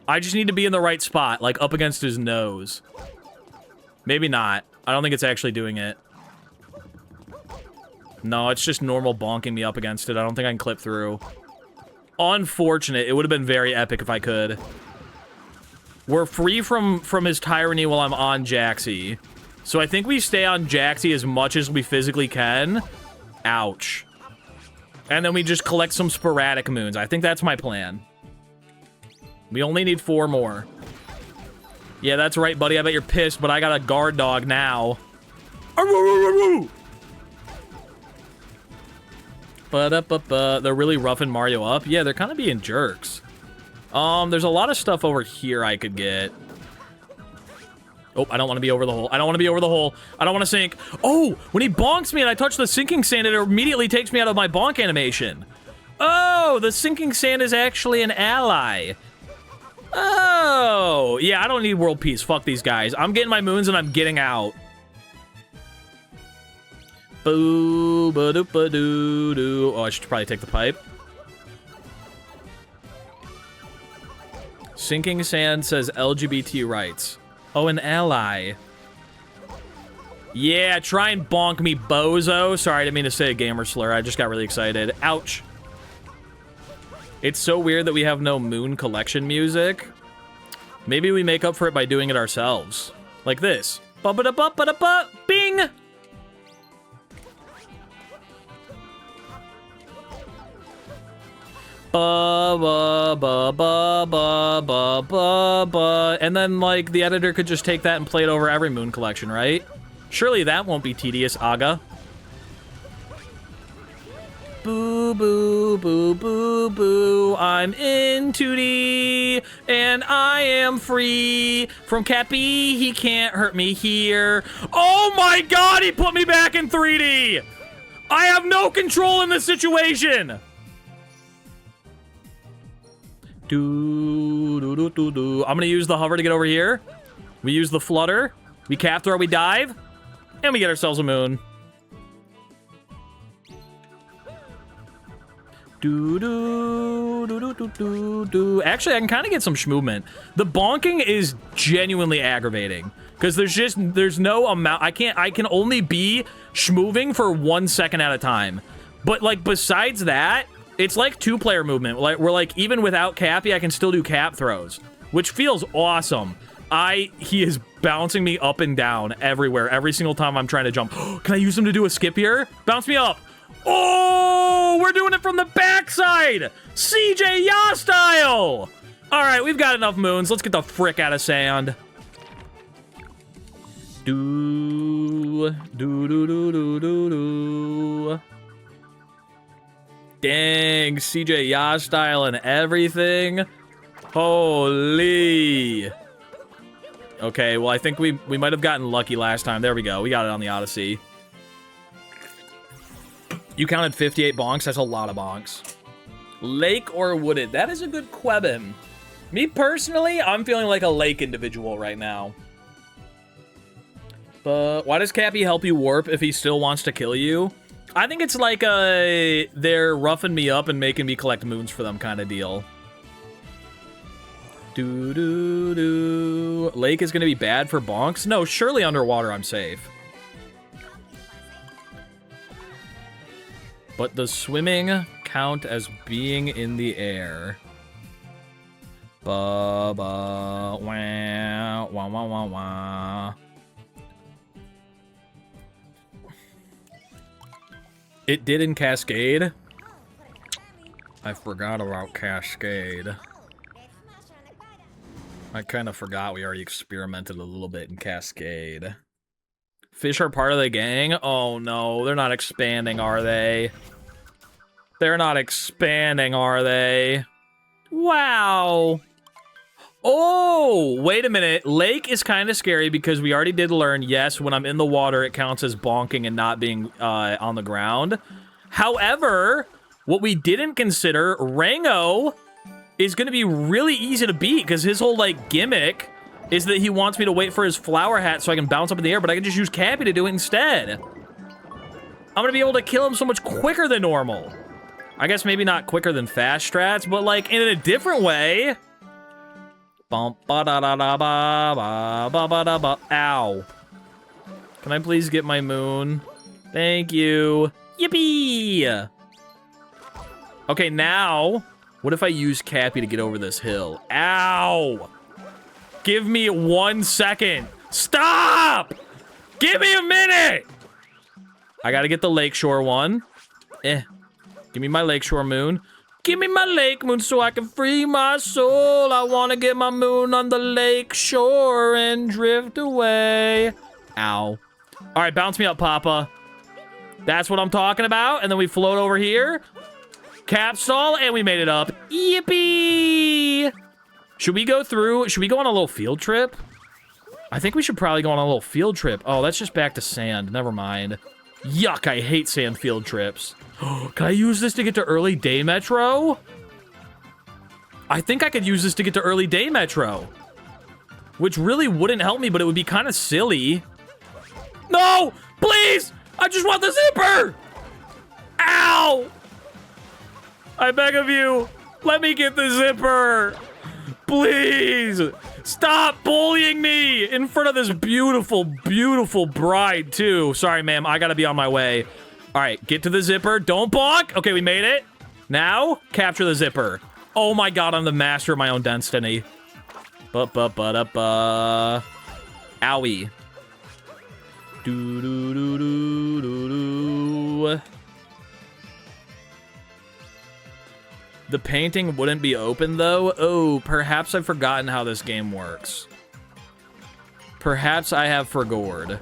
I just need to be in the right spot, like up against his nose. Maybe not. I don't think it's actually doing it. No, it's just normal bonking me up against it. I don't think I can clip through. Unfortunate. It would have been very epic if I could. We're free from his tyranny while I'm on Jaxie. So I think we stay on Jaxie as much as we physically can. Ouch. And then we just collect some sporadic moons. I think that's my plan. We only need 4 more. Yeah, that's right, buddy. I bet you're pissed, but I got a guard dog now. They're really roughing Mario up. Yeah, they're kind of being jerks. There's a lot of stuff over here I could get. Oh, I don't want to be over the hole. I don't want to be over the hole. I don't want to sink. Oh, when he bonks me and I touch the sinking sand, it immediately takes me out of my bonk animation. Oh, the sinking sand is actually an ally. Oh, yeah, I don't need world peace. Fuck these guys. I'm getting my moons and I'm getting out. Boo, ba doo ba doo doo. Oh, I should probably take the pipe. Sinking sand says LGBT rights. Oh, an ally. Yeah, try and bonk me, bozo. Sorry, I didn't mean to say a gamer slur. I just got really excited. Ouch. It's so weird that we have no moon collection music. Maybe we make up for it by doing it ourselves. Like this. Ba-ba-da-ba-ba-da-ba, bing! Ba ba ba ba ba ba ba ba, and then like the editor could just take that and play it over every moon collection, right? Surely that won't be tedious, Aga. Boo boo boo boo boo, I'm in 2D and I am free from Cappy. He can't hurt me here. Oh my God, he put me back in 3D. I have no control in this situation. I'm gonna use the hover to get over here. We use the flutter. We cap throw, we dive. And we get ourselves a moon. Actually, I can kind of get some movement. The bonking is genuinely aggravating. Because there's no amount. I can only be schmoving for 1 second at a time. But like besides that, it's like 2-player movement. Like we're like, even without Cappy, I can still do cap throws, which feels awesome. He is bouncing me up and down everywhere, every single time I'm trying to jump. Can I use him to do a skip here? Bounce me up. Oh, we're doing it from the backside. CJ Ya style. All right, we've got enough moons. Let's get the frick out of sand. Do. Dang, CJ Ya style and everything. Holy. Okay, well, I think we might have gotten lucky last time. There we go. We got it on the Odyssey. You counted 58 bonks? That's a lot of bonks. Lake or wooded? That is a good question. Me personally, I'm feeling like a lake individual right now. But why does Cappy help you warp if he still wants to kill you? I think it's like they're roughing me up and making me collect moons for them kind of deal. Lake is going to be bad for bonks? No, surely underwater I'm safe. But does swimming count as being in the air? Ba ba wah wah wah wah wah. It did in Cascade. I forgot about Cascade. I kind of forgot we already experimented a little bit in Cascade. Fish are part of the gang? Oh no, they're not expanding, are they? They're not expanding, are they? Wow. Oh, wait a minute. Lake is kind of scary because we already did learn, yes, when I'm in the water, it counts as bonking and not being on the ground. However, what we didn't consider, Rango is going to be really easy to beat because his whole, like, gimmick is that he wants me to wait for his flower hat so I can bounce up in the air, but I can just use Cappy to do it instead. I'm going to be able to kill him so much quicker than normal. I guess maybe not quicker than fast strats, but, like, in a different way. Bum ba da da da ba ba ba ba da ba. Ow. Can I please get my moon? Thank you. Yippee! Okay, now, what if I use Cappy to get over this hill? Ow! Give me 1 second. Stop! Give me a minute! I gotta get the lakeshore one. Give me my Lakeshore Moon. Give me my lake moon so I can free my soul. I wanna get my moon on the lake shore and drift away. Ow. All right, bounce me up, Papa. That's what I'm talking about. And then we float over here. Capstall, and we made it up. Yippee! Should we go through? Should we go on a little field trip? I think we should probably go on a little field trip. Oh, that's just back to sand. Never mind. Yuck, I hate sand field trips. Can I use this to get to early day metro? I think I could use this to get to early day metro. Which really wouldn't help me, but it would be kind of silly. No! Please! I just want the zipper! Ow! I beg of you, let me get the zipper! Please! Stop bullying me in front of this beautiful, beautiful bride, too. Sorry, ma'am, I gotta be on my way. All right, get to the zipper. Don't bonk. Okay, we made it. Now, capture the zipper. Oh my god, I'm the master of my own destiny. Ba-ba-ba-da-ba. Owie. Do-do-do-do-do-do. The painting wouldn't be open, though. Oh, perhaps I've forgotten how this game works. Perhaps I have forgored.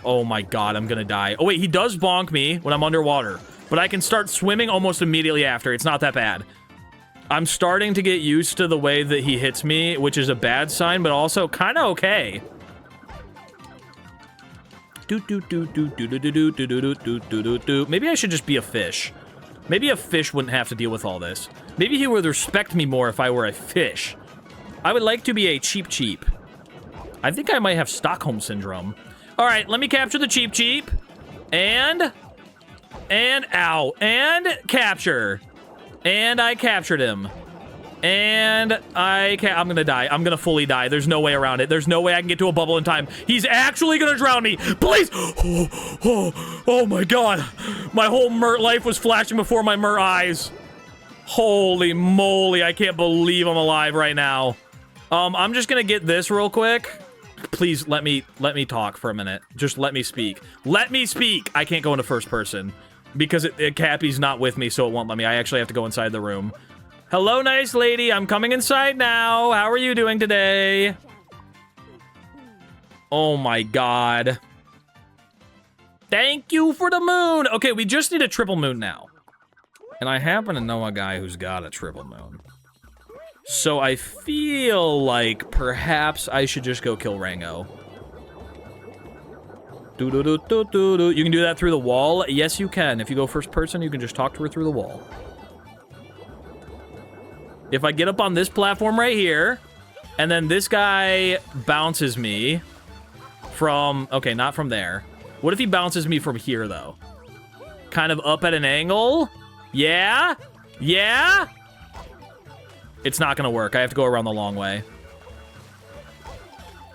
Oh my god, I'm gonna die. Oh wait, he does bonk me when I'm underwater, but I can start swimming almost immediately after. It's not that bad. I'm starting to get used to the way that he hits me, which is a bad sign, but also kind of okay. Maybe I should just be a fish. Maybe a fish wouldn't have to deal with all this. Maybe he would respect me more if I were a fish. I would like to be a cheap. I think I might have Stockholm Syndrome. All right, let me capture the cheap. And ow. And capture. And I captured him. And I'm gonna die. I'm gonna fully die. There's no way around it. There's no way I can get to a bubble in time. He's actually gonna drown me. Please. Oh my god. My whole life was flashing before my eyes. Holy moly. I can't believe I'm alive right now. I'm just gonna get this real quick. Please let me talk for a minute. Just let me speak. Let me speak. I can't go into first person because Cappy's not with me, so it won't let me. I actually have to go inside the room. Hello, nice lady. I'm coming inside now. How are you doing today? Oh my god. Thank you for the moon. Okay, we just need a triple moon now. And I happen to know a guy who's got a triple moon. So I feel like perhaps I should just go kill Rango. You can do that through the wall? Yes, you can. If you go first person, you can just talk to her through the wall. If I get up on this platform right here, and then this guy bounces me from... Okay, not from there. What if he bounces me from here, though? Kind of up at an angle? Yeah? Yeah? It's not gonna work. I have to go around the long way.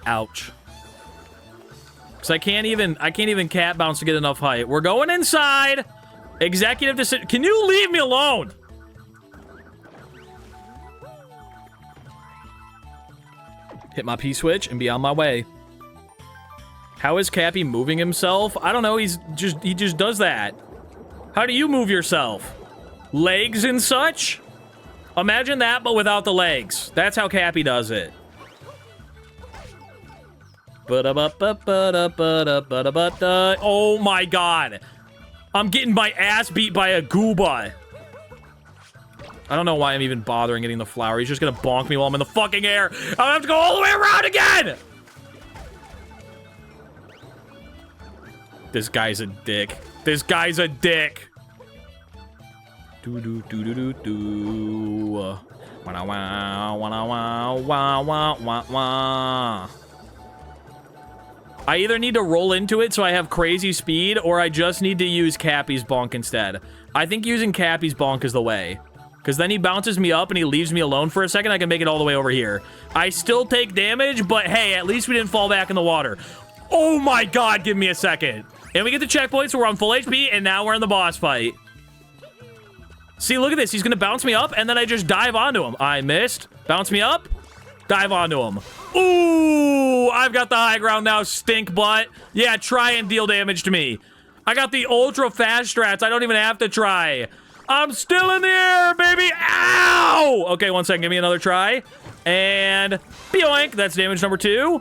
Ouch. Because I can't even cat bounce to get enough height. We're going inside. Executive decision. Can you leave me alone? Hit my P switch and be on my way. How is Cappy moving himself? I don't know. He just does that. How do you move yourself? Legs and such? Imagine that, but without the legs. That's how Cappy does it. Oh my god. I'm getting my ass beat by a gooba. I don't know why I'm even bothering getting the flower. He's just gonna bonk me while I'm in the fucking air. I have to go all the way around again! This guy's a dick. This guy's a dick. Do-do-do-do-do-do. Wah-wah-wah-wah-wah-wah-wah. I either need to roll into it so I have crazy speed, or I just need to use Cappy's bonk instead. I think using Cappy's bonk is the way. Because then he bounces me up and he leaves me alone for a second. I can make it all the way over here. I still take damage, but hey, at least we didn't fall back in the water. Oh my god, give me a second. And we get the checkpoint, so we're on full HP, and now we're in the boss fight. See, look at this. He's going to bounce me up, and then I just dive onto him. I missed. Bounce me up. Dive onto him. Ooh, I've got the high ground now, stink butt. Yeah, try and deal damage to me. I got the ultra fast strats. I don't even have to try. I'm still in the air, baby. Ow! Okay, 1 second. Give me another try. And boink. That's damage number 2.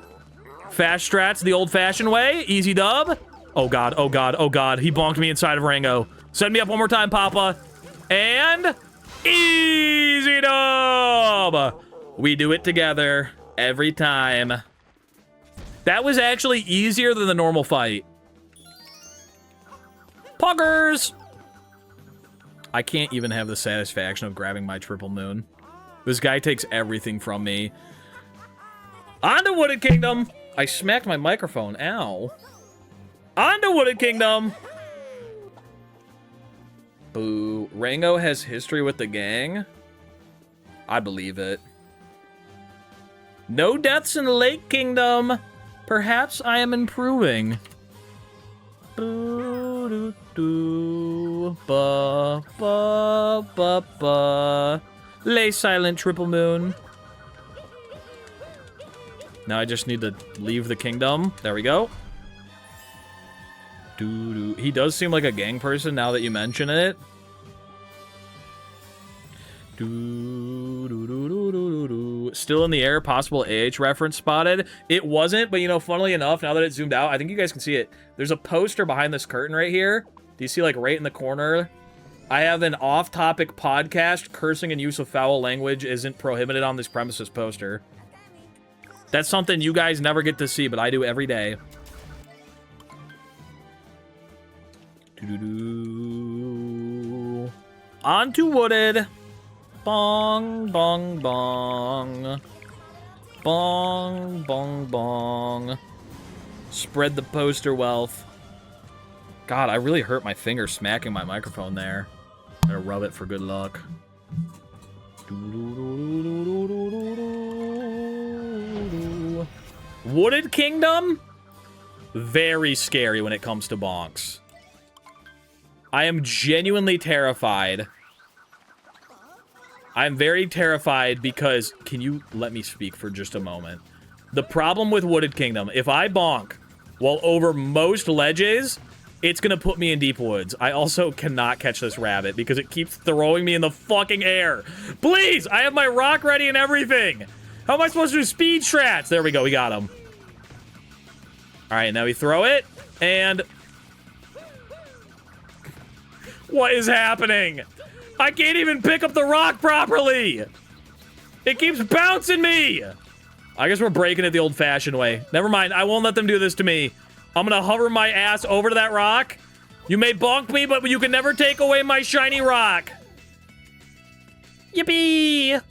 Fast strats the old-fashioned way. Easy dub. Oh, God. Oh, God. Oh, God. He bonked me inside of Rango. Send me up one more time, Papa. And easy dub. We do it together every time. That was actually easier than the normal fight. Poggers! I can't even have the satisfaction of grabbing my triple moon. This guy takes everything from me. On to Wooded Kingdom! I smacked my microphone. Ow. On to Wooded Kingdom! Boo. Rango has history with the gang? I believe it. No deaths in the Lake Kingdom. Perhaps I am improving. Boo, doo, doo, ba, ba, ba, ba. Lay silent, triple moon. Now I just need to leave the kingdom. There we go. Doo, doo. He does seem like a gang person now that you mention it. Doo, doo, doo, doo, doo, doo. Still in the air, possible AH reference spotted. It wasn't, but you know, funnily enough, now that it's zoomed out, I think you guys can see it. There's a poster behind this curtain right here. Do you see, like, right in the corner? I have an off-topic podcast. Cursing and use of foul language isn't prohibited on this premises poster. That's something you guys never get to see, but I do every day. Doo-doo-doo. On to Wooded. Bong, bong, bong. Bong, bong, bong. Spread the poster wealth. God, I really hurt my finger smacking my microphone there. I'm gonna rub it for good luck. Wooded Kingdom? Very scary when it comes to bonks. I am genuinely terrified. I'm very terrified because... Can you let me speak for just a moment? The problem with Wooded Kingdom, if I bonk while over most ledges, it's gonna put me in deep woods. I also cannot catch this rabbit because it keeps throwing me in the fucking air. Please! I have my rock ready and everything! How am I supposed to do speed strats? There we go, we got him. Alright, now we throw it, and... What is happening? I can't even pick up the rock properly! It keeps bouncing me! I guess we're breaking it the old-fashioned way. Never mind, I won't let them do this to me. I'm gonna hover my ass over to that rock. You may bonk me, but you can never take away my shiny rock. Yippee!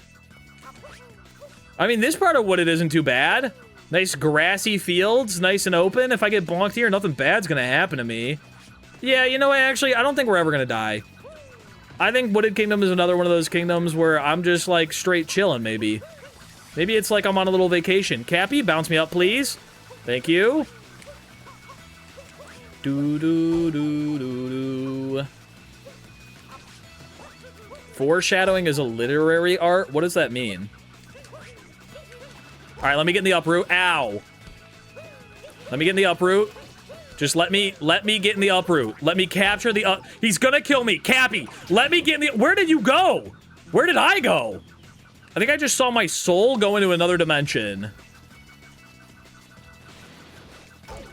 I mean, this part of Wooded isn't too bad. Nice grassy fields, nice and open. If I get bonked here, nothing bad's gonna happen to me. Yeah, you know what, actually, I don't think we're ever gonna die. I think Wooded Kingdom is another one of those kingdoms where I'm just, like, straight chilling, maybe. Maybe it's like I'm on a little vacation. Cappy, bounce me up, please. Thank you. Do-do-do-do-do. Foreshadowing is a literary art? What does that mean? Alright, let me get in the uproot. Ow. Let me get in the uproot. Just let me get in the uproot. Let me capture the he's gonna kill me. Cappy, let me get in the... Where did you go? Where did I go? I think I just saw my soul go into another dimension.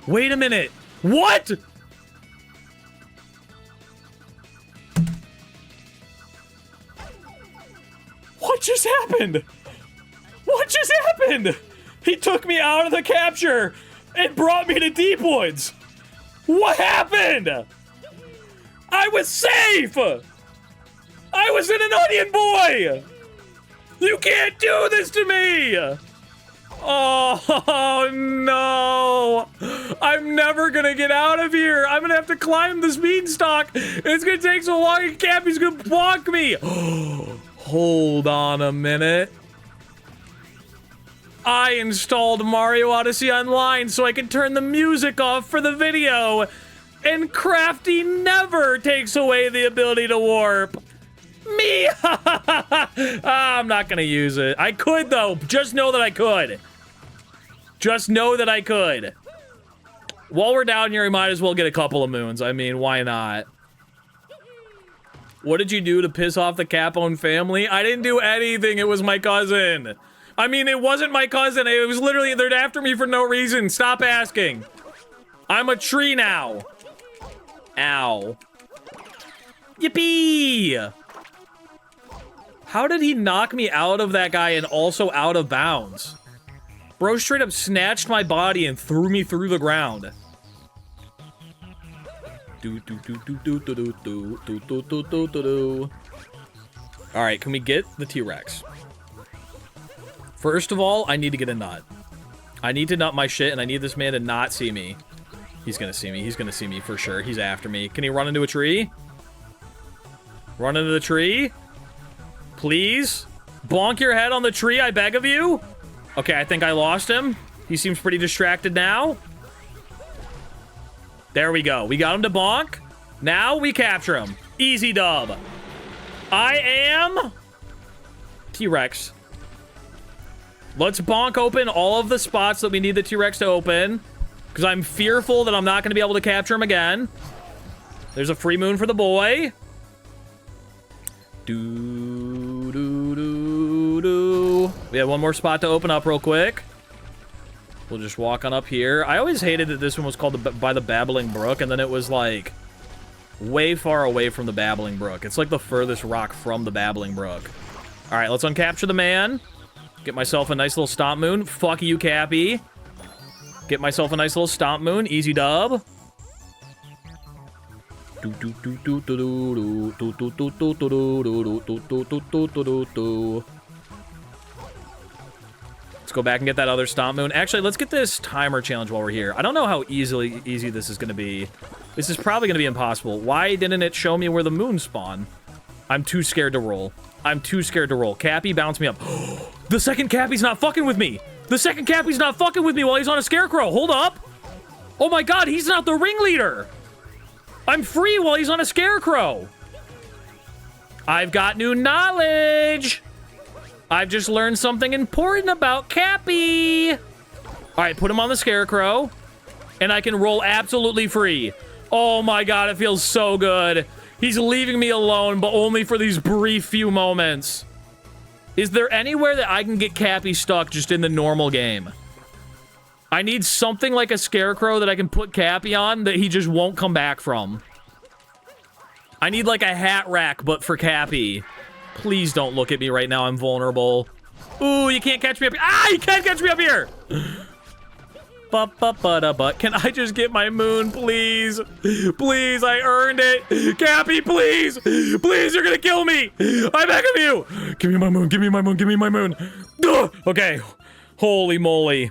Wait a minute. What? What just happened? What just happened? He took me out of the capture and brought me to Deep Woods. What happened? I was safe. I was in an onion boy. You can't do this to me. Oh, no. I'm never gonna get out of here. I'm gonna have to climb this beanstalk. It's gonna take so long and Cappy's gonna block me. Hold on a minute. I installed Mario Odyssey Online so I can turn the music off for the video. And Crafty never takes away the ability to warp. Me! I'm not gonna use it. I could, though. Just know that I could. Just know that I could. While we're down here, we might as well get a couple of moons. I mean, why not? What did you do to piss off the Capone family? I didn't do anything. It was my cousin. I mean, it wasn't my cousin. It was literally, they're after me for no reason. Stop asking. I'm a tree now. Ow. Yippee! How did he knock me out of that guy and also out of bounds? Bro straight up snatched my body and threw me through the ground. Alright, can we get the T-Rex? First of all, I need to get a nut. I need to nut my shit, and I need this man to not see me. He's gonna see me. He's gonna see me for sure. He's after me. Can he run into a tree? Run into the tree? Please? Bonk your head on the tree, I beg of you? Okay, I think I lost him. He seems pretty distracted now. There we go. We got him to bonk. Now we capture him. Easy dub. I am... T-Rex. Let's bonk open all of the spots that we need the T-Rex to open. Because I'm fearful that I'm not going to be able to capture him again. There's a free moon for the boy. We have one more spot to open up real quick. We'll just walk on up here. I always hated that this one was called by the Babbling Brook, and then it was like way far away from the Babbling Brook. It's like the furthest rock from the Babbling Brook. All right, let's uncapture the man. Get myself a nice little stomp moon. Fuck you, Cappy. Get myself a nice little stomp moon. Easy dub. Let's go back and get that other stomp moon. Actually, let's get this timer challenge while we're here. I don't know how easy this is going to be. This is probably going to be impossible. Why didn't it show me where the moons spawn? I'm too scared to roll. I'm too scared to roll. Cappy, bounce me up. The second Cappy's not fucking with me. The second Cappy's not fucking with me while he's on a scarecrow. Hold up. Oh my god, he's not the ringleader. I'm free while he's on a scarecrow. I've got new knowledge. I've just learned something important about Cappy. All right, put him on the scarecrow. And I can roll absolutely free. Oh my god, it feels so good. He's leaving me alone, but only for these brief few moments. Is there anywhere that I can get Cappy stuck just in the normal game? I need something like a scarecrow that I can put Cappy on that he just won't come back from. I need like a hat rack, but for Cappy. Please don't look at me right now. I'm vulnerable. Ooh, you can't catch me up here. Ah, you can't catch me up here. But can I just get my moon, please? Please, I earned it. Cappy, please. Please, you're gonna kill me. I beg of you. Give me my moon. Give me my moon. Give me my moon. Ugh. Okay. Holy moly.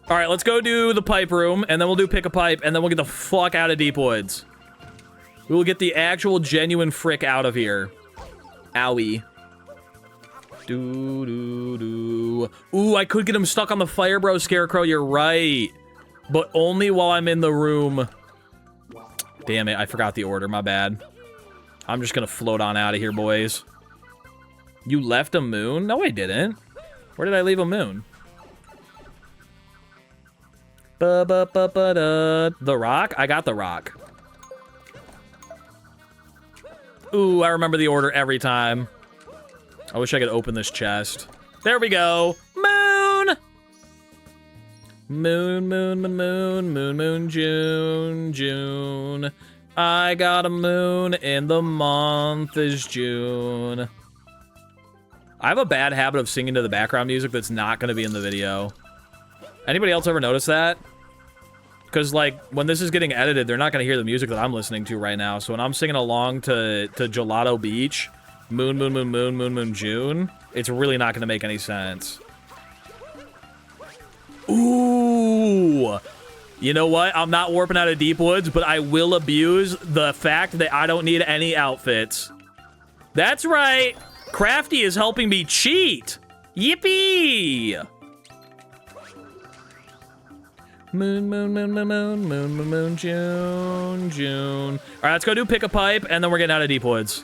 All right, let's go do the pipe room, and then we'll do pick a pipe, and then we'll get the fuck out of Deep Woods. We will get the actual genuine frick out of here. Owie. Ooh, I could get him stuck on the Fire Bro Scarecrow, you're right. But only while I'm in the room. Damn it, I forgot the order, my bad. I'm just gonna float on out of here, boys. You left a moon? No, I didn't. Where did I leave a moon? The rock? I got the rock. Ooh, I remember the order every time. I wish I could open this chest. There we go. Moon! Moon, moon, moon, moon, moon, moon, June, June. I got a moon and the month is June. I have a bad habit of singing to the background music that's not going to be in the video. Anybody else ever notice that? Because, like, when this is getting edited, they're not going to hear the music that I'm listening to right now. So when I'm singing along to Gelato Beach, Moon, Moon, Moon, Moon, Moon, Moon, June, it's really not going to make any sense. Ooh! You know what? I'm not warping out of Deep Woods, but I will abuse the fact that I don't need any outfits. That's right! Crafty is helping me cheat! Yippee! Moon, moon, moon, moon, moon, moon, moon, moon, June, June. All right, let's go do pick a pipe, and then we're getting out of Deep Woods.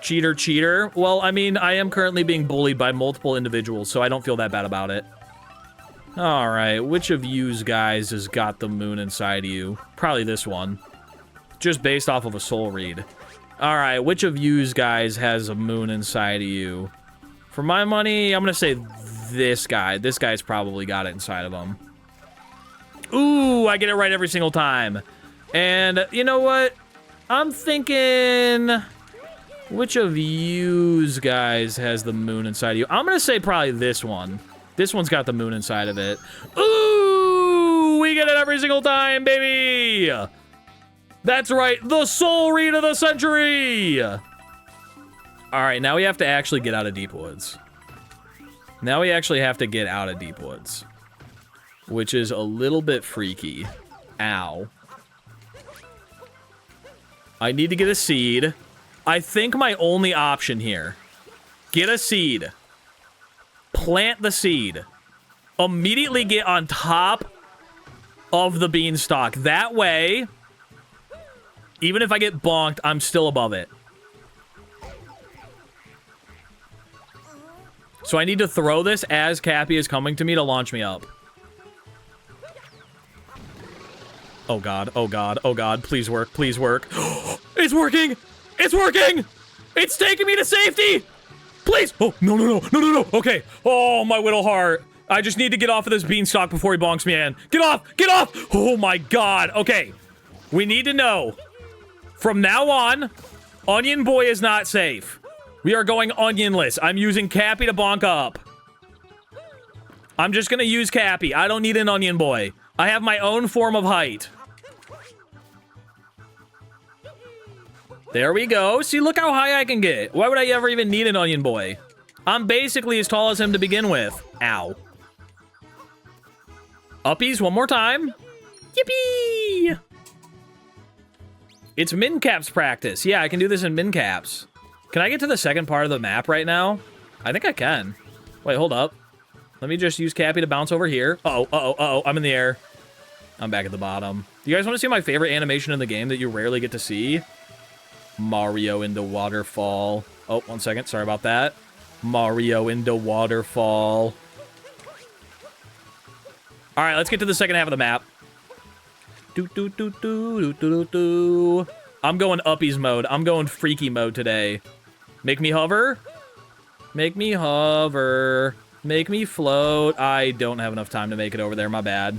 Cheater, cheater. Well, I mean, I am currently being bullied by multiple individuals, so I don't feel that bad about it. All right, which of yous guys has got the moon inside of you? Probably this one. Just based off of a soul read. All right, which of yous guys has a moon inside of you? For my money, I'm going to say this guy. This guy's probably got it inside of him. Ooh, I get it right every single time. And you know what? I'm thinking... which of yous guys has the moon inside of you? I'm going to say probably this one. This one's got the moon inside of it. Ooh, we get it every single time, baby. That's right, the soul read of the century. All right, now we have to actually get out of Deep Woods. Now we actually have to get out of Deep Woods, which is a little bit freaky. Ow. I need to get a seed. I think my only option here, get a seed. Plant the seed. Immediately get on top of the beanstalk. That way, even if I get bonked, I'm still above it. So I need to throw this as Cappy is coming to me to launch me up. Oh god, oh god, oh god, please work, please work. It's working! It's working! It's taking me to safety! Please! Oh, no, no, no, no, no, no. Okay. Oh, my little heart. I just need to get off of this beanstalk before he bonks me in. Get off! Get off! Oh, my God. Okay. We need to know. From now on, Onion Boy is not safe. We are going onionless. I'm using Cappy to bonk up. I'm just going to use Cappy. I don't need an Onion Boy. I have my own form of height. There we go. See, look how high I can get. Why would I ever even need an Onion Boy? I'm basically as tall as him to begin with. Ow. Uppies one more time. Yippee! It's min caps practice. Yeah, I can do this in min caps. Can I get to the second part of the map right now? I think I can. Wait, hold up. Let me just use Cappy to bounce over here. Uh-oh, uh-oh, uh-oh. I'm in the air. I'm back at the bottom. Do you guys want to see my favorite animation in the game that you rarely get to see? Mario into waterfall. Oh, 1 second. Sorry about that. Mario into waterfall. All right, let's get to the second half of the map. I'm going uppies mode. I'm going freaky mode today. Make me hover. Make me hover. Make me float. I don't have enough time to make it over there. My bad.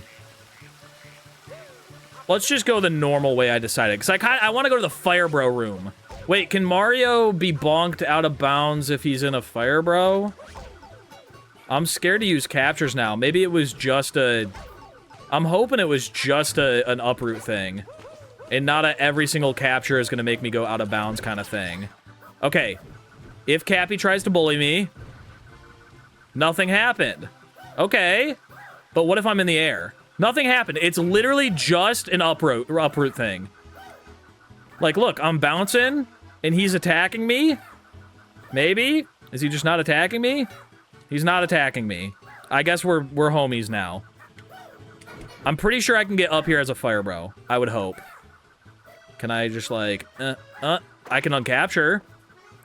Let's just go the normal way I decided. Because I want to go to the Fire Bro room. Wait, can Mario be bonked out of bounds if he's in a Fire Bro? I'm scared to use captures now. Maybe it was just a... I'm hoping it was just an uproot thing. And not a every single capture is going to make me go out of bounds kind of thing. Okay. If Cappy tries to bully me... Nothing happened. Okay. But what if I'm in the air? Nothing happened. It's literally just an uproot thing. Like, look, I'm bouncing, and he's attacking me. Maybe? Is he just not attacking me? He's not attacking me. I guess we're homies now. I'm pretty sure I can get up here as a Fire Bro. I would hope. Can I just, like, I can uncapture,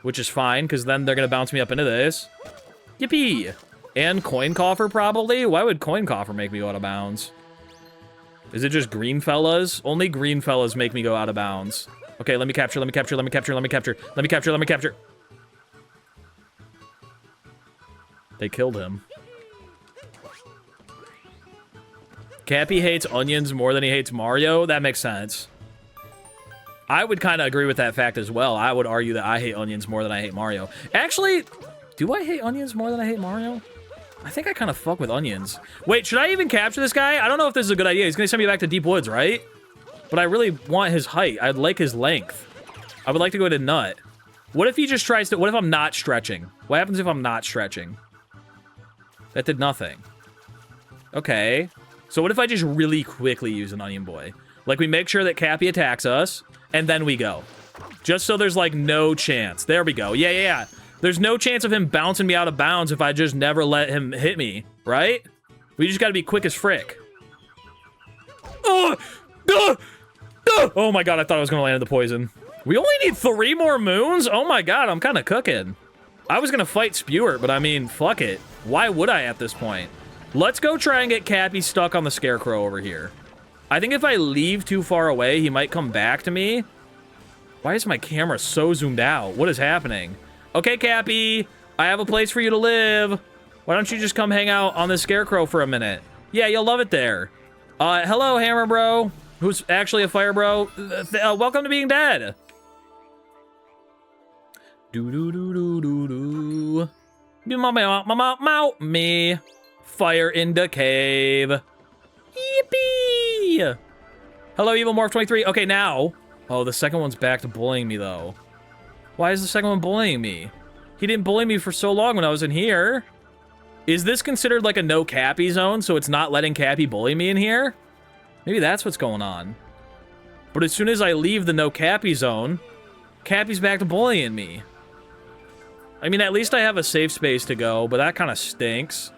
which is fine, because then they're going to bounce me up into this. Yippee! And Coin Coffer, probably? Why would Coin Coffer make me go out of bounds? Is it just green fellas? Only green fellas make me go out of bounds. Okay, let me capture, let me capture, let me capture, let me capture, let me capture, let me capture. They killed him. Cappy hates onions more than he hates Mario? That makes sense. I would kind of agree with that fact as well. I would argue that I hate onions more than I hate Mario. Actually, do I hate onions more than I hate Mario? I think I kind of fuck with onions. Wait, should I even capture this guy? I don't know if this is a good idea. He's going to send me back to Deep Woods, right? But I really want his height. I'd like his length. I would like to go to Nut. What if he just tries to... What if I'm not stretching? What happens if I'm not stretching? That did nothing. Okay. So what if I just really quickly use an Onion Boy? Like, we make sure that Cappy attacks us, and then we go. Just so there's, like, no chance. There we go. Yeah, yeah, yeah. There's no chance of him bouncing me out of bounds if I just never let him hit me, right? We just gotta be quick as frick. Oh! Oh my god, I thought I was gonna land in the poison. We only need 3 more moons? Oh my god, I'm kind of cooking. I was gonna fight Spewer, but I mean, fuck it. Why would I at this point? Let's go try and get Cappy stuck on the Scarecrow over here. I think if I leave too far away, he might come back to me. Why is my camera so zoomed out? What is happening? Okay, Cappy, I have a place for you to live. Why don't you just come hang out on the Scarecrow for a minute? Yeah, you'll love it there. Hello, Hammer Bro, who's actually a Fire Bro. Welcome to being dead. Do-do-do-do-do-do. Me. Fire in the cave. Yippee! Hello, Evil Morph 23. Okay, now. Oh, the second one's back to bullying me, though. Why is the second one bullying me? He didn't bully me for so long when I was in here. Is this considered like a no Cappy zone, so it's not letting Cappy bully me in here? Maybe that's what's going on. But as soon as I leave the no Cappy zone, Cappy's back to bullying me. I mean, at least I have a safe space to go, but that kind of stinks.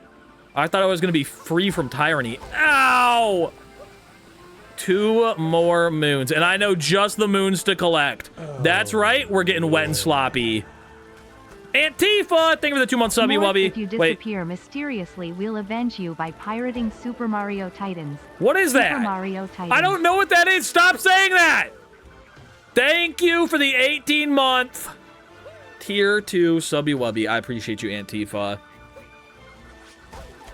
I thought I was going to be free from tyranny. Ow! 2 more moons, and I know just the moons to collect. That's right, we're getting wet and sloppy. Antifa! Thank you for the 2-month subby, Wubby. If you disappear mysteriously, we'll avenge you by pirating Super Mario Titans. What is that? Super Mario Titans. I don't know what that is. Stop saying that! Thank you for the 18-month Tier 2 subby Wubby. I appreciate you, Antifa.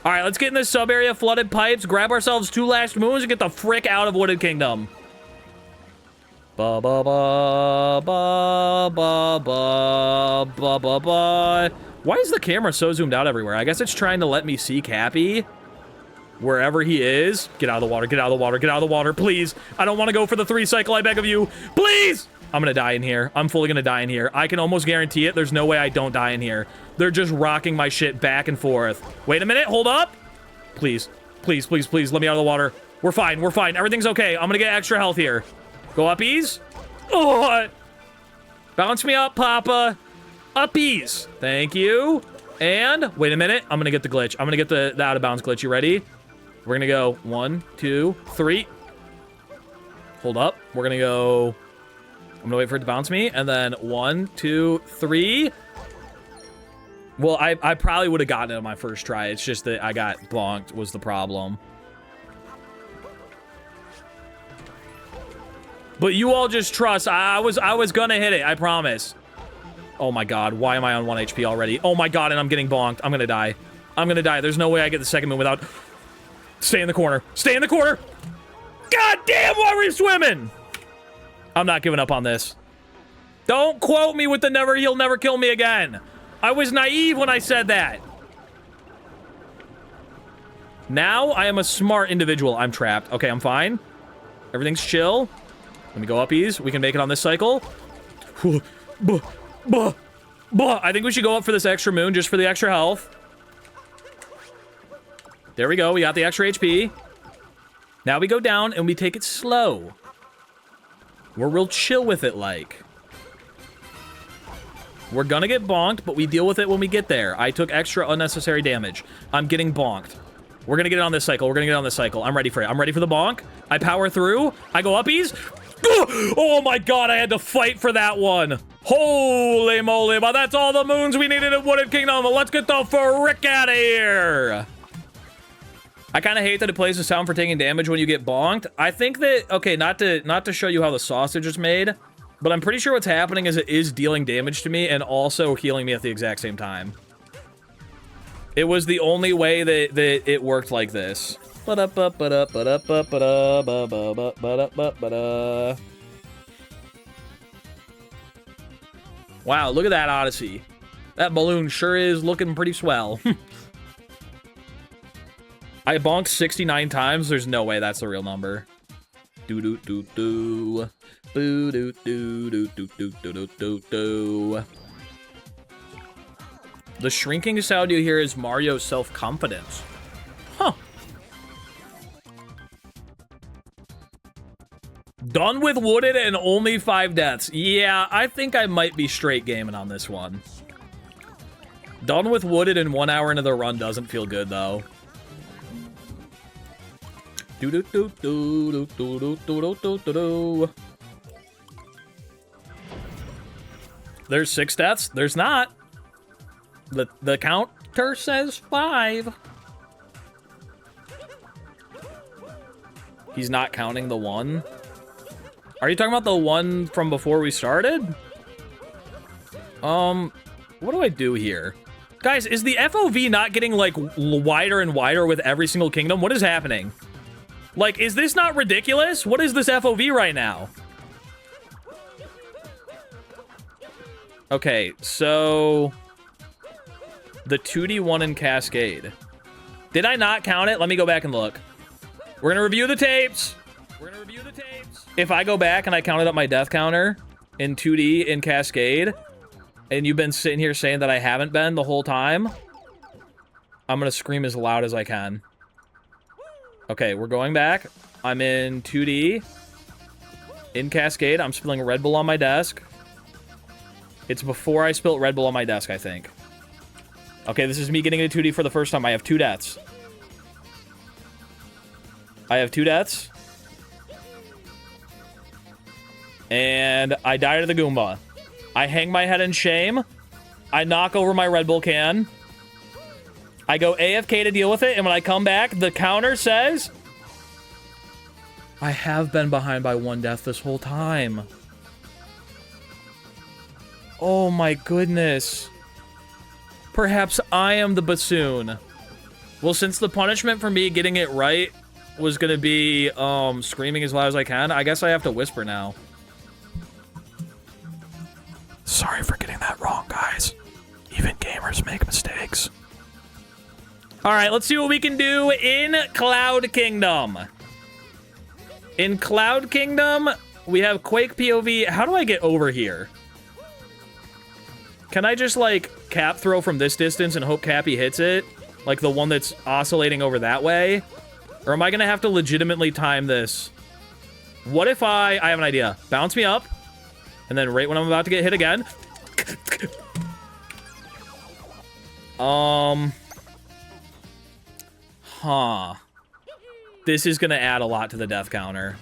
All right, let's get in this sub area, flooded pipes, grab ourselves 2 last moons, and get the frick out of Wooded Kingdom. Ba ba ba ba ba ba ba ba ba. Why is the camera so zoomed out everywhere? I guess it's trying to let me see Cappy wherever he is. Get out of the water, get out of the water, get out of the water, please. I don't want to go for the 3 cycle, I beg of you. Please! I'm gonna die in here. I'm fully gonna die in here. I can almost guarantee it. There's no way I don't die in here. They're just rocking my shit back and forth. Wait a minute, hold up. Please, please, please, please, let me out of the water. We're fine, we're fine. Everything's okay. I'm gonna get extra health here. Go uppies. Oh! Bounce me up, Papa. Uppies. Thank you. And, wait a minute. I'm gonna get the glitch. I'm gonna get the out of bounds glitch. You ready? We're gonna go 1, 2, 3. Hold up. We're gonna go... I'm gonna wait for it to bounce me, and then 1, 2, 3. Well, I probably would have gotten it on my first try. It's just that I got bonked was the problem. But you all just trust. I was gonna hit it, I promise. Oh my god, why am I on 1 HP already? Oh my god, and I'm getting bonked. I'm gonna die. I'm gonna die. There's no way I get the second move without... Stay in the corner. Stay in the corner! God damn, why were you swimming? I'm not giving up on this. Don't quote me with the he'll never kill me again. I was naive when I said that. Now I am a smart individual. I'm trapped. Okay, I'm fine. Everything's chill. Let me go uppies. We can make it on this cycle. I think we should go up for this extra moon just for the extra health. There we go. We got the extra HP. Now we go down and we take it slow. We're real chill with it, like. We're gonna get bonked, but we deal with it when we get there. I took extra unnecessary damage. I'm getting bonked. We're gonna get it on this cycle. We're gonna get it on this cycle. I'm ready for it. I'm ready for the bonk. I power through. I go uppies. Oh my god, I had to fight for that one. Holy moly, but that's all the moons we needed in Wooded Kingdom. Let's get the frick out of here. I kind of hate that it plays the sound for taking damage when you get bonked. I think that, okay, not to show you how the sausage is made, but I'm pretty sure what's happening is it is dealing damage to me and also healing me at the exact same time. It was the only way that it worked like this. Wow, look at that Odyssey. That balloon sure is looking pretty swell. I bonked 69 times. There's no way that's the real number. Do do do do. Boo do do do do do do do do. The shrinking sound you hear is Mario's self-confidence. Huh. Done with Wooded and only 5 deaths. Yeah, I think I might be straight gaming on this one. Done with Wooded and 1 hour into the run doesn't feel good, though. Do do do do do do do do do do. There's 6 deaths. There's not. The counter says 5. He's not counting the one. Are you talking about the one from before we started? What do I do here? Guys, is the FOV not getting, like, wider and wider with every single kingdom? What is happening? Like, is this not ridiculous? What is this FOV right now? Okay, so... the 2D one in Cascade. Did I not count it? Let me go back and look. We're gonna review the tapes. If I go back and I counted up my death counter in 2D in Cascade, and you've been sitting here saying that I haven't been the whole time, I'm gonna scream as loud as I can. Okay, we're going back. I'm in 2D. In Cascade, I'm spilling Red Bull on my desk. It's before I spilt Red Bull on my desk, I think. Okay, this is me getting into 2D for the first time. I have 2 deaths. I have 2 deaths. And I die to the Goomba. I hang my head in shame. I knock over my Red Bull can. I go AFK to deal with it, and when I come back, the counter says... I have been behind by 1 death this whole time. Oh my goodness. Perhaps I am the bassoon. Well, since the punishment for me getting it right was gonna be screaming as loud as I can, I guess I have to whisper now. Sorry for getting that wrong, guys. Even gamers make mistakes. Alright, let's see what we can do in Cloud Kingdom. In Cloud Kingdom, we have Quake POV. How do I get over here? Can I just, like, cap throw from this distance and hope Cappy hits it? Like the one that's oscillating over that way? Or am I gonna have to legitimately time this? What if I have an idea. Bounce me up. And then right when I'm about to get hit again. This is gonna add a lot to the death counter.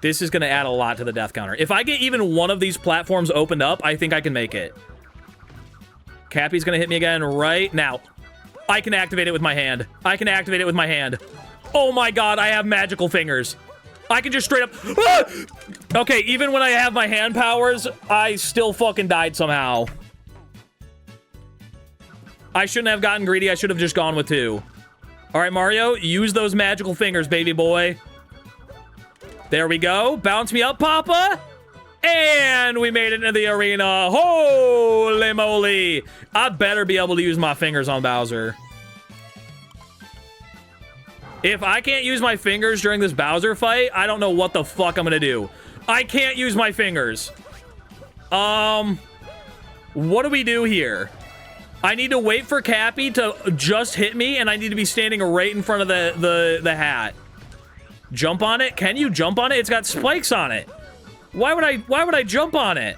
This is gonna add a lot to the death counter. If I get even one of these platforms opened up, I think I can make it. Cappy's gonna hit me again right now. I can activate it with my hand. I can activate it with my hand. Oh my god, I have magical fingers. I can just straight up... Ah! Okay, even when I have my hand powers, I still fucking died somehow. I shouldn't have gotten greedy. I should have just gone with 2. All right, Mario, use those magical fingers, baby boy. There we go. Bounce me up, Papa. And we made it into the arena. Holy moly. I better be able to use my fingers on Bowser. If I can't use my fingers during this Bowser fight, I don't know what the fuck I'm gonna do. I can't use my fingers. What do we do here? I need to wait for Cappy to just hit me, and I need to be standing right in front of the hat. Jump on it? Can you jump on it? It's got spikes on it. Why would I jump on it?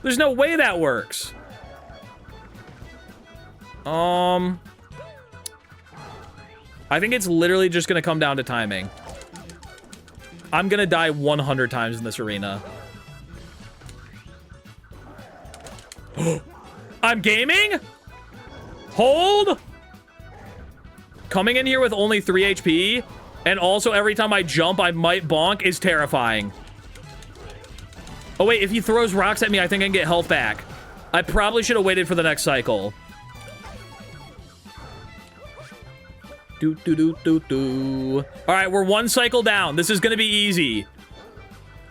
There's no way that works. I think it's literally just gonna come down to timing. I'm gonna die 100 times in this arena. I'm gaming? Hold? Coming in here with only 3 HP, and also every time I jump, I might bonk, is terrifying. Oh wait, if he throws rocks at me, I think I can get health back. I probably should have waited for the next cycle. All right, we're 1 cycle down. This is gonna be easy.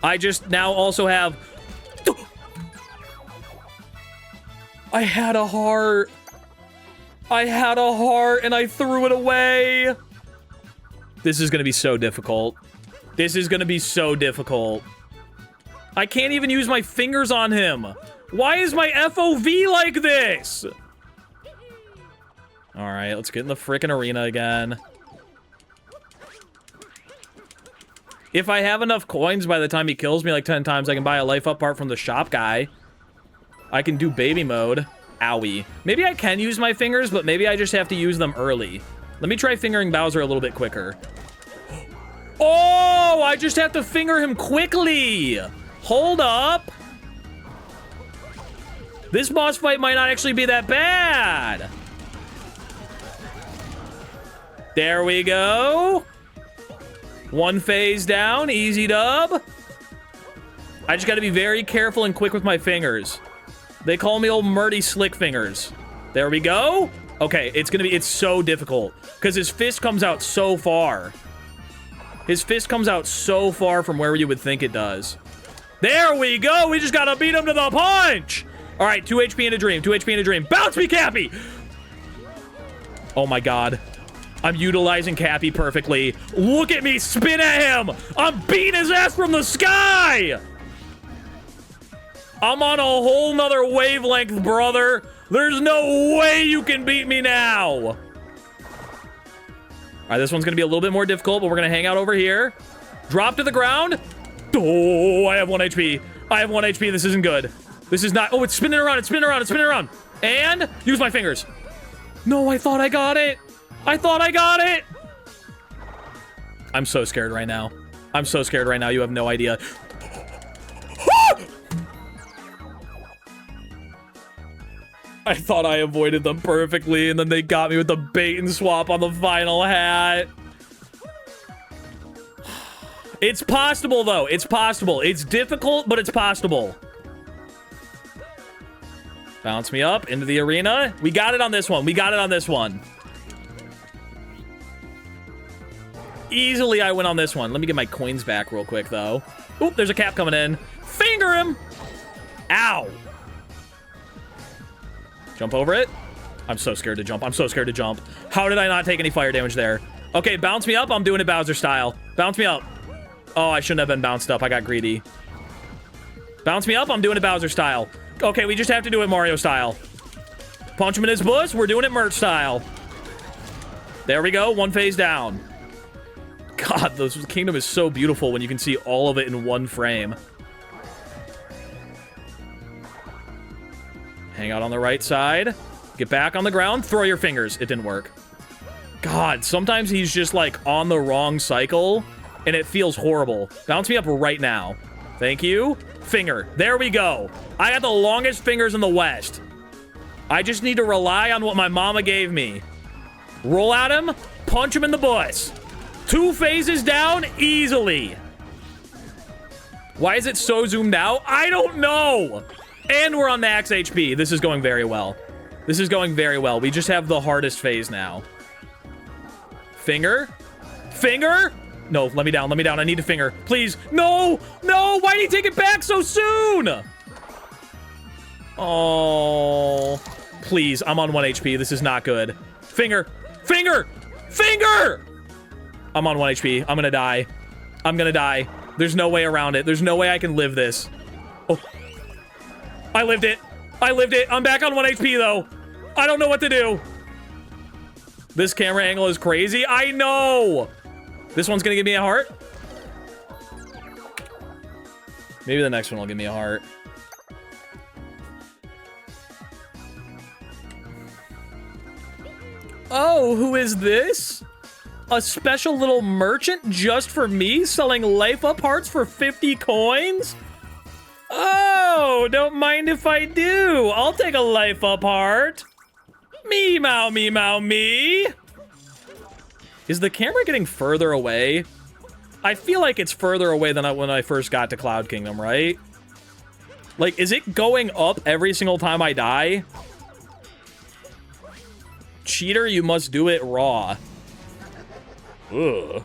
I just now also have... I had a heart. I had a heart and I threw it away. This is gonna be so difficult. This is gonna be so difficult. I can't even use my fingers on him. Why is my FOV like this? All right, let's get in the frickin' arena again. If I have enough coins by the time he kills me like 10 times, I can buy a life up part from the shop guy. I can do baby mode. Owie. Maybe I can use my fingers, but maybe I just have to use them early. Let me try fingering Bowser a little bit quicker. Oh, I just have to finger him quickly. Hold up. This boss fight might not actually be that bad. There we go. One phase down. Easy dub. I just got to be very careful and quick with my fingers. They call me old Murdy Slick Fingers. There we go. Okay, it's so difficult because his fist comes out so far. His fist comes out so far from where you would think it does. There we go. We just got to beat him to the punch. All right, 2 HP in a dream. 2 HP in a dream. Bounce me, Cappy. Oh, my God. I'm utilizing Cappy perfectly. Look at me spin at him. I'm beating his ass from the sky. I'm on a whole nother wavelength, brother. There's no way you can beat me now. All right, this one's going to be a little bit more difficult, but we're going to hang out over here. Drop to the ground. Oh, I have 1 HP. I have 1 HP. This isn't good. This is not... Oh, it's spinning around. It's spinning around. It's spinning around. And use my fingers. No, I thought I got it. I thought I got it. I'm so scared right now. I'm so scared right now. You have no idea. I thought I avoided them perfectly, and then they got me with the bait and swap on the final hat. It's possible, though. It's possible. It's difficult, but it's possible. Bounce me up into the arena. We got it on this one. We got it on this one. Easily, I went on this one. Let me get my coins back real quick, though. Oop, there's a cap coming in. Finger him! Ow! Jump over it. I'm so scared to jump. I'm so scared to jump. How did I not take any fire damage there? Okay, bounce me up. I'm doing it Bowser style. Bounce me up. Oh, I shouldn't have been bounced up. I got greedy. Bounce me up. I'm doing it Bowser style. Okay, we just have to do it Mario style. Punch him in his bush. We're doing it Mert style. There we go. 1 phase down. God, this kingdom is so beautiful when you can see all of it in 1 frame. Hang out on the right side. Get back on the ground. Throw your fingers. It didn't work. God, sometimes he's just like on the wrong cycle and it feels horrible. Bounce me up right now. Thank you. Finger. There we go. I got the longest fingers in the West. I just need to rely on what my mama gave me. Roll at him. Punch him in the butt. 2 phases down easily. Why is it so zoomed out? I don't know. And we're on max HP. This is going very well. This is going very well. We just have the hardest phase now. Finger? Finger? No, let me down. Let me down. I need a finger. Please. No! No! Why did he take it back so soon? Oh. Please. I'm on 1 HP. This is not good. Finger. Finger! Finger! I'm on 1 HP. I'm gonna die. I'm gonna die. There's no way around it. There's no way I can live this. Oh. I lived it. I lived it. I'm back on 1 HP, though. I don't know what to do. This camera angle is crazy. I know. This one's going to give me a heart. Maybe the next one will give me a heart. Oh, who is this? A special little merchant just for me selling life up hearts for 50 coins? Oh, don't mind if I do. I'll take a life up heart. Me, mow, me, mow, me. Is the camera getting further away? I feel like it's further away than when I first got to Cloud Kingdom, right? Like, is it going up every single time I die? Cheater, you must do it raw. Ugh.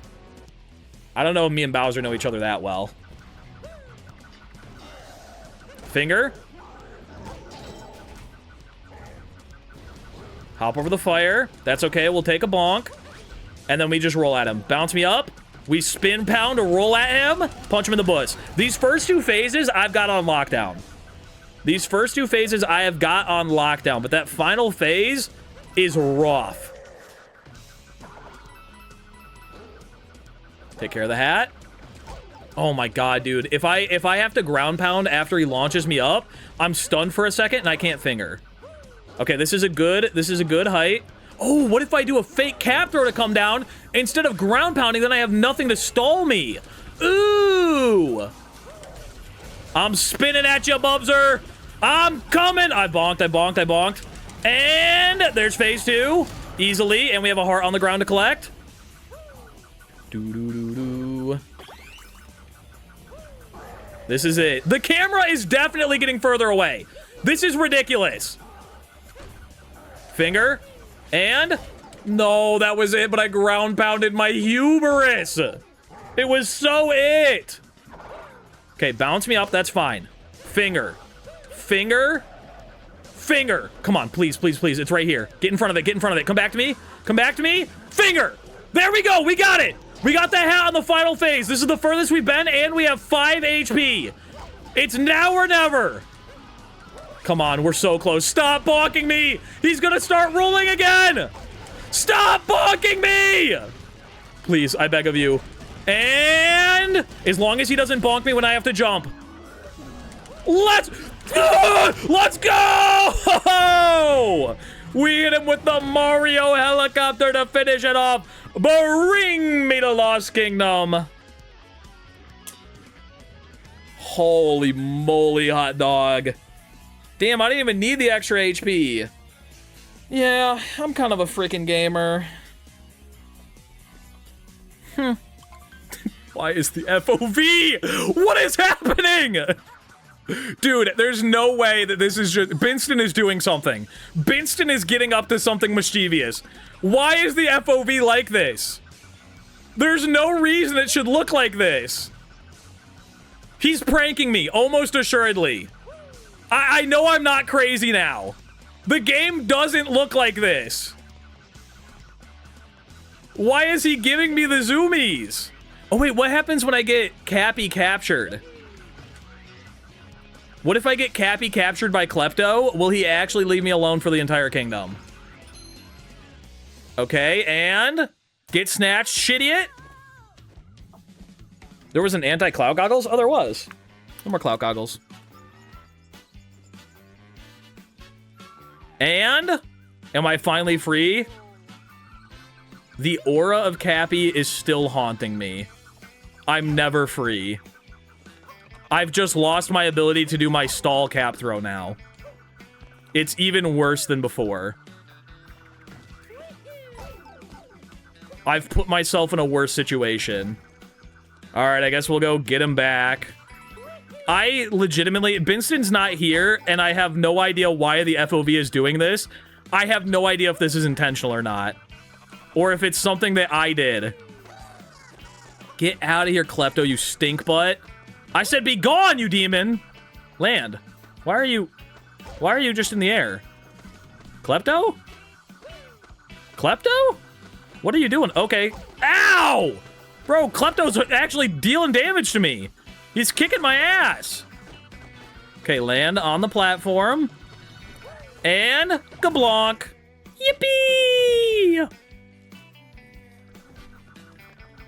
I don't know if me and Bowser know each other that well. Finger. Hop over the fire. That's okay. We'll take a bonk. And then we just roll at him. Bounce me up. We spin pound to roll at him. Punch him in the butt. These first 2 phases, I've got on lockdown. These first 2 phases, I have got on lockdown. But that final phase is rough. Take care of the hat. Oh my god, dude. If I have to ground pound after he launches me up, I'm stunned for a second and I can't finger. Okay, this is a good height. Oh, what if I do a fake cap throw to come down instead of ground pounding, then I have nothing to stall me. Ooh. I'm spinning at you, Bubser. I'm coming. I bonked. And there's phase 2 easily, and we have a heart on the ground to collect. This is it. The camera is definitely getting further away. This is ridiculous. Finger. And... no, that was it, but I ground pounded my hubris. It was so it. Okay, bounce me up. That's fine. Finger. Finger. Finger. Come on, please, please, please. It's right here. Get in front of it. Get in front of it. Come back to me. Come back to me. Finger. There we go. We got it. We got the hat on the final phase. This is the furthest we've been, and we have 5 HP. It's now or never. Come on, we're so close. Stop bonking me. He's gonna start rolling again. Stop bonking me. Please, I beg of you. And as long as he doesn't bonk me when I have to jump. Let's go! We hit him with the Mario helicopter to finish it off. Bring me to Lost Kingdom. Holy moly, hot dog. Damn, I didn't even need the extra HP. Yeah, I'm kind of a freaking gamer. Why is the FOV? What is happening? Dude, there's no way that this is just... Binston is doing something. Binston is getting up to something mischievous. Why is the FOV like this? There's no reason it should look like this. He's pranking me, almost assuredly. I know I'm not crazy now. The game doesn't look like this. Why is he giving me the zoomies? Oh wait, what happens when I get Cappy captured? What if I get Cappy captured by Klepto? Will he actually leave me alone for the entire kingdom? Okay, and... get snatched, shitty it. There was an anti-cloud goggles? Oh, there was. No more cloud goggles. And... am I finally free? The aura of Cappy is still haunting me. I'm never free. I've just lost my ability to do my stall cap throw now. It's even worse than before. I've put myself in a worse situation. Alright, I guess we'll go get him back. I legitimately... Binston's not here, and I have no idea why the FOV is doing this. I have no idea if this is intentional or not. Or if it's something that I did. Get out of here, Klepto, you stink butt. I said be gone, you demon! Land. Why are you just in the air? Klepto? Klepto? What are you doing? Okay. Ow! Bro, Klepto's actually dealing damage to me. He's kicking my ass. Okay, land on the platform. And Gablonk. Yippee!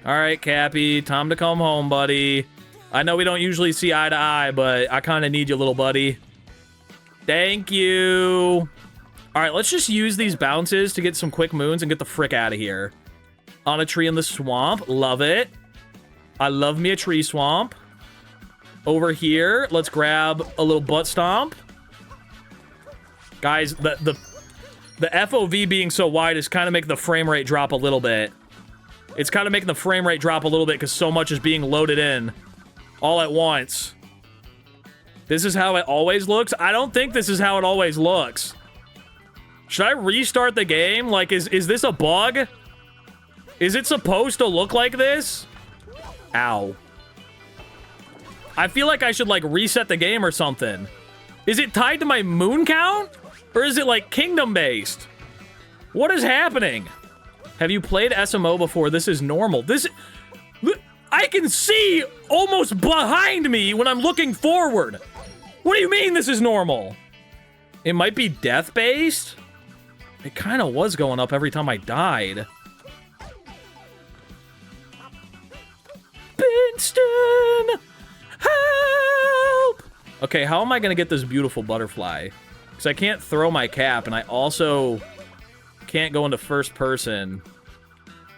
Alright, Cappy. Time to come home, buddy. I know we don't usually see eye to eye, but I kind of need you, little buddy. Thank you. All right, let's just use these bounces to get some quick moons and get the frick out of here. On a tree in the swamp. Love it. I love me a tree swamp. Over here, let's grab a little butt stomp. Guys, the FOV being so wide is kind of making the frame rate drop a little bit. It's kind of making the frame rate drop a little bit because so much is being loaded in. All at once. This is how it always looks? I don't think this is how it always looks. Should I restart the game? Like, is this a bug? Is it supposed to look like this? Ow. I feel like I should, like, reset the game or something. Is it tied to my moon count? Or is it, like, kingdom-based? What is happening? Have you played SMO before? This is normal. I can see almost behind me when I'm looking forward. What do you mean this is normal? It might be death-based? It kind of was going up every time I died. Binston! Help! Okay, how am I going to get this beautiful butterfly? Because I can't throw my cap, and I also can't go into first person.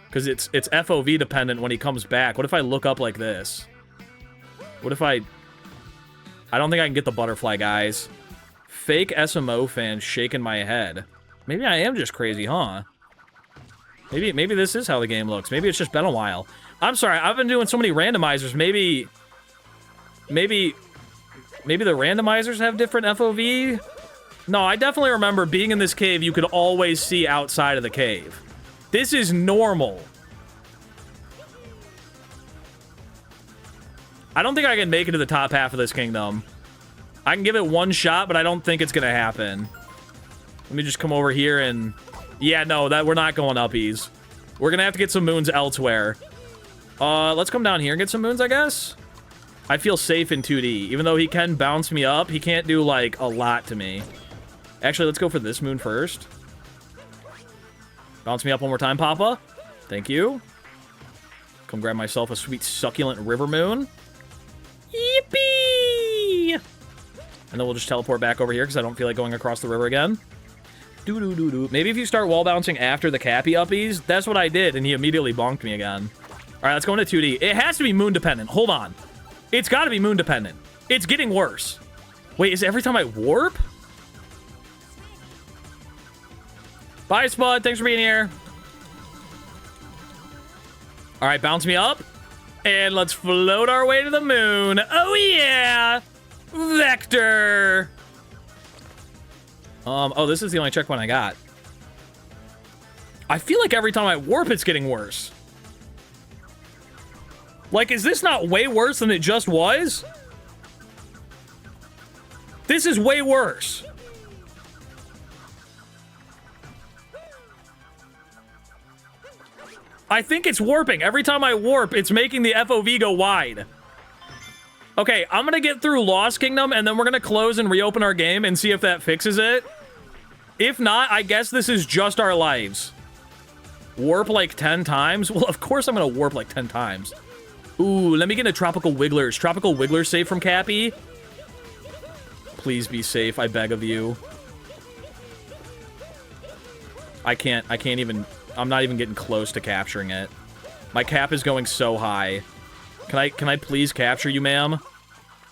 Because it's FOV dependent when he comes back. What if I look up like this? What if I don't think I can get the butterfly, guys. Fake SMO fan shaking my head. Maybe I am just crazy, huh? Maybe this is how the game looks. Maybe it's just been a while. I'm sorry, I've been doing so many randomizers. Maybe Maybe the randomizers have different FOV? No, I definitely remember being in this cave, you could always see outside of the cave. This is normal. I don't think I can make it to the top half of this kingdom. I can give it one shot, but I don't think it's gonna happen. Let me just come over here and... Yeah, no, we're not going uppies. We're gonna have to get some moons elsewhere. Let's come down here and get some moons, I guess. I feel safe in 2D. Even though he can bounce me up, he can't do, like, a lot to me. Actually, let's go for this moon first. Bounce me up one more time, Papa. Thank you. Come grab myself a sweet, succulent river moon. Yippee! And then we'll just teleport back over here because I don't feel like going across the river again. Doo-doo-doo-doo. Maybe if you start wall bouncing after the Cappy uppies, that's what I did, and he immediately bonked me again. All right, let's go into 2D. It has to be moon dependent. Hold on. It's got to be moon dependent. It's getting worse. Wait, is it every time I warp? Bye, Spud. Thanks for being here. All right, bounce me up. And let's float our way to the moon. Oh, yeah. Vector. Oh, this is the only checkpoint I got. I feel like every time I warp, it's getting worse. Like, is this not way worse than it just was? This is way worse. I think it's warping. Every time I warp, it's making the FOV go wide. Okay, I'm gonna get through Lost Kingdom, and then we're gonna close and reopen our game and see if that fixes it. If not, I guess this is just our lives. Warp like 10 times? Well, of course I'm gonna warp like 10 times. Ooh, let me get into Tropical Wigglers. Tropical Wigglers safe from Cappy? Please be safe, I beg of you. I can't even... I'm not even getting close to capturing it. My cap is going so high. Can I please capture you, ma'am?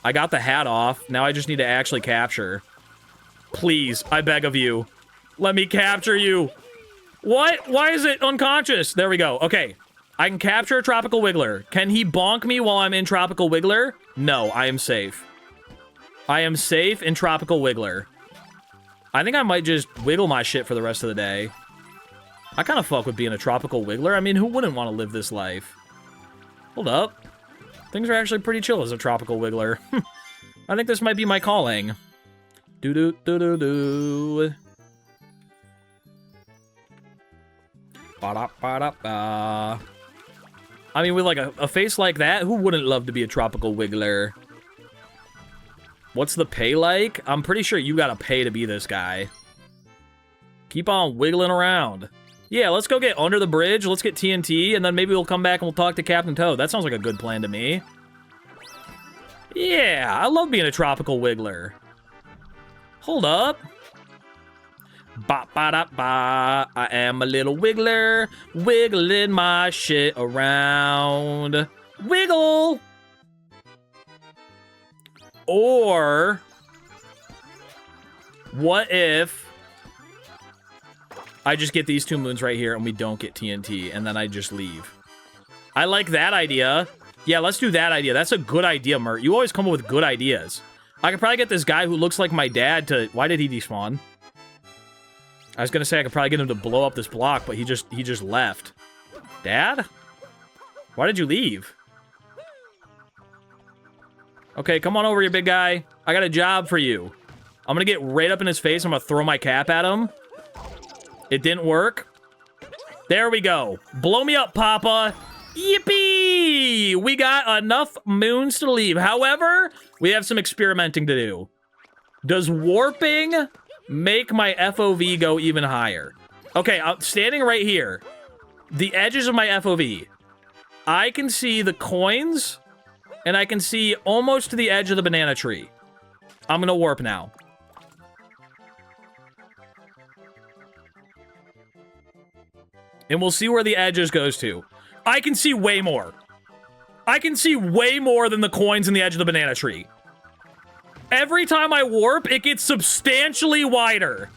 I got the hat off. Now I just need to actually capture. Please, I beg of you. Let me capture you. What? Why is it unconscious? There we go. Okay. I can capture a Tropical Wiggler. Can he bonk me while I'm in Tropical Wiggler? No, I am safe. I am safe in Tropical Wiggler. I think I might just wiggle my shit for the rest of the day. I kind of fuck with being a Tropical Wiggler. I mean, who wouldn't want to live this life? Hold up. Things are actually pretty chill as a Tropical Wiggler. I think this might be my calling. Do-do-do-do-do. Ba-da-ba-da-ba. I mean, with like a face like that, who wouldn't love to be a Tropical Wiggler? What's the pay like? I'm pretty sure you gotta pay to be this guy. Keep on wiggling around. Yeah, let's go get under the bridge, let's get TNT, and then maybe we'll come back and we'll talk to Captain Toad. That sounds like a good plan to me. Yeah, I love being a Tropical Wiggler. Hold up. Ba-ba-da-ba. I am a little wiggler, wiggling my shit around. Wiggle! Or, what if I just get these 2 moons right here and we don't get TNT, and then I just leave? I like that idea. Yeah, let's do that idea. That's a good idea, Mert. You always come up with good ideas. I could probably get this guy who looks like my dad to... Why did he despawn? I was gonna say I could probably get him to blow up this block, but he just left. Dad? Why did you leave? Okay, come on over here, big guy. I got a job for you. I'm gonna get right up in his face. I'm gonna throw my cap at him. It didn't work. There we go. Blow me up, Papa. Yippee! We got enough moons to leave. However, we have some experimenting to do. Does warping make my FOV go even higher? Okay, I'm standing right here. The edges of my FOV. I can see the coins, and I can see almost to the edge of the banana tree. I'm gonna warp now. And we'll see where the edges goes to. I can see way more. I can see way more than the coins in the edge of the banana tree. Every time I warp, it gets substantially wider.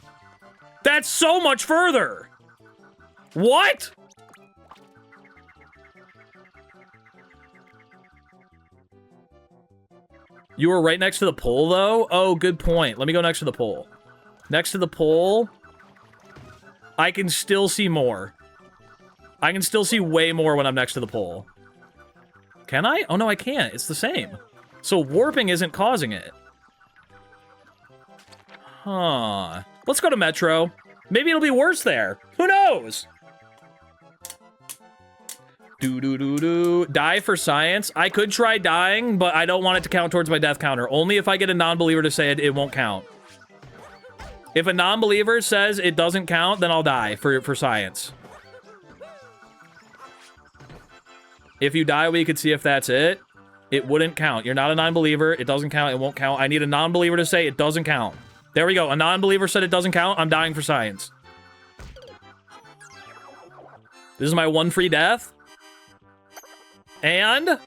That's so much further. What? You were right next to the pole, though? Oh, good point. Let me go next to the pole. Next to the pole, I can still see more. I can still see way more when I'm next to the pole. Can I? Oh, no, I can't. It's the same. So warping isn't causing it. Huh. Let's go to Metro. Maybe it'll be worse there. Who knows? Do. Die for science. I could try dying, but I don't want it to count towards my death counter. Only if I get a non-believer to say it won't count. If a non-believer says it doesn't count, then I'll die for science. If you die, we could see if that's it. It wouldn't count. You're not a non-believer. It doesn't count. It won't count. I need a non-believer to say it doesn't count. There we go. A non-believer said it doesn't count. I'm dying for science. This is my one free death. And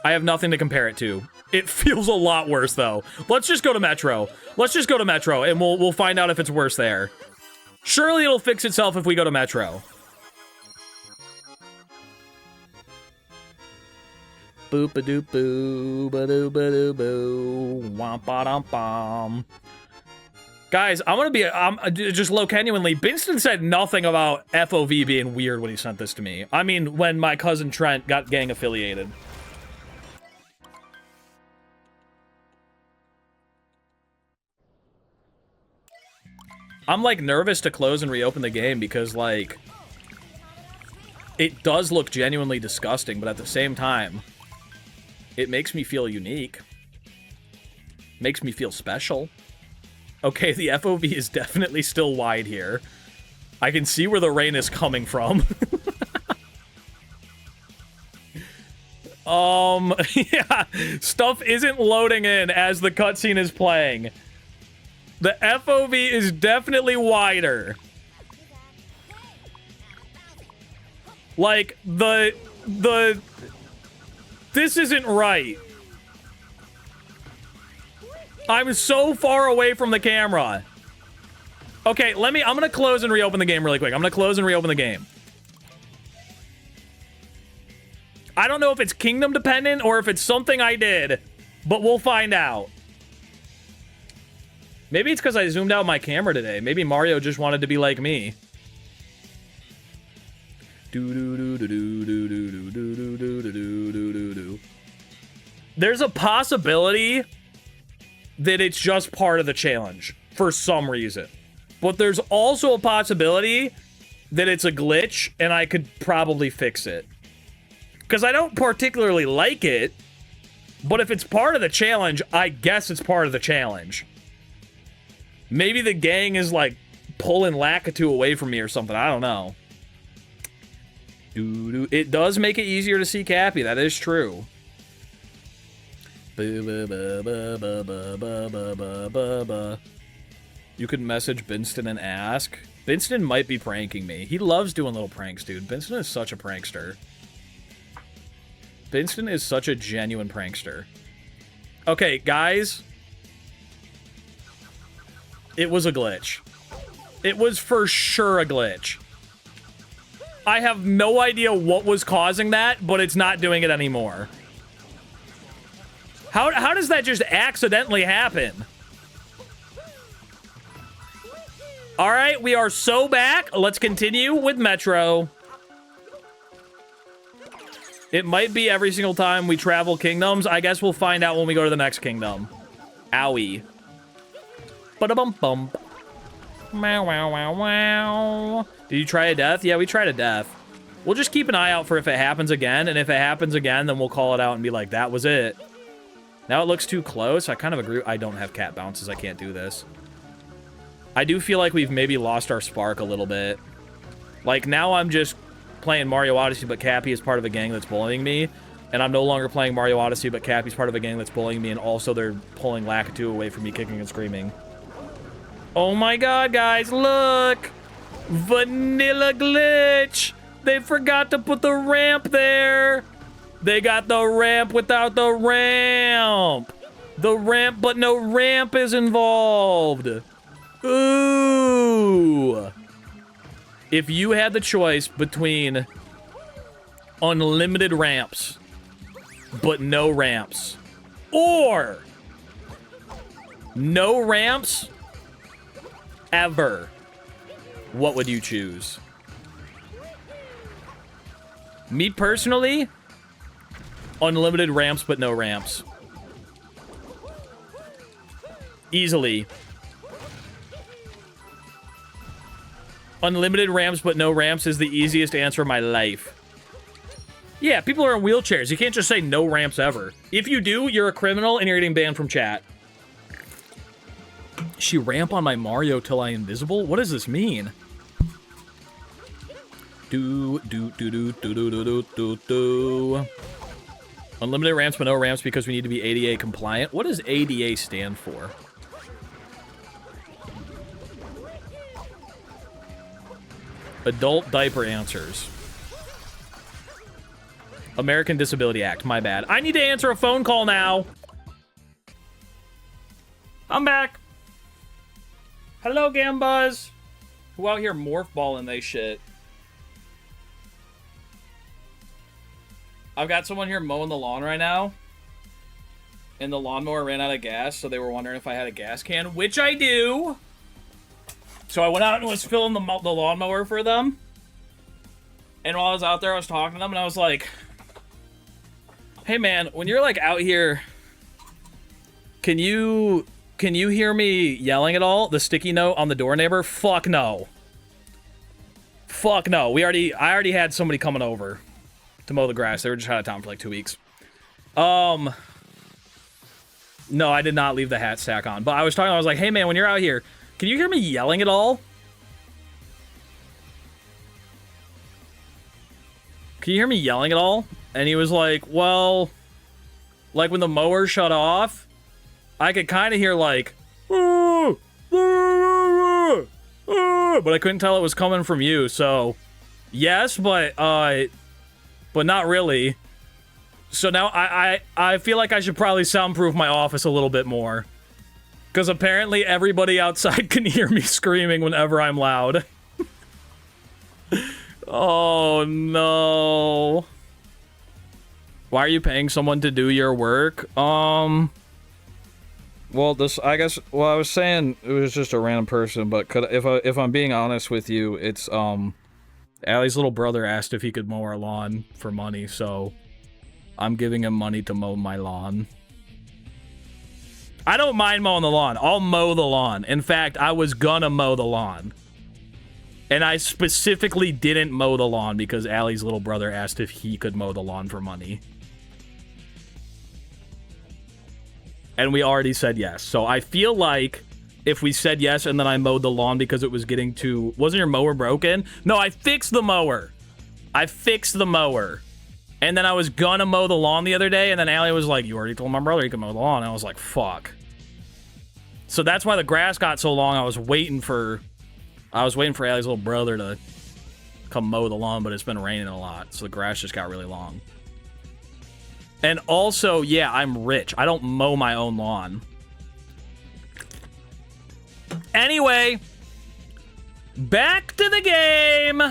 I have nothing to compare it to. It feels a lot worse, though. Let's just go to Metro. Let's just go to Metro, and we'll find out if it's worse there. Surely it'll fix itself if we go to Metro. Boop-a-doop-boo, ba-doo-ba-doo-boo, womp-ba-dum-bum. Guys, I'm just low genuinely. Binston said nothing about FOV being weird when he sent this to me. I mean, when my cousin Trent got gang affiliated. I'm like nervous to close and reopen the game because like it does look genuinely disgusting, but at the same time, it makes me feel unique. Makes me feel special. Okay, the FOV is definitely still wide here. I can see where the rain is coming from. Yeah, stuff isn't loading in as the cutscene is playing. The FOV is definitely wider. Like, this isn't right. I'm so far away from the camera. Okay, I'm gonna close and reopen the game really quick. I'm gonna close and reopen the game. I don't know if it's kingdom dependent or if it's something I did, but we'll find out. Maybe it's because I zoomed out my camera today. Maybe Mario just wanted to be like me. There's a possibility that it's just part of the challenge for some reason. But there's also a possibility that it's a glitch and I could probably fix it. Because I don't particularly like it, but if it's part of the challenge, I guess it's part of the challenge. Maybe the gang is like pulling Lakitu away from me or something. I don't know. It does make it easier to see Cappy. That is true. You could message Binston and ask. Binston might be pranking me. He loves doing little pranks, dude. Binston is such a prankster. Binston is such a genuine prankster. Okay, guys. It was a glitch. It was for sure a glitch. I have no idea what was causing that, but it's not doing it anymore. How does that just accidentally happen? All right, we are so back. Let's continue with Metro. It might be every single time we travel kingdoms. I guess we'll find out when we go to the next kingdom. Owie. Ba-da-bum-bum. Wow, wow, wow, wow. Did you try a death? Yeah, we tried a death. We'll just keep an eye out for if it happens again, and if it happens again, then we'll call it out and be like, that was it. Now it looks too close. I kind of agree. I don't have cat bounces. I can't do this. I do feel like we've maybe lost our spark a little bit. Like, now I'm just playing Mario Odyssey, but Cappy is part of a gang that's bullying me. And I'm no longer playing Mario Odyssey, but Cappy's part of a gang that's bullying me, and also they're pulling Lakitu away from me, kicking and screaming. Oh my god, guys, look! Vanilla glitch! They forgot to put the ramp there! They got the ramp without the ramp! The ramp, but no ramp is involved! Ooh! If you had the choice between unlimited ramps, but no ramps. Or no ramps ever. What would you choose? Me personally, unlimited ramps, but no ramps. Easily. Unlimited ramps, but no ramps is the easiest answer of my life. Yeah, people are in wheelchairs. You can't just say no ramps ever. If you do, you're a criminal and you're getting banned from chat. She ramp on my Mario till I invisible? What does this mean? Unlimited ramps, but no ramps because we need to be ADA compliant. What does ADA stand for? Adult Diaper Answers. American Disability Act. My bad. I need to answer a phone call now. I'm back. Hello, Gambuzz. Who out here morph balling they shit? I've got someone here mowing the lawn right now. And the lawnmower ran out of gas, so they were wondering if I had a gas can, which I do. So I went out and was filling the lawnmower for them. And while I was out there, I was talking to them, and I was like, hey, man, when you're, like, out here, can you hear me yelling at all? The sticky note on the door neighbor? Fuck no. Fuck no. I already had somebody coming over to mow the grass. They were just out of town for like 2 weeks. No, I did not leave the hat stack on. But I was was like, hey man, when you're out here, can you hear me yelling at all? Can you hear me yelling at all? And he was like, well, like when the mower shut off, I could kind of hear like, but I couldn't tell it was coming from you. So yes, but not really. So now I feel like I should probably soundproof my office a little bit more. Because apparently everybody outside can hear me screaming whenever I'm loud. Oh, no. Why are you paying someone to do your work? Well, I was saying it was just a random person, but if I'm being honest with you, it's, Allie's little brother asked if he could mow our lawn for money, so I'm giving him money to mow my lawn. I don't mind mowing the lawn. I'll mow the lawn. In fact, I was gonna mow the lawn. And I specifically didn't mow the lawn because Allie's little brother asked if he could mow the lawn for money. And we already said yes. So I feel like if we said yes and then I mowed the lawn because it was getting too... Wasn't your mower broken? No, I fixed the mower. I fixed the mower. And then I was gonna mow the lawn the other day, and then Allie was like, you already told my brother he could mow the lawn. And I was like, fuck. So that's why the grass got so long. I was waiting for Allie's little brother to come mow the lawn, but it's been raining a lot, so the grass just got really long. And also, yeah, I'm rich. I don't mow my own lawn. Anyway, back to the game.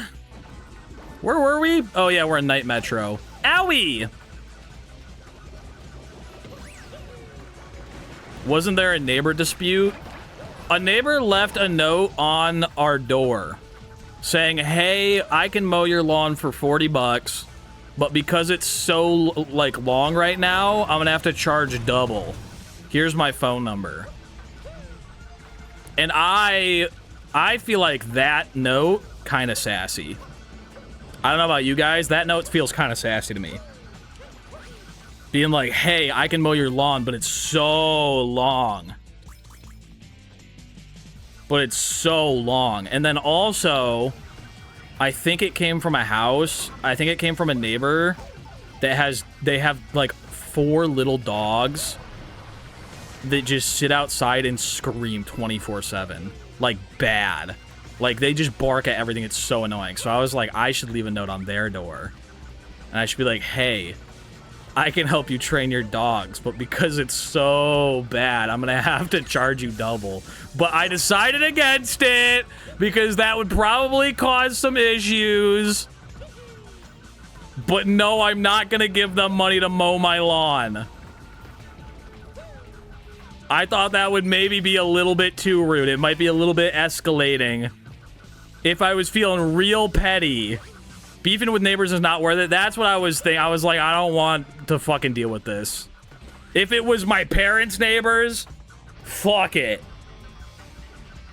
Where were we? Oh, yeah, we're in Night Metro. Owie! Wasn't there a neighbor dispute? A neighbor left a note on our door saying, hey, I can mow your lawn for 40 bucks, but because it's so, like, long right now, I'm gonna have to charge double. Here's my phone number. And I feel like that note kind of sassy. I don't know about you guys. That note feels kind of sassy to me. Being like, hey, I can mow your lawn, but it's so long. But it's so long. And then also, I think it came from a house. I think it came from a neighbor that they have like 4 little dogs that just sit outside and scream 24/7. Like, bad. Like, they just bark at everything. It's so annoying. So I was like, I should leave a note on their door. And I should be like, hey, I can help you train your dogs, but because it's so bad, I'm going to have to charge you double. But I decided against it because that would probably cause some issues. But no, I'm not gonna give them money to mow my lawn. I thought that would maybe be a little bit too rude. It might be a little bit escalating. If I was feeling real petty, beefing with neighbors is not worth it. That's what I was thinking. I was like, I don't want to fucking deal with this. If it was my parents' neighbors, fuck it.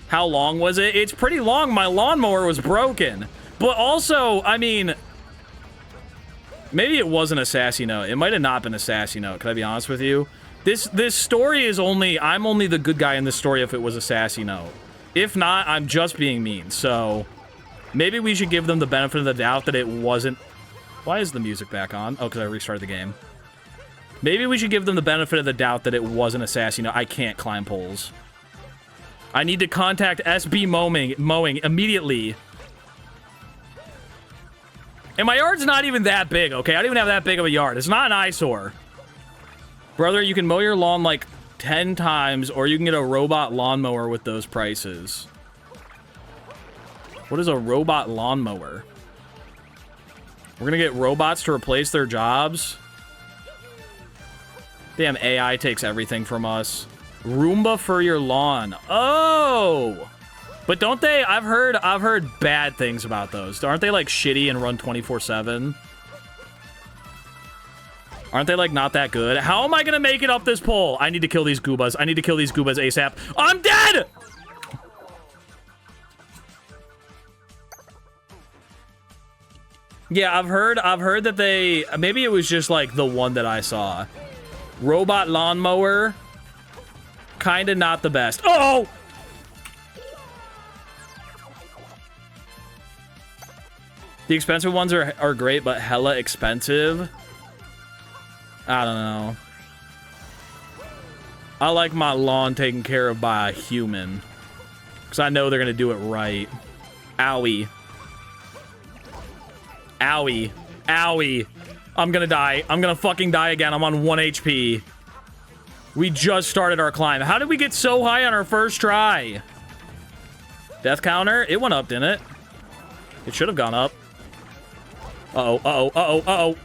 How long was it? It's pretty long. My lawnmower was broken. But also, I mean, maybe it wasn't a sassy note. It might have not been a sassy note. Can I be honest with you? This story is only... I'm only the good guy in this story if it was a sassy note. If not, I'm just being mean. So, maybe we should give them the benefit of the doubt that it wasn't... Why is the music back on? Oh, because I restarted the game. Maybe we should give them the benefit of the doubt that it wasn't a sassy note. I can't climb poles. I need to contact SB Mowing immediately. And my yard's not even that big, okay? I don't even have that big of a yard. It's not an eyesore. Brother, you can mow your lawn like 10 times, or you can get a robot lawnmower with those prices. What is a robot lawnmower? We're gonna get robots to replace their jobs? Damn, AI takes everything from us. Roomba for your lawn. Oh! But don't they... I've heard bad things about those. Aren't they, like, shitty and run 24/7? Aren't they, like, not that good? How am I gonna make it up this pole? I need to kill these Goombas. I need to kill these Goombas ASAP. I'm dead! Yeah, I've heard that they... Maybe it was just, like, the one that I saw. Robot lawnmower. Kinda not the best. Oh! The expensive ones are great, but hella expensive. I don't know. I like my lawn taken care of by a human. Because I know they're going to do it right. Owie. Owie. Owie. I'm going to die. I'm going to fucking die again. I'm on 1 HP. We just started our climb. How did we get so high on our first try? Death counter? It went up, didn't it? It should have gone up. Uh-oh, uh-oh, uh-oh, uh-oh.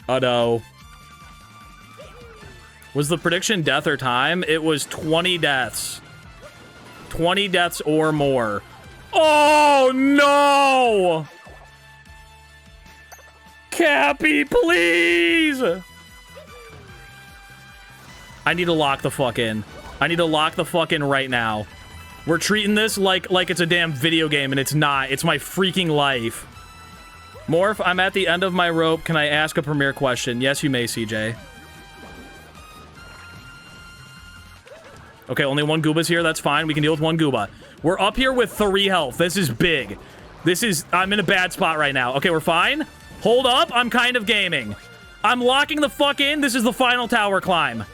Uh-oh. Was the prediction death or time? It was 20 deaths. 20 deaths or more. Oh, no! Cappy, please! I need to lock the fuck in. I need to lock the fuck in right now. We're treating this like it's a damn video game, and it's not. It's my freaking life. Morph, I'm at the end of my rope. Can I ask a premiere question? Yes, you may, CJ. Okay, only one Gooba's here. That's fine. We can deal with one Gooba. We're up here with 3 health. This is big. I'm in a bad spot right now. Okay, we're fine. Hold up. I'm kind of gaming. I'm locking the fuck in. This is the final tower climb.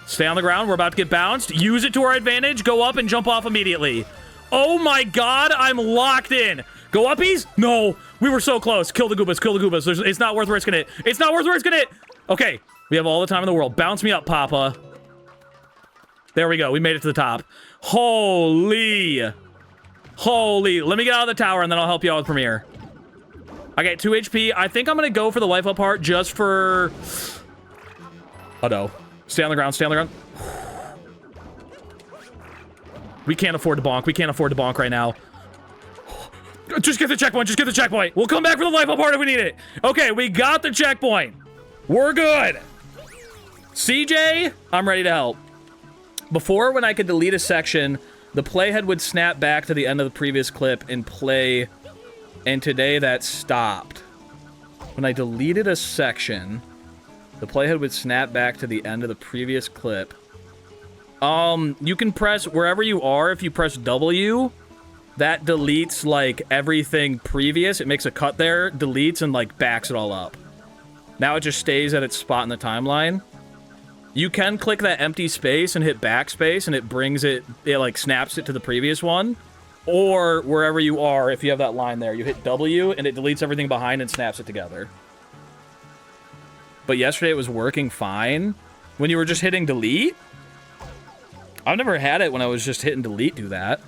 Stay on the ground. We're about to get bounced. Use it to our advantage. Go up and jump off immediately. Oh my god, I'm locked in. Go uppies? No. We were so close. Kill the Goombas. Kill the Goombas. It's not worth risking it. It's not worth risking it. Okay. We have all the time in the world. Bounce me up, Papa. There we go. We made it to the top. Holy. Holy. Let me get out of the tower and then I'll help you out with Premiere. I got 2 HP. I think I'm going to go for the life up part just for... Oh no. Stay on the ground. Stay on the ground. We can't afford to bonk. We can't afford to bonk right now. Just get the checkpoint. Just get the checkpoint. We'll come back for the life up part if we need it. Okay, we got the checkpoint. We're good. CJ, I'm ready to help. Before, when I could delete a section, the playhead would snap back to the end of the previous clip and play, and today that stopped. When I deleted a section, the playhead would snap back to the end of the previous clip. You can press wherever you are. If you press W, that deletes, like, everything previous. It makes a cut there, deletes, and, like, backs it all up. Now it just stays at its spot in the timeline. You can click that empty space and hit backspace, and it brings it, like, snaps it to the previous one. Or wherever you are, if you have that line there, you hit W, and it deletes everything behind and snaps it together. But yesterday it was working fine. When you were just hitting delete, I've never had it when I was just hitting delete do that.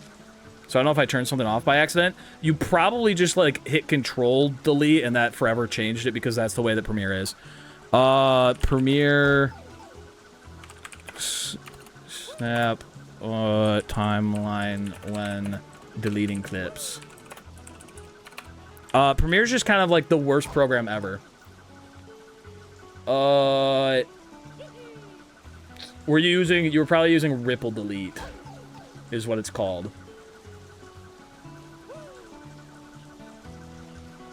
So I don't know if I turned something off by accident. You probably just like hit control delete and that forever changed it because that's the way that Premiere is. Premiere snap timeline when deleting clips. Premiere's just kind of like the worst program ever. You were probably using Ripple Delete is what it's called.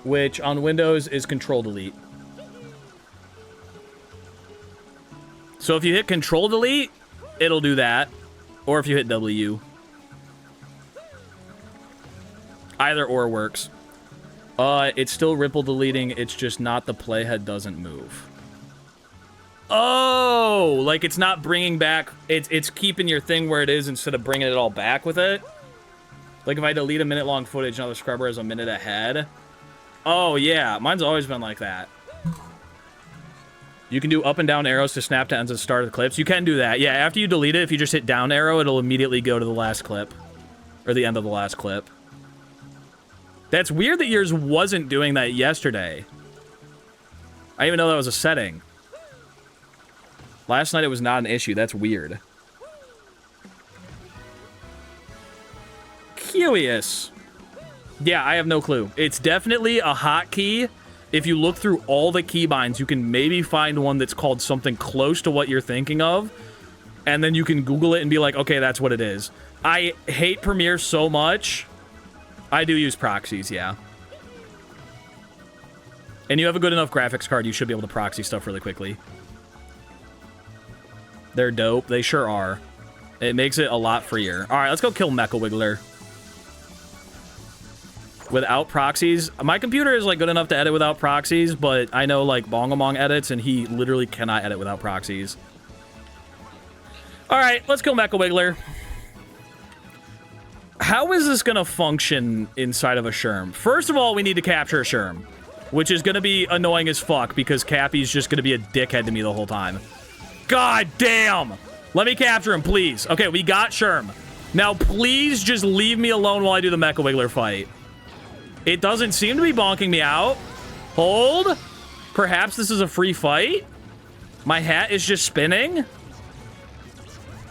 Which on Windows is Control Delete. So if you hit Control Delete, it'll do that. Or if you hit W. Either or works. It's still Ripple deleting, it's just not the playhead doesn't move. Oh, like it's not bringing back, it's keeping your thing where it is instead of bringing it all back with it. Like if I delete a minute-long footage, now the scrubber is a minute ahead. Oh, yeah. Mine's always been like that. You can do up and down arrows to snap to ends at the start of the clips. You can do that. Yeah, after you delete it, if you just hit down arrow, it'll immediately go to the last clip. Or the end of the last clip. That's weird that yours wasn't doing that yesterday. I didn't even know that was a setting. Last night it was not an issue. That's weird. Curious. Yeah, I have no clue. It's definitely a hotkey. If you look through all the keybinds, you can maybe find one that's called something close to what you're thinking of. And then you can Google it and be like, okay, that's what it is. I hate Premiere so much. I do use proxies, yeah. And you have a good enough graphics card, you should be able to proxy stuff really quickly. They're dope. They sure are. It makes it a lot freer. All right, let's go kill Mecha Wiggler. Without proxies. My computer is like good enough to edit without proxies, but I know like Bongamong edits and he literally cannot edit without proxies. All right, let's kill Mecha Wiggler. How is this gonna function inside of a Sherm? First of all, we need to capture a Sherm, which is gonna be annoying as fuck because Cappy's just gonna be a dickhead to me the whole time. God damn! Let me capture him, please. Okay, we got Sherm. Now, please just leave me alone while I do the Mecha Wiggler fight. It doesn't seem to be bonking me out. Hold. Perhaps this is a free fight. My hat is just spinning.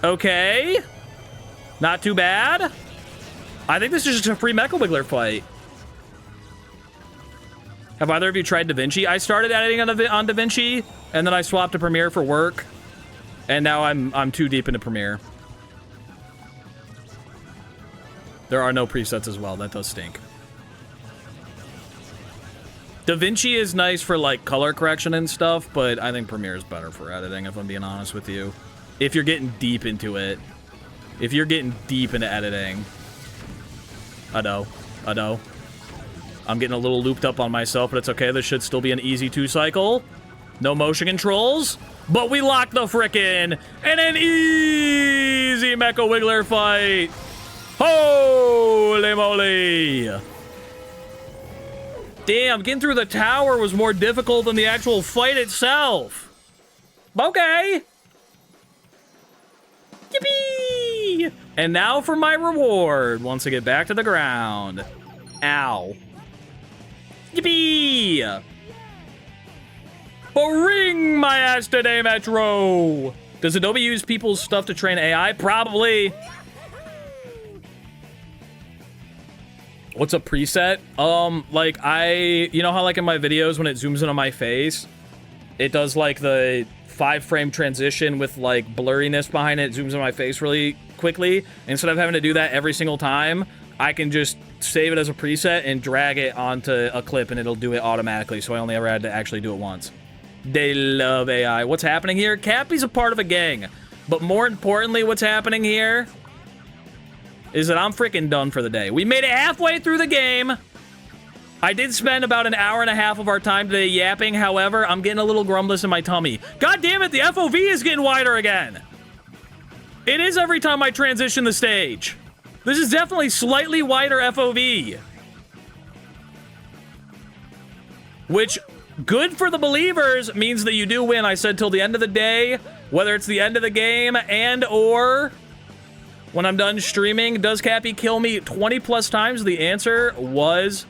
Okay. Not too bad. I think this is just a free Mecha Wiggler fight. Have either of you tried DaVinci? I started editing on DaVinci, and then I swapped to Premiere for work. And now I'm too deep into Premiere. There are no presets as well. That does stink. DaVinci is nice for, like, color correction and stuff, but I think Premiere is better for editing, if I'm being honest with you. If you're getting deep into it. If you're getting deep into editing. I know. I'm getting a little looped up on myself, but it's okay. This should still be an easy 2-cycle. No motion controls. But we lock the frickin' and an easy Mecha Wiggler fight. Holy moly. Damn, getting through the tower was more difficult than the actual fight itself. Okay. Yippee! And now for my reward, once I get back to the ground. Ow. Yippee! Bring my ass today, Metro! Does Adobe use people's stuff to train AI? Probably. What's a preset? Like you know how like in my videos when it zooms in on my face, it does like the 5-frame transition with like blurriness behind it, zooms in my face really quickly. Instead of having to do that every single time, I can just save it as a preset and drag it onto a clip and it'll do it automatically, so I only ever had to actually do it once. They love AI. What's happening here? Cappy's a part of a gang. But more importantly, what's happening here is that I'm freaking done for the day. We made it halfway through the game. I did spend about an hour and a half of our time today yapping. However, I'm getting a little grumbless in my tummy. God damn it, the FOV is getting wider again. It is every time I transition the stage. This is definitely slightly wider FOV. Which, good for the believers, means that you do win. I said till the end of the day, whether it's the end of the game and or when I'm done streaming, does Cappy kill me 20 plus times? The answer was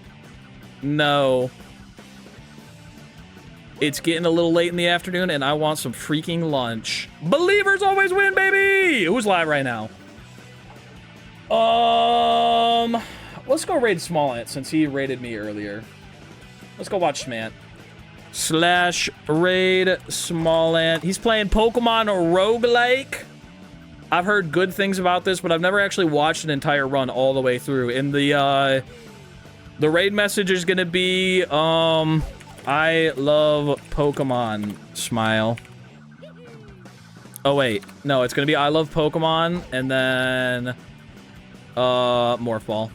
no. It's getting a little late in the afternoon, and I want some freaking lunch. Believers always win, baby! Who's live right now? Let's go raid Smallant, since he raided me earlier. Let's go watch Smant. / raid Smallant. He's playing Pokemon Roguelike. I've heard good things about this, but I've never actually watched an entire run all the way through. And the raid message is gonna be, I love Pokemon, smile. Oh, wait. No, it's gonna be I love Pokemon, and then, Morph Ball.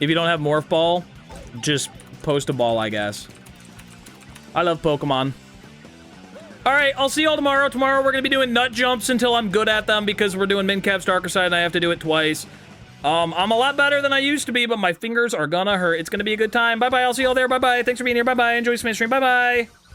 If you don't have Morph Ball, just post a ball, I guess. I love Pokemon. Alright, I'll see y'all tomorrow. Tomorrow we're gonna be doing nut jumps until I'm good at them because we're doing Mincap's Darker Side and I have to do it twice. I'm a lot better than I used to be, but my fingers are gonna hurt. It's gonna be a good time. Bye-bye. I'll see y'all there. Bye-bye. Thanks for being here. Bye-bye. Enjoy Smash Stream. Bye-bye.